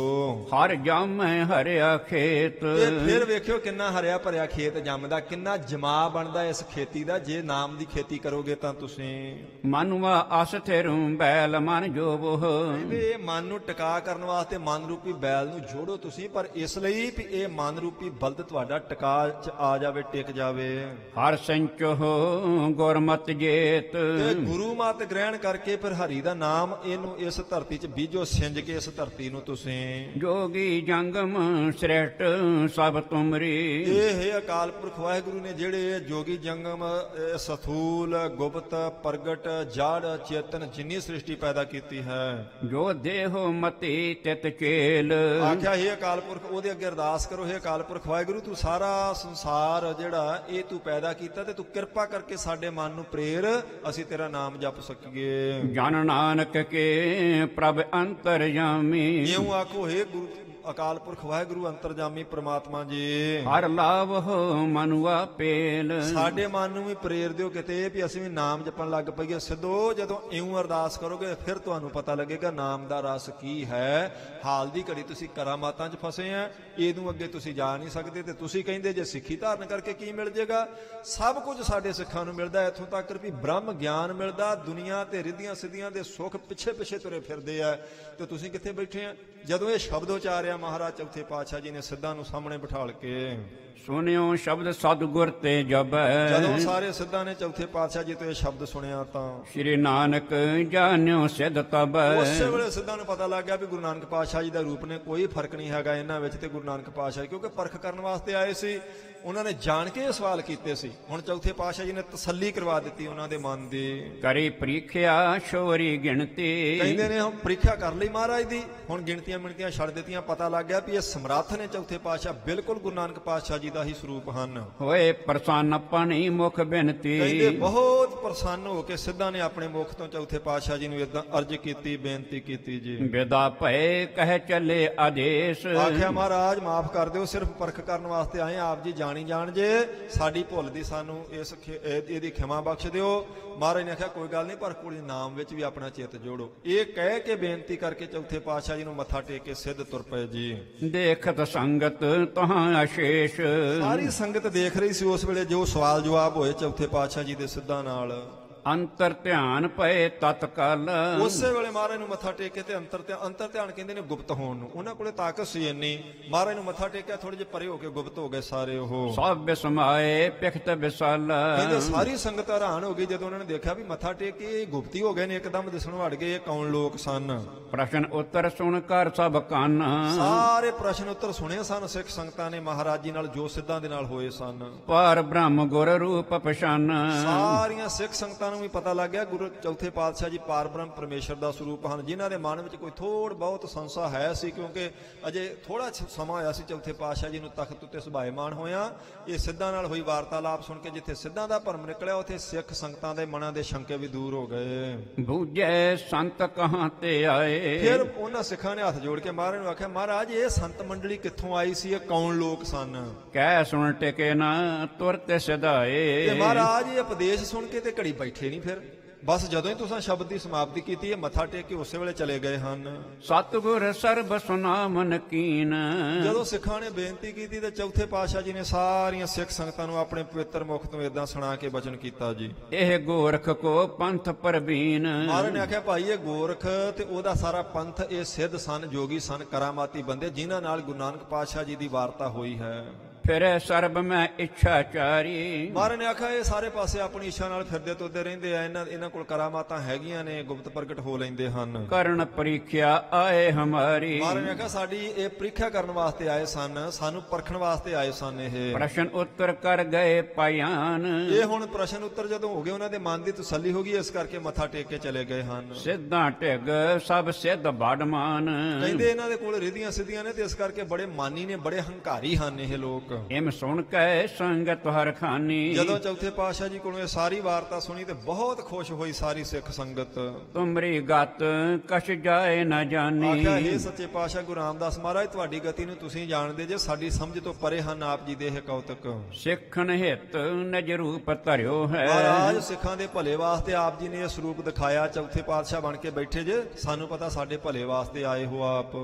ਹਰ ਜੰਮੈ ਹਰਿਆ ਖੇਤ। ਤੇ ਫਿਰ ਵੇਖਿਓ ਕਿੰਨਾ ਹਰਿਆ ਭਰਿਆ ਖੇਤ ਜੰਮਦਾ, ਕਿੰਨਾ ਜਮਾ ਬਣਦਾ ਇਸ ਖੇਤੀ ਦਾ ਜੇ ਨਾਮ ਦੀ ਖੇਤੀ ਕਰੋਗੇ ਤਾਂ ਤੁਸੀਂ। ਮਨੁਆ ਅਸਥਿਰ ਬੈਲ ਮਨ ਜੋਬੋ। ਇਹ ਮਨ ਨੂੰ ਟਿਕਾ ਕਰਨ ਵਾਸਤੇ ਮਨ ਰੂਪੀ ਬੈਲ ਨੂੰ ਜੋੜੋ ਤੁਸੀਂ, ਪਰ ਇਸ ਲਈ ਵੀ ਇਹ ਮਨ ਰੂਪੀ ਬਲਦ ਤੁਹਾਡਾ ਟਿਕਾ ਆ ਜਾਵੇ, ਟਿਕ ਜਾਵੇ। ਹਰ ਸੰਚੋ ਗੁਰਮਤਿ ਜੇਤ। ਤੇ ਗੁਰੂ ਮਤ ਗ੍ਰਹਿਣ ਕਰਕੇ ਫਿਰ ਹਰੀ ਦਾ ਨਾਮ ਇਹਨੂੰ ਇਸ ਧਰਤੀ 'ਚ ਬੀਜੋ, ਸਿੰਜ ਕੇ ਇਸ ਧਰਤੀ ਨੂੰ ਤੁਸੀਂ। ਜੋਗੀ ਜੰਗਮ ਸ੍ਰੇਸ਼ਟ ਸਭ ਤੁਮਰੀ। ਇਹ ਹੈ ਅਕਾਲ ਪੁਰਖ ਵਾਹਿਗੁਰੂ ਨੇ ਜਿਹੜੇ ਜੋਗੀ ਜੰਗਮ ਸਥੂਲ ਗੁਪਤ ਪ੍ਰਗਟ ਜੜ ਚੇਤਨ ਜਿੰਨੀ ਸ੍ਰਿਸ਼ਟੀ ਪੈਦਾ ਕੀਤੀ ਹੈ। ਜੋ ਦੇਹੋ ਮਤੀ ਤਿਤ ਚੇਲ। ਆਖਿਆ ਹੈ ਅਕਾਲ ਪੁਰਖ ਉਹਦੇ ਅੱਗੇ ਅਰਦਾਸ ਕਰੋ, ਹੈ ਅਕਾਲ ਪੁਰਖ ਵਾਹਿਗੁਰੂ ਤੂੰ ਸਾਰਾ ਸੰਸਾਰ ਜਿਹੜਾ ਇਹ ਤੂੰ ਪੈਦਾ ਕੀਤਾ, ਤੇ ਤੂੰ ਕਿਰਪਾ ਕਰਕੇ ਸਾਡੇ ਮਨ ਨੂੰ ਪ੍ਰੇਰ, ਅਸੀਂ ਤੇਰਾ ਨਾਮ ਜਪ ਸਕੀਏ। ਜਨ ਨਾਨਕ ਕੇ ਪ੍ਰਭ ਅੰਤਰਜਾਮੀ। ਇਉਂ ਆਖੋ ਹੈ ਗੁਰੂ ਅਕਾਲ ਪੁਰਖ ਵਾਹਿਗੁਰੂ ਅੰਤਰਜਾਮੀ ਪ੍ਰਮਾਤਮਾ ਜੀ। ਹਰ ਲਾਭ ਮਨੁਆ ਪੇਲ। ਸਾਡੇ ਮਨ ਨੂੰ ਵੀ ਪ੍ਰੇਰ ਦਿਓ ਕਿਤੇ ਵੀ ਅਸੀਂ ਵੀ ਨਾਮ ਜਪਣ ਲੱਗ ਪਈਏ। ਸਿੱਧੋ ਜਦੋਂ ਇਉਂ ਅਰਦਾਸ ਕਰੋਗੇ ਫਿਰ ਤੁਹਾਨੂੰ ਪਤਾ ਲੱਗੇਗਾ ਨਾਮ ਦਾ ਰਸ ਕੀ ਹੈ। ਹਾਲ ਦੀ ਘੜੀ ਤੁਸੀਂ ਕਰਾਮਾਤਾਂ 'ਚ ਫਸੇ ਆ, ਇਹਨੂੰ ਅੱਗੇ ਤੁਸੀਂ ਜਾ ਨਹੀਂ ਸਕਦੇ। ਤੇ ਤੁਸੀਂ ਕਹਿੰਦੇ ਜੇ ਸਿੱਖੀ ਧਾਰਨ ਕਰਕੇ ਕੀ ਮਿਲ ਜੇਗਾ। ਸਭ ਕੁਝ ਸਾਡੇ ਸਿੱਖਾਂ ਨੂੰ ਮਿਲਦਾ, ਇੱਥੋਂ ਤੱਕ ਵੀ ਬ੍ਰਹਮ ਗਿਆਨ ਮਿਲਦਾ। ਦੁਨੀਆ ਤੇ ਰਿੱਧੀਆਂ ਸਿੱਧੀਆਂ ਦੇ ਸੁੱਖ ਪਿੱਛੇ ਪਿੱਛੇ ਤੁਰੇ ਫਿਰਦੇ ਆ, ਤੇ ਤੁਸੀਂ ਕਿੱਥੇ ਬੈਠੇ ਆ। ਜਦੋਂ ਇਹ ਸ਼ਬਦ ਉਚਾਰਿਆ ਕਰਿਆ ਮਹਾਰਾਜ ਚੌਥੇ ਪਾਤਸ਼ਾਹ ਜੀ ਨੇ ਸਿੱਧਾਂ ਨੂੰ ਸਾਹਮਣੇ ਬਿਠਾਲ ਕੇ। ਸੁਨਿਓ ਸ਼ਬਦ ਸਤਿਗੁਰ ਤੇ ਜਪੈ, ਜਦੋਂ ਸਾਰੇ ਸਿੱਧਾਂ ਨੇ ਚੌਥੇ ਪਾਤਸ਼ਾਹ ਜੀ ਤੋਂ ਇਹ ਸ਼ਬਦ ਸੁਣਿਆ ਤਾਂ ਸ੍ਰੀ ਨਾਨਕ ਜਾਣਿਓ ਸਿਧ ਤਬੈ। ਉਸੇ ਵੇਲੇ ਸਿੱਧਾਂ ਨੂੰ ਪਤਾ ਲੱਗ ਗਿਆ ਵੀ ਗੁਰੂ ਨਾਨਕ ਪਾਤਸ਼ਾਹ ਜੀ ਦਾ ਰੂਪ ਨੇ ਕੋਈ ਫਰਕ ਨਹੀਂ ਹੈਗਾ ਇਹਨਾਂ ਵਿੱਚ ਤੇ ਗੁਰੂ ਨਾਨਕ ਪਾਤਸ਼ਾਹ ਜੀ, ਕਿਉਂਕਿ ਪਰਖ ਕਰਨ ਵਾਸਤੇ ਆਏ ਸੀ। ਉਹਨਾਂ ਨੇ ਜਾਣ ਕੇ ਇਹ ਸਵਾਲ ਕੀਤੇ ਸੀ। ਹੁਣ ਚੌਥੇ ਪਾਤਸ਼ਾਹ ਜੀ ਨੇ ਤਸੱਲੀ ਕਰਵਾ ਦਿੱਤੀ ਉਹਨਾਂ ਦੇ ਮਨ ਦੀ। ਕਰੀ ਪ੍ਰੀਖਿਆ ਸ਼ੋਰੀ ਗਿਣਤੀ, ਕਹਿੰਦੇ ਨੇ ਹੁਣ ਪ੍ਰੀਖਿਆ ਕਰ ਲਈ ਮਹਾਰਾਜ ਦੀ, ਹੁਣ ਗਿਣਤੀਆਂ ਮਿਣਤੀਆਂ ਛੱਡ ਦਿੱਤੀਆਂ। ਪਤਾ ਲੱਗ ਗਿਆ ਵੀ ਇਹ ਸਮਰੱਥ ਨੇ ਚੌਥੇ ਪਾਤਸ਼ਾਹ, ਬਿਲਕੁਲ ਗੁਰੂ ਨਾਨਕ ਪਾਤਸ਼ਾਹ ਜੀ ਦਾ ਹੀ ਸਰੂਪ ਹਨ। ਹੋਏ ਪ੍ਰਸੰਨ ਪਣੀ ਮੁਖ ਬਿਨਤੀ, ਕਹਿੰਦੇ ਬਹੁਤ ਪ੍ਰਸੰਨ ਹੋ ਕੇ ਸਿੱਧਾਂ ਨੇ ਆਪਣੇ ਮੁਖ ਤੋਂ ਚੌਥੇ ਪਾਤਸ਼ਾਹ ਜੀ ਨੂੰ ਇਦਾਂ ਅਰਜ਼ ਕੀਤੀ, ਬੇਨਤੀ ਕੀਤੀ ਜੀ। ਵਿਦਾ ਭਏ ਕਹਿ ਚੱਲੇ ਆਦੇਸ਼, ਆਖਿਆ ਮਹਾਰਾਜ ਮਾਫ ਕਰ ਦਿਓ, ਸਿਰਫ ਪਰਖ ਕਰਨ ਵਾਸਤੇ ਆਏ, ਆਪ ਜੀ ਜਾਣੀ ਜਾਣ ਜੇ, ਸਾਡੀ ਭੁੱਲ ਦੀ ਸਾਨੂੰ ਇਹਦੀ ਖਿਮਾ ਬਖਸ਼ ਦਿਓ। ਮਹਾਰਾਜ ਨੇ ਆਖਿਆ ਕੋਈ ਗੱਲ ਨਹੀਂ, ਪਰ ਕੁੜੀ ਨਾਮ ਵਿੱਚ ਵੀ ਆਪਣਾ ਚਿੱਤ ਜੋੜੋ। ਇਹ ਕਹਿ ਕੇ ਬੇਨਤੀ ਕਰਕੇ ਚੌਥੇ ਪਾਤਸ਼ਾਹ ਜੀ ਨੂੰ ਮੱਥਾ ਟੇਕ ਕੇ ਸਿੱਧ ਤੁਰ ਪਏ ਜੀ। ਦੇਖਤ ਸੰਗਤ ਤਹਾਂ ਅਸ਼ੇਸ਼, ਸਾਰੀ ਸੰਗਤ ਦੇਖ ਰਹੀ ਸੀ ਉਸ ਵੇਲੇ ਜੋ ਸਵਾਲ ਜਵਾਬ ਹੋਏ ਚੌਥੇ ਪਾਤਸ਼ਾਹ ਜੀ ਦੇ ਸਿੱਧਾਂ ਨਾਲ। ਅੰਤਰ ਧਿਆਨ ਪਏ ਤਤਕਾਲ, ਉਸੇ ਵੇਲੇ ਮਹਾਰਾਜ ਨੂੰ ਮੱਥਾ ਟੇਕੇ ਤੇ ਅੰਤਰ ਧਿਆਨ ਕਹਿੰਦੇ ਨੇ ਗੁਪਤ ਹੋਣ ਨੂੰ। ਉਹਨਾਂ ਕੋਲੇ ਤਾਕਤ ਸੀ ਇੰਨੀ, ਮਹਾਰਾਜ ਨੂੰ ਮੱਥਾ ਟੇਕਿਆ, ਥੋੜੇ ਜਿਹੇ ਪਰੇ ਹੋ ਕੇ ਗੁਪਤ ਹੋ ਗਏ ਸਾਰੇ। ਉਹ ਸਭ ਬਿਸਮਾਏ ਪਿਖਤ ਬਿਸਲ, ਕਹਿੰਦੇ ਸਾਰੀ ਸੰਗਤ ਹੈਰਾਨ ਹੋ ਗਈ ਜਦੋਂ ਉਹਨਾਂ ਨੇ ਦੇਖਿਆ ਵੀ ਮੱਥਾ ਟੇਕ ਕੇ ਗੁਪਤੀ ਹੋ ਗਏ ਨੇ, ਇੱਕਦਮ ਦਿਸਣ ਵੜ ਗਏ ਇਹ ਕੌਣ ਲੋਕ ਸਨ। ਪ੍ਰਸ਼ਨ ਉੱਤਰ ਸੁਣ ਕਰ ਸਭ ਕੰਨ, ਸਾਰੇ ਪ੍ਰਸ਼ਨ ਉੱਤਰ ਸੁਣੇ ਸਨ ਸਿੱਖ ਸੰਗਤਾਂ ਨੇ ਮਹਾਰਾਜ ਜੀ ਨਾਲ, ਜੋ ਸਿੱਧਾਂ ਦੇ ਨਾਲ ਹੋਏ ਸਨ। ਪਰ ਬ੍ਰਹਮ ਗੁਰ ਰੂਪ ਪਛਾਨ, ਸਾਰੀਆਂ ਸਿੱਖ ਸੰਗਤਾਂ ਨੂੰ ਵੀ ਪਤਾ ਲੱਗ ਗਿਆ ਗੁਰੂ ਚੌਥੇ ਪਾਤਸ਼ਾਹ ਜੀ ਪਾਰ ਬ੍ਰਹਮ ਪਰਮੇਸ਼ਰ ਦਾ ਸਰੂਪ ਹਨ। ਜਿਨ੍ਹਾਂ ਦੇ ਮਨ ਵਿੱਚ ਕੋਈ ਥੋੜ ਬਹੁਤ ਸੰਸਾ ਹੈ ਸੀ, ਕਿਉਂਕਿ ਅਜੇ ਥੋੜਾ ਸਮਾਂ ਹੋਇਆ ਸੀ ਚੌਥੇ ਪਾਤਸ਼ਾਹ ਜੀ ਨੂੰ ਤਖਤ ਉੱਤੇ ਸੁਭਾਇਮਾਨ ਹੋਇਆ। ਇਹ ਸਿੱਧਾਂ ਨਾਲ ਹੋਈ ਵਾਰਤਾਲਾਪ ਸੁਣ ਕੇ ਜਿੱਥੇ ਸਿੱਧਾਂ ਦਾ ਭਰਮ ਨਿਕਲਿਆ, ਉੱਥੇ ਸਿੱਖ ਸੰਗਤਾਂ ਦੇ ਮਨਾਂ ਦੇ ਸ਼ੰਕੇ ਵੀ ਦੂਰ ਹੋ ਗਏ। ਬੂਝੈ ਸੰਤ ਕਹਾਂ ਤੇ ਆਏ, ਫਿਰ ਉਹਨਾਂ ਸਿੱਖਾਂ ਨੇ ਹੱਥ ਜੋੜ ਕੇ ਮਹਾਰਾਜ ਨੂੰ ਆਖਿਆ, ਮਹਾਰਾਜ ਇਹ ਸੰਤ ਮੰਡਲੀ ਕਿੱਥੋਂ ਆਈ ਸੀ, ਇਹ ਕੌਣ ਲੋਕ ਸਨ? ਕਹਿ ਸੁਣ ਟਿਕੇ ਨਾ ਤੁਰਤੇ ਸਿਧਾਏ, ਤੇ ਮਹਾਰਾਜ ਇਹ ਉਪਦੇਸ਼ ਸੁਣ ਕੇ ਤੇ ਘੜੀ ਬੈਠੇ ਨਹੀਂ, ਫਿਰ ਬਸ ਜਦੋਂ ਹੀ ਤੁਸੀਂ ਸ਼ਬਦ ਦੀ ਸਮਾਪਤੀ ਕੀਤੀ ਹੈ ਮੱਥਾ ਟੇਕ ਕੇ ਉਸੇ ਵੇਲੇ ਚਲੇ ਗਏ ਹਨ। ਸਤਿਗੁਰ ਸਰਬ ਸੁਨਾਮਨ ਕੀਨ, ਜਦੋਂ ਸਿੱਖਾਂ ਨੇ ਬੇਨਤੀ ਕੀਤੀ ਤੇ ਚੌਥੇ ਪਾਤਸ਼ਾਹ ਜੀ ਨੇ ਸਾਰੀਆਂ ਸਿੱਖ ਸੰਗਤਾਂ ਨੂੰ ਆਪਣੇ ਪਵਿੱਤਰ ਮੁਖ ਤੋਂ ਏਦਾਂ ਸੁਣਾ ਕੇ ਬਚਨ ਕੀਤਾ ਜੀ। ਇਹ ਗੋਰਖ ਕੋ ਪੰਥ ਪਰਬੀਨ, ਮਹਾਰਾਜ ਨੇ ਆਖਿਆ ਭਾਈ ਇਹ ਗੋਰਖ ਤੇ ਉਹਦਾ ਸਾਰਾ ਪੰਥ ਇਹ ਸਿੱਧ ਸਨ, ਜੋਗੀ ਸਨ, ਕਰਾਮਾਤੀ ਬੰਦੇ, ਜਿਨ੍ਹਾਂ ਨਾਲ ਗੁਰੂ ਨਾਨਕ ਪਾਤਸ਼ਾਹ ਜੀ ਦੀ ਵਾਰਤਾ ਹੋਈ ਹੈ। ਫਿਰ ਸਰਬ ਮੈਂ ਇੱਛਾਚਾਰੀ, ਮਹਾਰਾਜ ਨੇ ਆਖਿਆ ਇਹ ਸਾਰੇ ਪਾਸੇ ਆਪਣੀ ਇੱਛਾ ਨਾਲ ਫਿਰਦੇ ਤੁਰਦੇ ਰਹਿੰਦੇ ਆ, ਇਹਨਾਂ ਕੋਲ ਕਰਾਮਾਤਾਂ ਹੈਗੀਆਂ ਨੇ, ਗੁਪਤ ਪ੍ਰਗਟ ਹੋ ਲੈਂਦੇ ਹਨ। ਕਰਨ ਪ੍ਰੀਖਿਆ ਆਏ ਹਮਾਰੀ, ਮਹਾਰਾਜ ਨੇ ਆਖਿਆ ਸਾਡੀ ਇਹ ਪ੍ਰੀਖਿਆ ਕਰਨ ਵਾਸਤੇ ਆਏ ਸਨ, ਸਾਨੂੰ ਪਰਖਣ ਵਾਸਤੇ ਆਏ ਸਨ। ਇਹ ਪ੍ਰਸ਼ਨ ਉੱਤਰ ਕਰ ਗਏ ਪਾਇਆਨ, ਇਹ ਹੁਣ ਪ੍ਰਸ਼ਨ ਉੱਤਰ ਜਦੋਂ ਹੋ ਗਏ ਉਹਨਾਂ ਦੇ ਮਨ ਦੀ ਤਸੱਲੀ ਹੋ ਗਈ, ਇਸ ਕਰਕੇ ਮੱਥਾ ਟੇਕ ਕੇ ਚਲੇ ਗਏ ਹਨ। ਸਿੱਧਾਂ ਢਿੱਗ ਸਭ ਸਿੱਧ ਬਾਡਮਾਨ, ਕਹਿੰਦੇ ਇਹਨਾਂ ਦੇ ਕੋਲ ਰਿਧੀਆਂ ਸਿੱਧੀਆਂ ਨੇ ਤੇ ਇਸ ਕਰਕੇ ਬੜੇ ਮਾਨੀ ਨੇ, ਬੜੇ ਹੰਕਾਰੀ ਹਨ ਇਹ ਲੋਕ। ਇਮ ਸੁਣ ਕੇ ਸੰਗਤ ਹਰ ਖਾਨੀ, ਜਦੋਂ ਚੌਥੇ ਪਾਤਸ਼ਾਹ ਜੀ ਕੋਲੋਂ ਇਹ ਸਾਰੀ ਵਾਰਤਾ ਸੁਣੀ ਤੇ ਬਹੁਤ ਖੁਸ਼ ਹੋਈ ਸਾਰੀ ਸਿੱਖ ਸੰਗਤ। ਤੁਮਰੀ ਗਤ ਕਛ ਜਾਏ ਨਾ ਜਾਣੀ, ਆਖਿਆ ਇਹ ਸੱਚੇ ਪਾਤਸ਼ਾਹ ਗੁਰੂ ਰਾਮਦਾਸ ਮਹਾਰਾਜ ਤੁਹਾਡੀ ਗਤੀ ਨੂੰ ਤੁਸੀਂ ਜਾਣਦੇ ਜੇ, ਸਾਡੀ ਸਮਝ ਤੋਂ ਪਰੇ ਹਨ ਆਪ ਜੀ ਦੇ ਇਹ ਕੌਤਕ। ਸਿੱਖਣ ਹਿਤ ਨਿਜ ਰੂਪ ਧਰਿਓ ਹੈ, ਮਹਾਰਾਜ ਸਿੱਖਾਂ ਦੇ ਭਲੇ ਵਾਸਤੇ ਆਪ ਜੀ ਨੇ ਇਹ ਸਰੂਪ ਦਿਖਾਇਆ, ਚੌਥੇ ਪਾਤਸ਼ਾਹ ਬਣ ਕੇ ਬੈਠੇ ਜੇ, ਸਾਨੂੰ ਪਤਾ ਸਾਡੇ ਭਲੇ ਵਾਸਤੇ ਆਏ ਹੋ ਆਪ।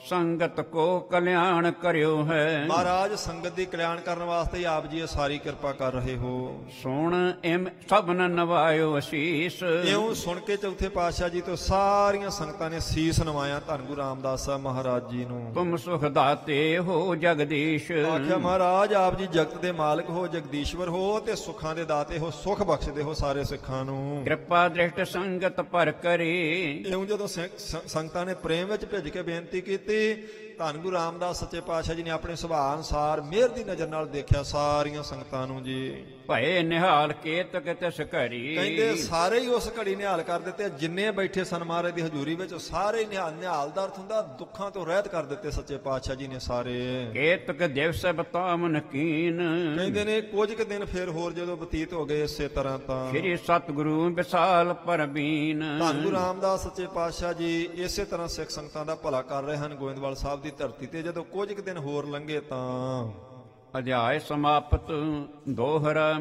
ਸੰਗਤ ਕੋ ਕਲਿਆਣ ਕਰਿਓ ਹੈ, ਮਹਾਰਾਜ ਸੰਗਤ ਦੀ ਕਲਿਆਣ ਕਰਨ ਵਾਸਤੇ ਆਪ ਜੀ ਇਹ ਸਾਰੀ ਕਿਰਪਾ ਕਰ ਰਹੇ ਹੋ। ਸੁਣ ਇਮ ਸਭਨ ਨਵਾਇਓ ਅਸੀਸ, ਇਉਂ ਸੁਣ ਕੇ ਚੌਥੇ ਪਾਤਸ਼ਾਹ ਜੀ ਤੋਂ ਸਾਰੀਆਂ ਸੰਗਤਾਂ ਨੇ ਸੀਸ ਨਵਾਇਆ ਧੰਨ ਗੁਰੂ ਰਾਮਦਾਸ ਸਾਹਿਬ ਮਹਾਰਾਜ ਜੀ ਨੂੰ। ਤੁਮ ਸੁਖ ਦਾਤੇ ਹੋ ਜਗਦੀਸ਼, ਆਖਿਆ ਮਹਾਰਾਜ ਆਪ ਜੀ ਜਗਤ ਦੇ ਮਾਲਕ ਹੋ, ਜਗਦੀਸ਼ਵਰ ਹੋ ਤੇ ਸੁੱਖਾਂ ਦੇ ਦਾਤੇ ਹੋ, ਸੁੱਖ ਬਖਸ਼ਦੇ ਹੋ ਸਾਰੇ ਸਿੱਖਾਂ ਨੂੰ। ਕਿਰਪਾ ਦ੍ਰਿਸ਼ਟ ਸੰਗਤ ਪਰ ਕਰੀ, ਇਉਂ ਜਦੋਂ ਸੰਗਤਾਂ ਨੇ ਪ੍ਰੇਮ ਵਿੱਚ ਭਿੱਜ ਕੇ ਬੇਨਤੀ ਕੀਤੀ, ਧੰਨ ਗੁਰੂ ਰਾਮਦਾਸ ਸੱਚੇ ਪਾਤਸ਼ਾਹ ਜੀ ਨੇ ਆਪਣੇ ਸੁਭਾਅ ਅਨੁਸਾਰ ਮਿਹਰ ਦੀ ਨਜ਼ਰ ਨਾਲ ਦੇਖਿਆ ਸਾਰੀਆਂ ਸੰਗਤਾਂ ਨੂੰ ਜੀ। ਭਏ ਨਿਹਾਲ ਕੇਤਕ ਤਿਸ ਘਰੀ, ਕਹਿੰਦੇ ਸਾਰੇ ਹੀ ਉਸ ਘੜੀ ਨਿਹਾਲ ਕਰ ਦਿੱਤੇ, ਜਿੰਨੇ ਬੈਠੇ ਸਨ ਮਹਾਰਾਜ ਦੀ ਹਜ਼ੂਰੀ ਵਿੱਚ ਸਾਰੇ ਨਿਹਾਲ ਦਾ ਅਰਥ ਹੁੰਦਾ ਦੁੱਖਾਂ ਤੋਂ ਰਹਿਤ ਕਰ ਦਿੱਤੇ ਸੱਚੇ ਪਾਤਸ਼ਾਹ ਜੀ ਨੇ ਸਾਰੇ। ਕੇਤਕ ਦਿਵਸ ਬਤਾਵਨ ਕੀਨ, ਕਹਿੰਦੇ ਨੇ ਕੁਝ ਕੁ ਦਿਨ ਫੇਰ ਹੋਰ ਜਦੋਂ ਬਤੀਤ ਹੋ ਗਏ ਇਸੇ ਤਰ੍ਹਾਂ ਤਾਂ ਸ੍ਰੀ ਸਤਿਗੁਰੂ ਵਿਸਾਲ ਪਰਬੀਨ, ਧੰਨ ਗੁਰੂ ਰਾਮਦਾਸ ਸੱਚੇ ਪਾਤਸ਼ਾਹ ਜੀ ਇਸੇ ਤਰ੍ਹਾਂ ਸਿੱਖ ਸੰਗਤਾਂ ਦਾ ਭਲਾ ਕਰ ਰਹੇ ਹਨ ਗੋਇੰਦਵਾਲ ਸਾਹਿਬ ਦੀ ਧਰਤੀ ਤੇ। ਜਦੋਂ ਕੁਝ ਕੁ ਦਿਨ ਹੋਰ ਲੰਘੇ ਤਾਂ ਅਧਿਆਇ ਸਮਾਪਤ। ਦੋਹਰਾ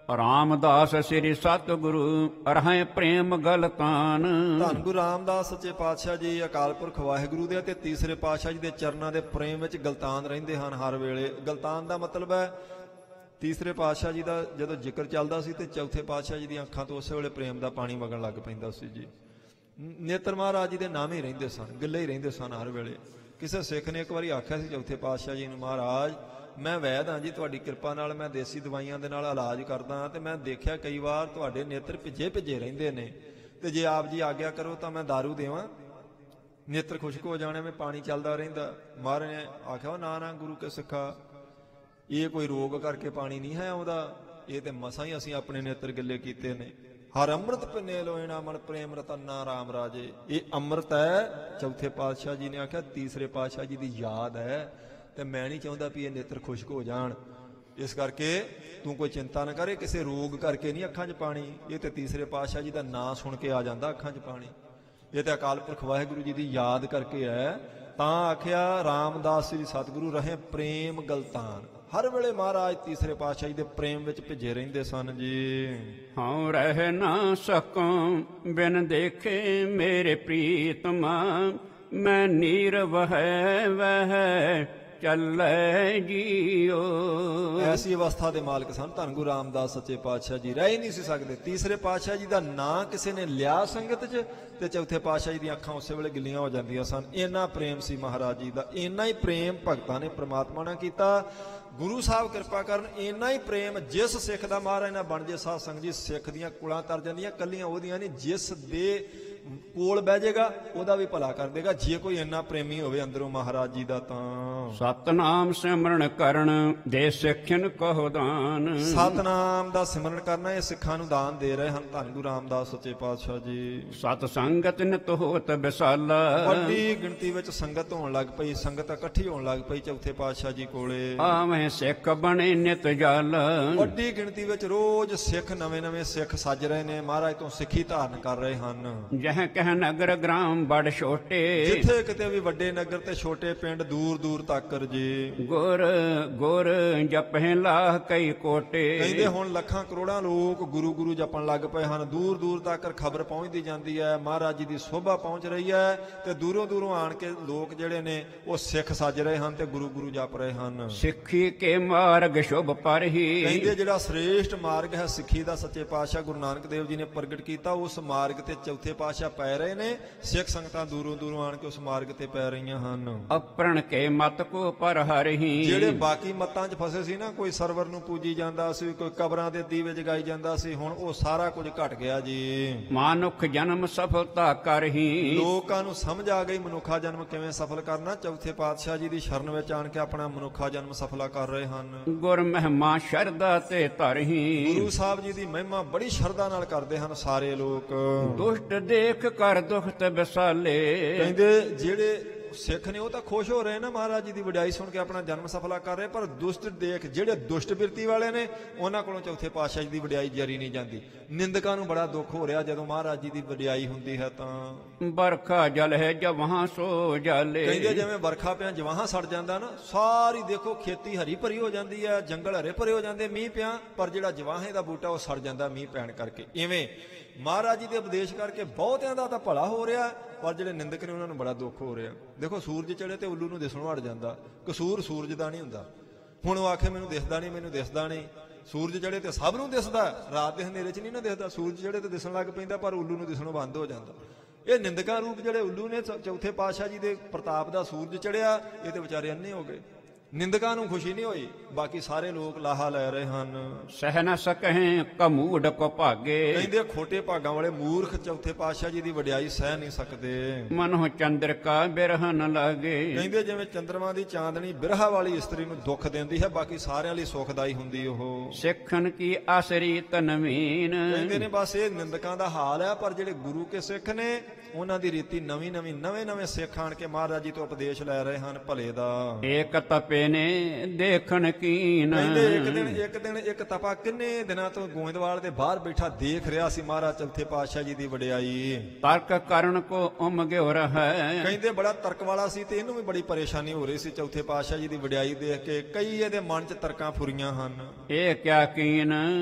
ਰਾਮਦਾਸ ਸ੍ਰੀ ਸਤਿਗੁਰੂ ਅਰਹੈ ਪ੍ਰੇਮ ਗਲਤਾਨ, ਧੰਨ ਗੁਰੂ ਰਾਮਦਾਸ ਸੱਚੇ ਪਾਤਸ਼ਾਹ ਜੀ ਅਕਾਲ ਪੁਰਖ ਵਾਹਿਗੁਰੂ ਦੇ ਤੇ ਤੀਸਰੇ ਪਾਤਸ਼ਾਹ ਜੀ ਦੇ ਚਰਨਾਂ ਦੇ ਪ੍ਰੇਮ ਵਿੱਚ ਗਲਤਾਨ ਰਹਿੰਦੇ ਹਨ ਹਰ ਵੇਲੇ। ਗਲਤਾਨ ਦਾ ਮਤਲਬ ਹੈ ਤੀਸਰੇ ਪਾਤਸ਼ਾਹ ਜੀ ਦਾ ਜਦੋਂ ਜ਼ਿਕਰ ਚੱਲਦਾ ਸੀ ਤੇ ਚੌਥੇ ਪਾਤਸ਼ਾਹ ਜੀ ਦੀਆਂ ਅੱਖਾਂ ਤੋਂ ਉਸੇ ਵੇਲੇ ਪ੍ਰੇਮ ਦਾ ਪਾਣੀ ਵਗਣ ਲੱਗ ਪੈਂਦਾ ਸੀ ਜੀ। ਨੇਤਰ ਮਹਾਰਾਜ ਜੀ ਦੇ ਨਾਮ ਹੀ ਰਹਿੰਦੇ ਸਨ, ਗੱਲੇ ਹੀ ਰਹਿੰਦੇ ਸਨ ਹਰ ਵੇਲੇ। ਕਿਸੇ ਸਿੱਖ ਨੇ ਇੱਕ ਵਾਰੀ ਆਖਿਆ ਸੀ ਚੌਥੇ ਪਾਤਸ਼ਾਹ ਜੀ ਨੂੰ, ਮਹਾਰਾਜ ਮੈਂ ਵੈਦ ਹਾਂ ਜੀ, ਤੁਹਾਡੀ ਕਿਰਪਾ ਨਾਲ ਮੈਂ ਦੇਸੀ ਦਵਾਈਆਂ ਦੇ ਨਾਲ ਇਲਾਜ ਕਰਦਾ, ਤੇ ਮੈਂ ਦੇਖਿਆ ਕਈ ਵਾਰ ਤੁਹਾਡੇ ਨੇਤਰ ਭਿੱਜੇ ਰਹਿੰਦੇ ਨੇ, ਤੇ ਜੇ ਆਪ ਜੀ ਆਗਿਆ ਕਰੋ ਤਾਂ ਮੈਂ ਦਾਰੂ ਦੇਵਾਂ, ਨੇਤਰ ਖੁਸ਼ਕ ਹੋ ਜਾਣੇ, ਮੈਂ ਪਾਣੀ ਚੱਲਦਾ ਰਹਿੰਦਾ। ਮਹਾਰਾਜ ਨੇ ਆਖਿਆ ਨਾ ਗੁਰੂ ਕੇ ਸਿੱਖਾ, ਇਹ ਕੋਈ ਰੋਗ ਕਰਕੇ ਪਾਣੀ ਨਹੀਂ ਹੈ ਆਉਂਦਾ, ਇਹ ਤੇ ਮਸਾਂ ਹੀ ਅਸੀਂ ਆਪਣੇ ਨੇਤਰ ਗਿੱਲੇ ਕੀਤੇ ਨੇ। ਹਰ ਅੰਮ੍ਰਿਤ ਪਿੰਨੇ ਲੋਇਣਾ ਮਨ ਪ੍ਰੇਮ ਰਤਨਾ ਰਾਮ ਰਾਜੇ, ਇਹ ਅੰਮ੍ਰਿਤ ਹੈ। ਚੌਥੇ ਪਾਤਸ਼ਾਹ ਜੀ ਨੇ ਆਖਿਆ ਤੀਸਰੇ ਪਾਤਸ਼ਾਹ ਜੀ ਦੀ ਯਾਦ ਹੈ, ਤੇ ਮੈਂ ਨਹੀਂ ਚਾਹੁੰਦਾ ਵੀ ਇਹ ਨੇਤਰ ਖੁਸ਼ਕ ਹੋ ਜਾਣ, ਇਸ ਕਰਕੇ ਤੂੰ ਕੋਈ ਚਿੰਤਾ ਨਾ ਕਰੇ, ਕਿਸੇ ਰੋਗ ਕਰਕੇ ਨਹੀਂ ਅੱਖਾਂ 'ਚ ਪਾਣੀ, ਇਹ ਤੇ ਤੀਸਰੇ ਪਾਤਸ਼ਾਹ ਜੀ ਦਾ ਨਾਂ ਸੁਣ ਕੇ ਆ ਜਾਂਦਾ ਅੱਖਾਂ 'ਚ ਪਾਣੀ, ਇਹ ਤੇ ਅਕਾਲ ਪੁਰਖ ਵਾਹਿਗੁਰੂ ਜੀ ਦੀ ਯਾਦ ਕਰਕੇ ਹੈ। ਤਾਂ ਆਖਿਆ ਰਾਮਦਾਸ ਜੀ ਸਤਿਗੁਰੂ ਰਹੇ ਪ੍ਰੇਮ ਗਲਤਾਨ, ਹਰ ਵੇਲੇ ਮਹਾਰਾਜ ਤੀਸਰੇ ਪਾਤਸ਼ਾਹ ਜੀ ਦੇ ਪ੍ਰੇਮ ਵਿੱਚ ਭਿੱਜੇ ਰਹਿੰਦੇ ਸਨ ਜੀ। ਹਉ ਰਹਿ ਨਾ ਸਕਾਂ ਬਿਨ ਦੇਖੇ ਮੇਰੇ ਪ੍ਰੀਤਮਾ, ਮੈਂ ਨੀਰਵ ਹੈ ਵਹਿ ਚੱਲੇ ਜੀਓ। ਐਸੀ ਅਵਸਥਾ ਦੇ ਮਾਲਕ ਸਨ ਧੰਨ ਗੁਰੂ ਰਾਮਦਾਸ ਸੱਚੇ ਪਾਤਸ਼ਾਹ ਜੀ, ਰਹਿ ਹੀ ਨਹੀਂ ਸੀ ਸਕਦੇ। ਤੀਸਰੇ ਪਾਤਸ਼ਾਹ ਜੀ ਦਾ ਨਾਂ ਕਿਸੇ ਨੇ ਲਿਆ ਸੰਗਤ 'ਚ, ਤੇ ਚੌਥੇ ਪਾਤਸ਼ਾਹ ਜੀ ਦੀਆਂ ਅੱਖਾਂ ਉਸੇ ਵੇਲੇ ਗਿੱਲੀਆਂ ਹੋ ਜਾਂਦੀਆਂ ਸਨ। ਇੰਨਾ ਪ੍ਰੇਮ ਸੀ ਮਹਾਰਾਜ ਜੀ ਦਾ, ਇੰਨਾ ਹੀ ਪ੍ਰੇਮ ਭਗਤਾਂ ਨੇ ਪ੍ਰਮਾਤਮਾ ਨਾਲ ਕੀਤਾ। ਗੁਰੂ ਸਾਹਿਬ ਕਿਰਪਾ ਕਰਨ, ਇੰਨਾ ਹੀ ਪ੍ਰੇਮ ਜਿਸ ਸਿੱਖ ਦਾ ਮਹਾਰਾਜ ਨਾਲ ਬਣ ਜੇ ਸਾਧ ਸੰਗਤ ਜੀ, ਸਿੱਖ ਦੀਆਂ ਕੁਲਾਂ ਤਰ ਜਾਂਦੀਆਂ, ਕੱਲੀਆਂ ਉਹਦੀਆਂ ਨਹੀਂ, ਜਿਸ ਦੇ ਕੋਲ ਬਹਿ ਜਾਏਗਾ ਉਹਦਾ ਵੀ ਭਲਾ ਕਰ ਦੇਗਾ, ਜੇ ਕੋਈ ਇੰਨਾ ਪ੍ਰੇਮੀ ਹੋਵੇ ਅੰਦਰੋਂ ਮਹਾਰਾਜ ਜੀ ਦਾ। ਤਾਂ ਸਤਨਾਮ ਸਿਮਰਨ ਕਰਨ ਦੇ ਸਿੱਖਨ ਕਹੋ ਦਾਨ, ਸਤਨਾਮ ਦਾ ਸਿਮਰਨ ਕਰਨਾ ਇਹ ਸਿੱਖਾਂ ਨੂੰ ਦਾਨ ਦੇ ਰਹੇ ਹਨ ਧੰਨ ਗੁਰੂ ਰਾਮਦਾਸ ਸੱਚੇ ਪਾਤਸ਼ਾਹ ਜੀ। ਸਤ ਸੰਗਤ ਨਿਤ ਹੋਤ ਵਿਸਾਲਾ, ਵੱਡੀ ਗਿਣਤੀ ਵਿੱਚ ਸੰਗਤ ਹੋਣ ਲੱਗ ਪਈ, ਸੰਗਤ ਇਕੱਠੀ ਹੋਣ ਲੱਗ ਪਈ ਚੌਥੇ ਪਾਤਸ਼ਾਹ ਜੀ ਕੋਲੇ। ਆਵੇਂ ਸਿੱਖ ਬਣੇ ਨਿਤ ਜਲ, ਵੱਡੀ ਗਿਣਤੀ ਵਿੱਚ ਰੋਜ਼ ਸਿੱਖ ਨਵੇਂ ਸਿੱਖ ਸੱਜ ਰਹੇ ਨੇ, ਮਹਾਰਾਜ ਤੋਂ ਸਿੱਖੀ ਧਾਰਨ ਕਰ ਰਹੇ ਹਨ। ਜਹ ਕਹਿ ਨਗਰ ਗ੍ਰਾਮ ਬੜ ਛੋਟੇ, ਜਿੱਥੇ ਕਿਤੇ ਵੀ ਵੱਡੇ ਨਗਰ ਤੇ ਛੋਟੇ ਪਿੰਡ ਦੂਰ ਤੱਕ ਜੀ। ਗੁਰ ਗੁਰ ਜਪਹਿ ਲਾਹ ਕਈ ਕੋਟੇ, ਕਹਿੰਦੇ ਹੁਣ ਲੱਖਾਂ ਕਰੋੜਾਂ ਲੋਕ ਗੁਰੂ ਜਪਣ ਲੱਗ ਪਏ ਹਨ। ਦੂਰ ਤੱਕ ਖਬਰ ਪਹੁੰਚਦੀ ਜਾਂਦੀ ਹੈ, ਮਹਾਰਾਜ ਜੀ ਦੀ ਸੋਭਾ ਪਹੁੰਚ ਰਹੀ ਹੈ, ਤੇ ਦੂਰੋਂ ਆਣ ਕੇ ਲੋਕ ਜਿਹੜੇ ਨੇ ਉਹ ਸਿੱਖ ਸੱਜ ਰਹੇ ਹਨ ਤੇ ਗੁਰੂ ਜਪ ਰਹੇ ਹਨ। ਸਿੱਖੀ ਕੇ ਮਾਰਗ ਸ਼ੁਭ ਪਰਹੀ, ਕਹਿੰਦੇ ਜਿਹੜਾ ਸ੍ਰੇਸ਼ਟ ਮਾਰਗ ਹੈ ਸਿੱਖੀ ਦਾ, ਸੱਚੇ ਪਾਤਸ਼ਾਹ ਗੁਰੂ ਨਾਨਕ ਦੇਵ ਜੀ ਨੇ ਪ੍ਰਗਟ ਕੀਤਾ, ਉਸ ਮਾਰਗ ਤੇ ਚੌਥੇ ਪਾਤਸ਼ਾਹ ਪੈ ਰਹੇ ਨੇ। ਸਿੱਖ ਸੰਗਤਾਂ ਦੂਰੋਂ ਆਣ ਕੇ ਉਸ ਮਾਰਗ ਤੇ ਪੈ ਰਹੀਆਂ ਹਨ। ਅਪਰਣ ਕੇ ਮਤ ਕੋ ਪਰ ਹਰਹੀ, ਜਿਹੜੇ ਬਾਕੀ ਮਤਾਂ 'ਚ ਫਸੇ ਸੀ ਨਾ, ਕੋਈ ਸਰਵਰ ਨੂੰ ਪੂਜੀ ਜਾਂਦਾ ਸੀ, ਕੋਈ ਕਬਰਾਂ ਦੇ ਦੀਵੇ ਜਗਾਈ ਜਾਂਦਾ ਸੀ, ਹੁਣ ਉਹ ਸਾਰਾ ਕੁਝ ਘਟ ਗਿਆ ਜੀ। ਮਾਨੁਖ ਜਨਮ ਸਫਲਤਾ ਕਰਹੀ, ਲੋਕਾਂ ਨੂੰ ਸਮਝ ਆ ਗਈ ਮਨੁੱਖਾ ਜਨਮ ਕਿਵੇਂ ਸਫਲ ਕਰਨਾ। ਚੌਥੇ ਪਾਤਸ਼ਾਹ ਜੀ ਦੀ ਸ਼ਰਨ ਵਿੱਚ ਆਣ ਕੇ ਆਪਣਾ ਮਨੁੱਖਾ ਜਨਮ ਸਫਲਾ ਕਰ ਰਹੇ ਹਨ। ਗੁਰ ਮਹਿਮਾ ਸ਼ਰਧਾ ਤੇ ਧਰਹੀ, ਗੁਰੂ ਸਾਹਿਬ ਜੀ ਦੀ ਮਹਿਮਾ ਬੜੀ ਸ਼ਰਧਾ ਨਾਲ ਕਰਦੇ ਹਨ ਸਾਰੇ ਲੋਕ। ਦੁਸ਼ਟ ਦੇਖ ਕਰ ਦੁਖ ਤੇ ਵਿਸਾਲੇ, ਕਹਿੰਦੇ ਜਿਹੜੇ ਸਿੱਖ ਨੇ ਉਹ ਤਾਂ ਖੁਸ਼ ਹੋ ਰਹੇ ਨਾ ਮਹਾਰਾਜ ਜੀ ਦੀ ਵਡਿਆਈ ਸੁਣ ਕੇ, ਆਪਣਾ ਜਨਮ ਸਫਲਾ ਕਰ ਰਹੇ, ਪਰ ਦੁਸ਼ਟ ਦੇਖ ਜਿਹੜੇ ਦੁਸ਼ਟ ਬਿਰਤੀ ਵਾਲੇ ਨੇ ਉਹਨਾਂ ਕੋਲੋਂ ਚੌਥੇ ਪਾਤਸ਼ਾਹ ਜੀ ਦੀ ਵਡਿਆਈ ਜਾਰੀ ਨਹੀਂ ਜਾਂਦੀ। ਨਿੰਦਕਾਂ ਨੂੰ ਬੜਾ ਦੁੱਖ ਹੋ ਰਿਹਾ ਜਦੋਂ ਮਹਾਰਾਜ ਜੀ ਦੀ ਵਡਿਆਈ ਹੁੰਦੀ ਹੈ। ਤਾਂ ਬਰਖਾ ਜਲ ਹੈ ਜਵਾਂ ਸੋ ਜਾਲੇ, ਕਹਿੰਦੇ ਜਿਵੇਂ ਵਰਖਾ ਪਿਆ ਜਵਾਹਾਂ ਸੜ ਜਾਂਦਾ ਨਾ, ਸਾਰੀ ਦੇਖੋ ਖੇਤੀ ਹਰੀ ਭਰੀ ਹੋ ਜਾਂਦੀ ਹੈ, ਜੰਗਲ ਹਰੇ ਭਰੇ ਹੋ ਜਾਂਦੇ ਮੀਂਹ ਪਿਆ, ਪਰ ਜਿਹੜਾ ਜਵਾਹੇ ਦਾ ਬੂਟਾ ਉਹ ਸੜ ਜਾਂਦਾ ਮੀਂਹ ਪੈਣ ਕਰਕੇ। ਇਵੇਂ ਮਹਾਰਾਜ ਜੀ ਦੇ ਉਪਦੇਸ਼ ਕਰਕੇ ਬਹੁਤਿਆਂ ਦਾ ਤਾਂ ਭਲਾ ਹੋ ਰਿਹਾ, ਪਰ ਜਿਹੜੇ ਨਿੰਦਕ ਨੇ ਉਹਨਾਂ ਨੂੰ ਬੜਾ ਦੁੱਖ ਹੋ ਰਿਹਾ। ਦੇਖੋ ਸੂਰਜ ਚੜੇ ਤੇ ਉੱਲੂ ਨੂੰ ਦਿਸਣੋਂ ਹਟ ਜਾਂਦਾ, ਕਸੂਰ ਸੂਰਜ ਦਾ ਨਹੀਂ ਹੁੰਦਾ। ਹੁਣ ਉਹ ਆਖੇ ਮੈਨੂੰ ਦਿਸਦਾ ਨਹੀਂ, ਸੂਰਜ ਚੜੇ ਤੇ ਸਭ ਨੂੰ ਦਿਸਦਾ, ਰਾਤ ਦੇ ਹਨੇਰੇ 'ਚ ਨਹੀਂ ਨਾ ਦਿਸਦਾ। ਸੂਰਜ ਚੜੇ ਤੇ ਦਿਸਣ ਲੱਗ ਪੈਂਦਾ, ਪਰ ਉੱਲੂ ਨੂੰ ਦਿਸਣੋਂ ਬੰਦ ਹੋ ਜਾਂਦਾ। ਇਹ ਨਿੰਦਕਾਂ ਰੂਪ ਜਿਹੜੇ ਉੱਲੂ ਨੇ, ਚੌਥੇ ਪਾਤਸ਼ਾਹ ਜੀ ਦੇ ਪ੍ਰਤਾਪ ਦਾ ਸੂਰਜ ਚੜਿਆ, ਇਹ ਤੇ ਵਿਚਾਰੇ ਅੰਨੇ ਹੋ ਗਏ। ਨਿੰਦਕਾਂ ਨੂੰ ਖੁਸ਼ੀ ਨਹੀਂ ਹੋਈ, ਬਾਕੀ ਸਾਰੇ ਲੋਕ ਲਾਹਾ ਲੈ ਰਹੇ ਹਨ। ਸਹਿ ਨ ਸਕਹਿ ਕਮੂੜ ਕੋ ਭਾਗੇ, ਕਹਿੰਦੇ ਖੋਟੇ ਭਾਗਾਂ ਵਾਲੇ ਮੂਰਖ ਚੌਥੇ ਪਾਤਸ਼ਾਹ ਜੀ ਦੀ ਵਡਿਆਈ ਸਹਿ ਨਹੀਂ ਸਕਦੇ। ਮਨੁ ਚੰਦਰ ਕਾ ਬਿਰਹ ਨ ਲਾਗੇ, ਕਹਿੰਦੇ ਜਿਵੇਂ ਚੰਦਰਮਾ ਦੀ ਚਾਂਦਨੀ ਬਿਰਹਾ ਵਾਲੀ ਇਸਤਰੀ ਨੂੰ ਦੁੱਖ ਦਿੰਦੀ ਹੈ, ਬਾਕੀ ਸਾਰਿਆਂ ਲਈ ਸੁਖਦਾਈ ਹੁੰਦੀ ਉਹ। ਸਿੱਖਨ ਕੀ ਆਸਰੀ ਤਨਵੀਨ, ਕਹਿੰਦੇ ਨੇ ਬਸ ਇਹ ਨਿੰਦਕਾਂ ਦਾ ਹਾਲ ਹੈ, ਪਰ ਜਿਹੜੇ ਗੁਰੂ ਕੇ ਸਿੱਖ ਨੇ ਉਹਨਾਂ ਦੀ ਰੀਤੀ ਨਵੇਂ ਸਿੱਖ ਆਣ ਕੇ ਮਹਾਰਾਜ ਜੀ ਤੋਂ ਉਪਦੇਸ਼ ਲੈ ਰਹੇ ਹਨ ਭਲੇ ਦਾ। ਏਕ ਤਪੇ ਨੇ ਦੇਖਣ ਕੀਨ, ਕਹਿੰਦੇ ਇੱਕ ਦਿਨ ਇੱਕ ਤਪਾ ਕਿੰਨੇ ਦਿਨਾਂ ਤੋਂ ਗੋਇੰਦਵਾਲ ਦੇ ਬਾਹਰ ਬੈਠਾ ਦੇਖ ਰਿਹਾ ਸੀ ਮਹਾਰਾਜ ਚੌਥੇ ਪਾਤਸ਼ਾਹ ਜੀ ਦੀ ਵਡਿਆਈ। ਤਰਕ ਕਰਨ ਕੋ ਉਮਗਿਓ ਰਹੈ, ਕਹਿੰਦੇ ਬੜਾ ਤਰਕ ਵਾਲਾ ਸੀ ਤੇ ਇਹਨੂੰ ਵੀ ਬੜੀ ਪਰੇਸ਼ਾਨੀ ਹੋ ਰਹੀ ਸੀ ਚੌਥੇ ਪਾਤਸ਼ਾਹ ਜੀ ਦੀ ਵਡਿਆਈ ਦੇਖ ਕੇ। ਕਈ ਇਹਦੇ ਮਨ 'ਚ ਤਰਕਾਂ ਫੁਰੀਆਂ ਹਨ। ਇਹ ਕਿਆ ਕੀਨ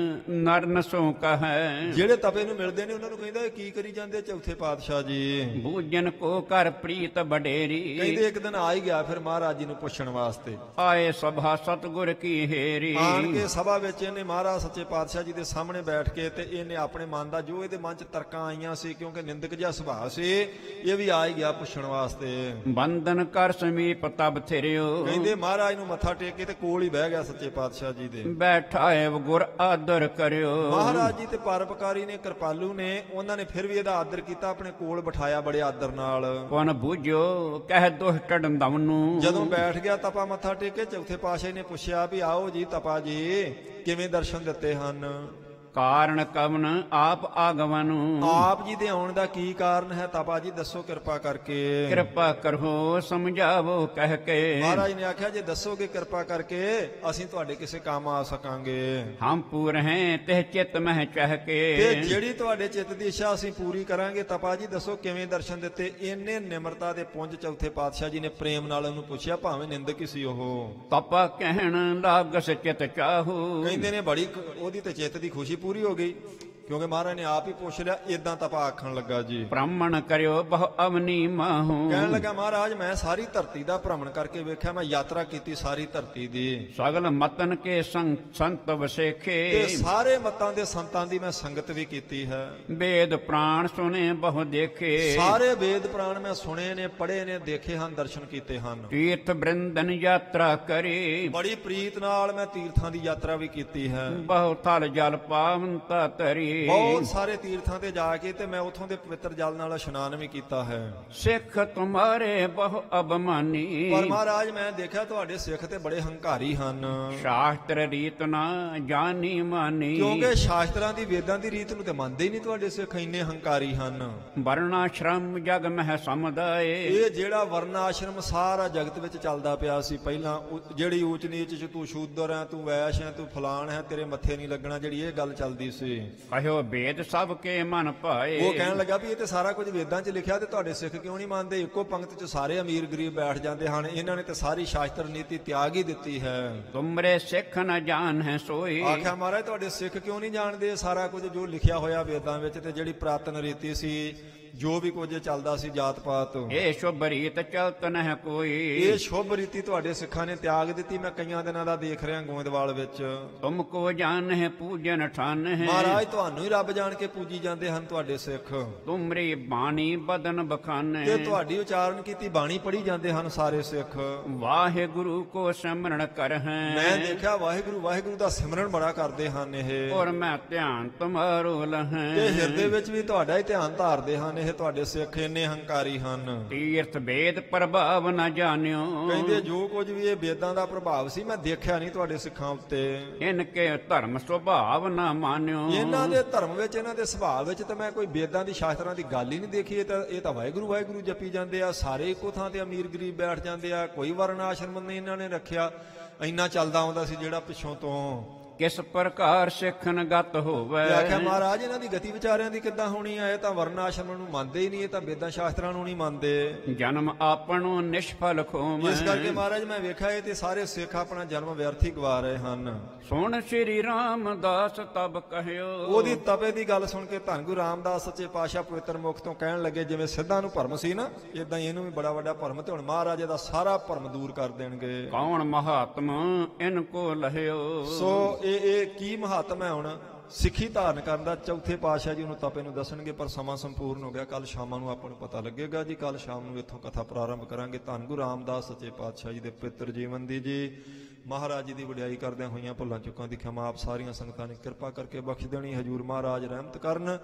ਨਰ ਨਸੋਂ ਕਹੈ, ਜਿਹੜੇ ਤਪੇ ਨੂੰ ਮਿਲਦੇ ਨੇ ਉਹਨਾਂ ਨੂੰ ਕਹਿੰਦਾ ਕੀ ਕਰੀ ਜਾਂਦੇ ਚੌਥੇ ਪਾਤਸ਼ਾਹ ਜੀ। ਬੂਝਨ ਕੋ ਕਰ ਪ੍ਰੀਤ ਬਡੇਰੀ, ਕਹਿੰਦੇ ਇੱਕ ਦਿਨ ਆ ਹੀ ਗਿਆ ਫਿਰ ਮਹਾਰਾਜ ਜੀ ਨੂੰ ਪੁੱਛਣ ਵਾਸਤੇ, ਆਏ ਸਭਾ ਸਤਿਗੁਰ ਕੀ ਹੇਰੀ। ਆਣ ਕੇ ਸਭਾ ਵਿੱਚ ਇਹਨੇ ਮਹਾਰਾਜ ਸੱਚੇ ਪਾਤਸ਼ਾਹ ਜੀ ਦੇ ਸਾਹਮਣੇ ਬੈਠ ਕੇ ਤੇ ਇਹਨੇ ਆਪਣੇ ਮਨ ਦਾ ਜੋ ਇਹਦੇ ਮਨ 'ਚ ਤਰਕਾਂ ਆਈਆਂ ਸੀ, ਕਿਉਂਕਿ ਨਿੰਦਕ ਜਿਹਾ ਸੁਭਾਅ ਸੀ, ਇਹ ਵੀ ਆ ਹੀ ਗਿਆ ਪੁੱਛਣ ਵਾਸਤੇ। ਬੰਦਨ ਕਰ ਸਮੀਪ ਤਬ ਥਿਰਿਓ, ਕਹਿੰਦੇ ਮਹਾਰਾਜ ਨੂੰ ਮੱਥਾ ਟੇਕ ਕੇ ਤੇ ਕੋਲ ਹੀ ਬਹਿ ਗਿਆ ਸੱਚੇ ਪਾਤਸ਼ਾਹ ਜੀ ਦੇ। ਬੈਠਾਏ ਗੁਰ ਆਦਰ ਕਰਿਓ। ਮਹਾਰਾਜ ਜੀ ਤੇ ਪਰਉਪਕਾਰੀ ਨੇ, ਕਿਰਪਾਲੂ ਨੇ, ਉਹਨਾਂ ਨੇ ਫਿਰ ਵੀ ਇਹਦਾ ਆਦਰ ਕੀਤਾ, ਆਪਣੇ ਕੋਲ ਬਿਠਾਇਆ ਬੜੇ ਆਦਰ ਨਾਲ। ਕੋਨ ਬੂਝੋ ਕਹਿ ਦੁਸ਼ਟ ਡੰਦਮ ਨੂੰ। ਜਦੋਂ ਬੈਠ ਗਿਆ ਤਪਾ ਮੱਥਾ ਟੇਕ ਕੇ, ਚੌਥੇ ਪਾਤਸ਼ਾਹ ਨੇ ਪੁੱਛਿਆ ਵੀ ਆਓ ਜੀ ਤਪਾ ਜੀ, ਕਿਵੇਂ ਦਰਸ਼ਨ ਦਿੱਤੇ ਹਨ? ਕਾਰਨ ਕਵਨ ਆਪ ਆਗਮਨੁ। ਆਪ ਜੀ ਦੇ ਆਉਣ ਦਾ ਕੀ ਕਾਰਨ ਹੈ ਤਪਾ ਜੀ, ਦੱਸੋ ਕਿਰਪਾ ਕਰਕੇ। ਕਿਰਪਾ ਕਰੋ ਸਮਝਾਵੋ ਕਹਿ ਕੇ। ਮਹਾਰਾਜ ਨੇ ਆਖਿਆ ਜੇ ਦੱਸੋਗੇ ਕਿਰਪਾ ਕਰਕੇ, ਅਸੀਂ ਤੁਹਾਡੇ ਕਿਸੇ ਕੰਮ ਆ ਸਕਾਂਗੇ। ਹਮ ਪੂਰ ਹੈ ਤੇ ਚਿਤ ਮਹਿ ਚਾਹ ਕੇ। ਤੇ ਜਿਹੜੀ ਤੁਹਾਡੇ ਚਿੱਤ ਦੀ ਇੱਛਾ ਅਸੀਂ ਪੂਰੀ ਕਰਾਂਗੇ। ਤਪਾ ਜੀ ਦੱਸੋ ਕਿਵੇਂ ਦਰਸ਼ਨ ਦਿੱਤੇ? ਇੰਨੇ ਨਿਮਰਤਾ ਦੇ ਪੁੰਜ ਚੌਥੇ ਪਾਤਸ਼ਾਹ ਜੀ ਨੇ ਪ੍ਰੇਮ ਨਾਲ ਉਹਨੂੰ ਪੁੱਛਿਆ, ਭਾਵੇਂ ਨਿੰਦਕ ਹੀ ਸੀ ਉਹ। ਤਪਾ ਕਹਿਣ ਲਾਗਸ ਚਿਤ ਚਾਹੂ। ਕਹਿੰਦੇ ਨੇ ਬੜੀ ਉਹਦੀ ਤੇ ਚਿੱਤ ਦੀ ਖੁਸ਼ੀ ਪੂਰੀ ਹੋ ਗਈ, ਕਿਉਂਕਿ ਮਹਾਰਾਜ ਨੇ ਆਪ ਹੀ ਪੁੱਛ ਲਿਆ। ਇਦਾਂ ਤਪਾ ਆਖਣ ਲੱਗਾ ਜੀ, ਭ੍ਰਮਣ ਕਰਿਓ ਬਹੁ ਅਵਨੀ ਮਾਹੂ। ਕਹਿਣ ਲੱਗਾ ਮਹਾਰਾਜ ਮੈਂ ਸਾਰੀ ਧਰਤੀ ਦਾ ਭ੍ਰਮਣ ਕਰਕੇ ਵੇਖਿਆ, ਮੈਂ ਯਾਤਰਾ ਕੀਤੀ ਸਾਰੀ ਧਰਤੀ ਦੀ। ਸਗਲ ਮਤਨ ਕੇ ਸੰਤ ਵਸੇਖੇ। ਤੇ ਸਾਰੇ ਮਤਾਂ ਦੇ ਸੰਤਾਂ ਦੀ ਮੈਂ ਸੰਗਤ ਵੀ ਕੀਤੀ ਹੈ। ਵੇਦ ਪ੍ਰਾਣ ਸੁਨੇ ਬਹੁ ਦੇਖੇ। ਸਾਰੇ ਵੇਦ ਪ੍ਰਾਣ ਮੈਂ ਸੁਣੇ ਨੇ, ਪੜ੍ਹੇ ਨੇ, ਦੇਖੇ ਹਨ, ਦਰਸ਼ਨ ਕੀਤੇ ਹਨ। ਤੀਰਥ ਬ੍ਰਿੰਦਨ ਯਾਤਰਾ ਕਰੀ। ਬੜੀ ਪ੍ਰੀਤ ਨਾਲ ਮੈਂ ਤੀਰਥਾਂ ਦੀ ਯਾਤਰਾ ਵੀ ਕੀਤੀ ਹੈ। ਬਹੁ ਥਲ ਜਲ ਪਾਵਨਤਾ ਤਰੀ। ਬਹੁਤ ਸਾਰੇ ਤੀਰਥਾਂ ਤੇ ਜਾ ਕੇ ਤੇ ਮੈਂ ਉਥੋਂ ਦੇ ਪਵਿੱਤਰ ਜਲ ਨਾਲ ਇਸ਼ਨਾਨ ਵੀ ਕੀਤਾ ਹੈ। ਸਿੱਖ ਤੁਮਾਰੇ ਬਹੁ ਅਬਮਾਨੀ। ਪਰ ਮਹਾਰਾਜ ਮੈਂ ਦੇਖਿਆ ਤੁਹਾਡੇ ਸਿੱਖ ਤੇ ਬੜੇ ਹੰਕਾਰੀ ਹਨ। ਸ਼ਾਸਤਰ ਰੀਤ ਨਾ ਜਾਣੀ ਮਾਨੀ। ਕਿਉਂਕਿ ਸ਼ਾਸਤਰਾਂ ਦੀ, ਵੇਦਾਂ ਦੀ ਰੀਤ ਨੂੰ ਤੇ ਮੰਨਦੇ ਹੀ ਨਹੀਂ ਤੁਹਾਡੇ ਸਿੱਖ, ਇੰਨੇ ਹੰਕਾਰੀ ਹਨ। ਵਰਨਾਸ਼ਰਮ ਜਗ ਮਹਿ ਸਮੁਦਾਏ। ਇਹ ਜਿਹੜਾ ਵਰਨਾਸ਼ਰਮ ਸਾਰਾ ਜਗਤ ਵਿੱਚ ਚੱਲਦਾ ਪਿਆ ਸੀ ਪਹਿਲਾਂ, ਜਿਹੜੀ ਊਚ ਨੀਚ ਚ ਤੂੰ ਸ਼ੂਦਰ ਹੈ, ਤੂੰ ਵੈਸ਼ ਹੈ, ਤੂੰ ਫਲਾਣ ਹੈ, ਤੇਰੇ ਮੱਥੇ ਨਹੀਂ ਲੱਗਣਾ, ਜਿਹੜੀ ਇਹ ਗੱਲ ਚੱਲਦੀ ਸੀ। ਕਹਿਓ ਵੇਦ ਸਭ ਕੇ ਮਨ ਭਾਏ। ਉਹ ਕਹਿਣ ਲੱਗਾ ਵੀ ਇਹ ਤੇ ਸਾਰਾ ਕੁਝ ਵੇਦਾਂ 'ਚ ਲਿਖਿਆ, ਤੇ ਤੁਹਾਡੇ ਸਿੱਖ ਕਿਉਂ ਨਹੀਂ ਮੰਨਦੇ? ਇੱਕੋ ਪੰਕਤ 'ਚ ਸਾਰੇ ਅਮੀਰ ਗਰੀਬ ਬੈਠ ਜਾਂਦੇ ਹਨ, ਇਹਨਾਂ ਨੇ ਤੇ ਸਾਰੀ ਸ਼ਾਸਤਰ ਨੀਤੀ ਤਿਆਗ ਹੀ ਦਿੱਤੀ ਹੈ। ਤੁਮਰੇ ਸਿੱਖ ਨ ਜਾਣ ਹੈ ਸੋਈ। ਆਖਿਆ ਮਹਾਰਾਜ ਤੁਹਾਡੇ ਸਿੱਖ ਕਿਉਂ ਨਹੀਂ ਜਾਣਦੇ ਸਾਰਾ ਕੁਝ ਜੋ ਲਿਖਿਆ ਹੋਇਆ ਵੇਦਾਂ ਵਿੱਚ, ਤੇ ਜਿਹੜੀ ਪ੍ਰਾਤਨ ਰੀਤੀ ਸੀ, ਜੋ ਵੀ ਕੁਝ ਚੱਲਦਾ ਸੀ ਜਾਤ ਪਾਤ। ਇਹ ਸ਼ੁਭ ਰੀਤ ਚਲਤ ਨਹਿ ਕੋਈ। ਇਹ ਸ਼ੁਭ ਰੀਤੀ ਤੁਹਾਡੇ ਸਿੱਖਾਂ ਨੇ ਤਿਆਗ ਦਿੱਤੀ। ਮੈਂ ਕਈਆਂ ਦਿਨਾਂ ਦਾ ਦੇਖ ਰਿਹਾ ਗੋਇੰਦਵਾਲ ਵਿੱਚ। ਤੁਮ ਕੋ ਜਾਣ ਹੈ ਪੂਜਨ ਠਾਨ ਹੈ। ਮਹਾਰਾਜ ਤੁਹਾਨੂੰ ਹੀ ਰੱਬ ਜਾਣ ਕੇ ਪੂਜੀ ਜਾਂਦੇ ਹਨ ਤੁਹਾਡੇ ਸਿੱਖ। ਤੁਮਰੀ ਬਾਣੀ ਬਦਨ ਬਖਾਨੇ। ਤੇ ਤੁਹਾਡੀ ਉਚਾਰਨ ਕੀਤੀ ਬਾਣੀ ਪੜ੍ਹੀ ਜਾਂਦੇ ਹਨ ਸਾਰੇ ਸਿੱਖ। ਵਾਹਿਗੁਰੂ ਕੋ ਸਿਮਰਨ ਕਰ ਹੈ। ਮੈਂ ਦੇਖਿਆ ਵਾਹਿਗੁਰੂ ਵਾਹਿਗੁਰੂ ਦਾ ਸਿਮਰਨ ਬੜਾ ਕਰਦੇ ਹਨ ਇਹ। ਔਰ ਮੈਂ ਧਿਆਨ ਤੁਮਾਰੋ ਲਹੈ। ਤੇ ਹਿਰਦੇ ਵਿੱਚ ਵੀ ਤੁਹਾਡਾ ਹੀ ਧਿਆਨ ਧਾਰਦੇ ਹਨ ਇਹ ਤੁਹਾਡੇ ਸਿੱਖ, ਇੰਨੇ ਹੰਕਾਰੀ ਹਨ। ਤੀਰਥ ਵੇਦ ਪ੍ਰਭਾਵ ਨਾ ਜਾਣਿਓ। ਕਹਿੰਦੇ ਜੋ ਕੁਝ ਵੀ ਇਹ ਵੇਦਾਂ ਦਾ ਪ੍ਰਭਾਵ ਸੀ ਮੈਂ ਦੇਖਿਆ ਨਹੀਂ ਤੁਹਾਡੇ ਸਿੱਖਾਂ ਉੱਤੇ। ਇਨਕੇ ਧਰਮ ਸੁਭਾਵ ਨਾ ਮਾਨਿਓ। ਇਹਨਾਂ ਦੇ ਧਰਮ ਵਿੱਚ, ਇਹਨਾਂ ਦੇ ਸੁਭਾਅ ਵਿੱਚ ਤਾਂ ਮੈਂ ਕੋਈ ਵੇਦਾਂ ਦੀ ਸ਼ਾਸਤਰਾਂ ਦੀ ਗੱਲ ਹੀ ਨਹੀਂ ਦੇਖੀ। ਇਹ ਤਾਂ ਵਾਹਿਗੁਰੂ ਵਾਹਿਗੁਰੂ ਜਪੀ ਜਾਂਦੇ ਆ, ਸਾਰੇ ਇੱਕੋ ਥਾਂ ਤੇ ਅਮੀਰ ਗਰੀਬ ਬੈਠ ਜਾਂਦੇ ਆ, ਕੋਈ ਵਰਨ ਆਸ਼ਰਮ ਨਹੀਂ ਇਹਨਾਂ ਨੇ ਰੱਖਿਆ। ਇੰਨਾ ਚੱਲਦਾ ਆਉਂਦਾ ਸੀ ਜਿਹੜਾ ਪਿੱਛੋਂ ਤੋਂ। ਕਿਸ ਪ੍ਰਕਾਰ ਸਿੱਖਨ ਗਤ ਹੋਵੇ। ਆਖਿਆ ਮਹਾਰਾਜ ਇਹਨਾਂ ਦੀ ਗਤੀ ਵਿਚਾਰਿਆਂ ਦੀ ਕਿੱਦਾਂ ਹੋਣੀ ਆ? ਇਹ ਤਾਂ ਵਰਨ ਆਸ਼ਰਮ ਨੂੰ ਮੰਨਦੇ ਹੀ ਨਹੀਂ, ਇਹ ਤਾਂ ਵੇਦਾਂ ਸ਼ਾਸਤਰਾਂ ਨੂੰ ਨਹੀਂ ਮੰਨਦੇ। ਜਨਮ ਆਪਣੋ ਨਿਸ਼ਫਲ ਖੋਮ। ਇਸ ਕਰਕੇ ਮਹਾਰਾਜ ਮੈਂ ਵੇਖਿਆ ਇਹ ਤੇ ਸਾਰੇ ਸਿੱਖ ਆਪਣਾ ਜਨਮ ਵਿਅਰਥੀ ਗਵਾ ਰਹੇ ਹਨ। ਸੁਣ ਸ੍ਰੀ ਰਾਮਦਾਸ ਤਬ ਕਹਿਓ। ਉਹਦੀ ਤਪੇ ਦੀ ਗੱਲ ਸੁਣ ਕੇ ਧੰਨ ਗੁਰੂ ਰਾਮਦਾਸ ਸੱਚੇ ਪਾਤਸ਼ਾਹ ਪਵਿੱਤਰ ਮੁਖ ਤੋਂ ਕਹਿਣ ਲੱਗੇ, ਜਿਵੇਂ ਸਿੱਧਾਂ ਨੂੰ ਭਰਮ ਸੀ ਨਾ, ਇਦਾਂ ਹੀ ਇਹਨੂੰ ਵੀ ਬੜਾ ਵੱਡਾ ਭਰਮ, ਤੇ ਹੁਣ ਮਹਾਰਾਜ ਦਾ ਸਾਰਾ ਭਰਮ ਦੂਰ ਕਰ ਦੇਣਗੇ। ਕੌਣ ਮਹਾਤਮਾ ਇਨ ਕੋ ਲਹਿਓ। ਸੋ ਇਹ ਕੀ ਮਹਾਤਮ ਹੈ ਹੁਣ ਸਿੱਖੀ ਧਾਰਨ ਕਰਨ ਦਾ? ਚੌਥੇ ਪਾਤਸ਼ਾਹ ਜੀ ਉਹਨੂੰ ਤਪੇ ਨੂੰ ਦੱਸਣਗੇ, ਪਰ ਸਮਾਂ ਸੰਪੂਰਨ ਹੋ ਗਿਆ। ਕੱਲ ਸ਼ਾਮਾਂ ਨੂੰ ਆਪਾਂ ਨੂੰ ਪਤਾ ਲੱਗੇਗਾ ਜੀ। ਕੱਲ ਸ਼ਾਮ ਨੂੰ ਇੱਥੋਂ ਕਥਾ ਪ੍ਰਾਰੰਭ ਕਰਾਂਗੇ। ਧੰਨ ਗੁਰੂ ਰਾਮਦਾਸ ਸੱਚੇ ਪਾਤਸ਼ਾਹ ਜੀ ਦੇ ਪਵਿੱਤਰ ਜੀਵਨ ਦੀ ਜੀ। ਮਹਾਰਾਜ ਜੀ ਦੀ ਵਡਿਆਈ ਕਰਦਿਆਂ ਹੋਈਆਂ ਭੁੱਲਾਂ ਚੁੱਕਾਂ ਦੀ ਖਿਮਾ ਆਪ ਸਾਰੀਆਂ ਸੰਗਤਾਂ ਨੇ ਕਿਰਪਾ ਕਰਕੇ ਬਖਸ਼ ਦੇਣੀ। ਹਜੂਰ ਮਹਾਰਾਜ ਰਹਿਮਤ ਕਰਨ।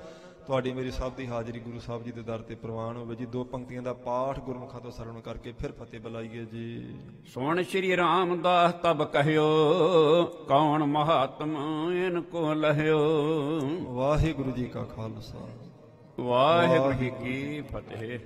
ਤੁਹਾਡੀ ਮੇਰੀ ਸਭ ਦੀ ਹਾਜ਼ਰੀ ਗੁਰੂ ਸਾਹਿਬ ਜੀ ਦੇ ਦਰ ਤੇ ਪ੍ਰਵਾਨ ਹੋਵੇ ਜੀ। ਦੋ ਪੰਕਤੀਆਂ ਦਾ ਪਾਠ ਗੁਰਮੁਖਾਂ ਤੋਂ ਸਰਵਣ ਕਰਕੇ ਫਿਰ ਫਤਿਹ ਬੁਲਾਈਏ ਜੀ। ਸੁਣ ਸ੍ਰੀ ਰਾਮਦਾਸ ਤਬ ਕਹਿਓ। ਕੌਣ ਮਹਾਤਮ ਇਨ ਕੋ ਲਹਿਓ। ਵਾਹਿਗੁਰੂ ਜੀ ਕਾ ਖਾਲਸਾ, ਵਾਹਿਗੁਰੂ ਜੀ ਕੀ ਫਤਿਹ।